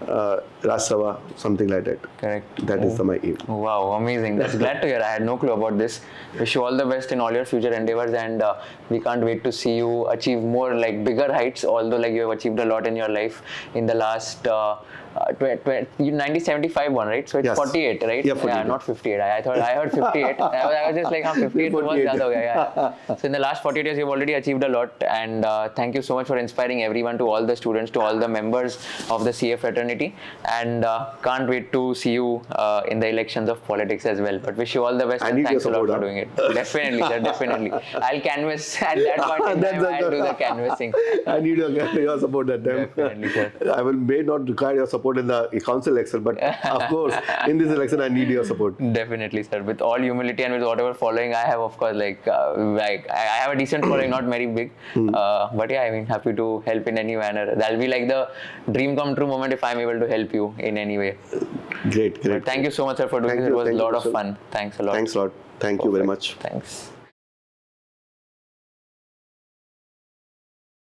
Raj Sabha, something like that. Correct. That is my aim. Wow, amazing. That's glad to hear. I had no clue about this. Wish you all the best in all your future endeavors, and we can't wait to see you achieve more, like bigger heights, although like you have achieved a lot in your life in the last 1975 one, right? So it's Yes. 48, right? Yeah, 48. Not 58. I thought I heard 58. I was just like, 58 was 48. zyada ho gaya. Yeah. So in the last 48 years, you've already achieved a lot, and thank you so much for inspiring everyone, to all the students, to all the members of the CA fraternity, and can't wait to see you in the elections of politics as well. But wish you all the best, and need thanks a your lot support, for doing it. Definitely, sir, definitely. I'll canvass at that point in time. I'll do the canvassing. I need your support that time. Definitely, sir. I may not require your support in the council election, but of course, in this election, I need your support. Definitely, sir. With all humility and with whatever following I have, of course, I have a decent following, not very big. But yeah, I mean, happy to help in any manner. That'll be like the dream come true moment if I'm able to help you in any way. Great. But thank you so much, sir, for doing this. It was a lot of fun. Thanks a lot. Thanks a lot. Thank you very much. Thanks.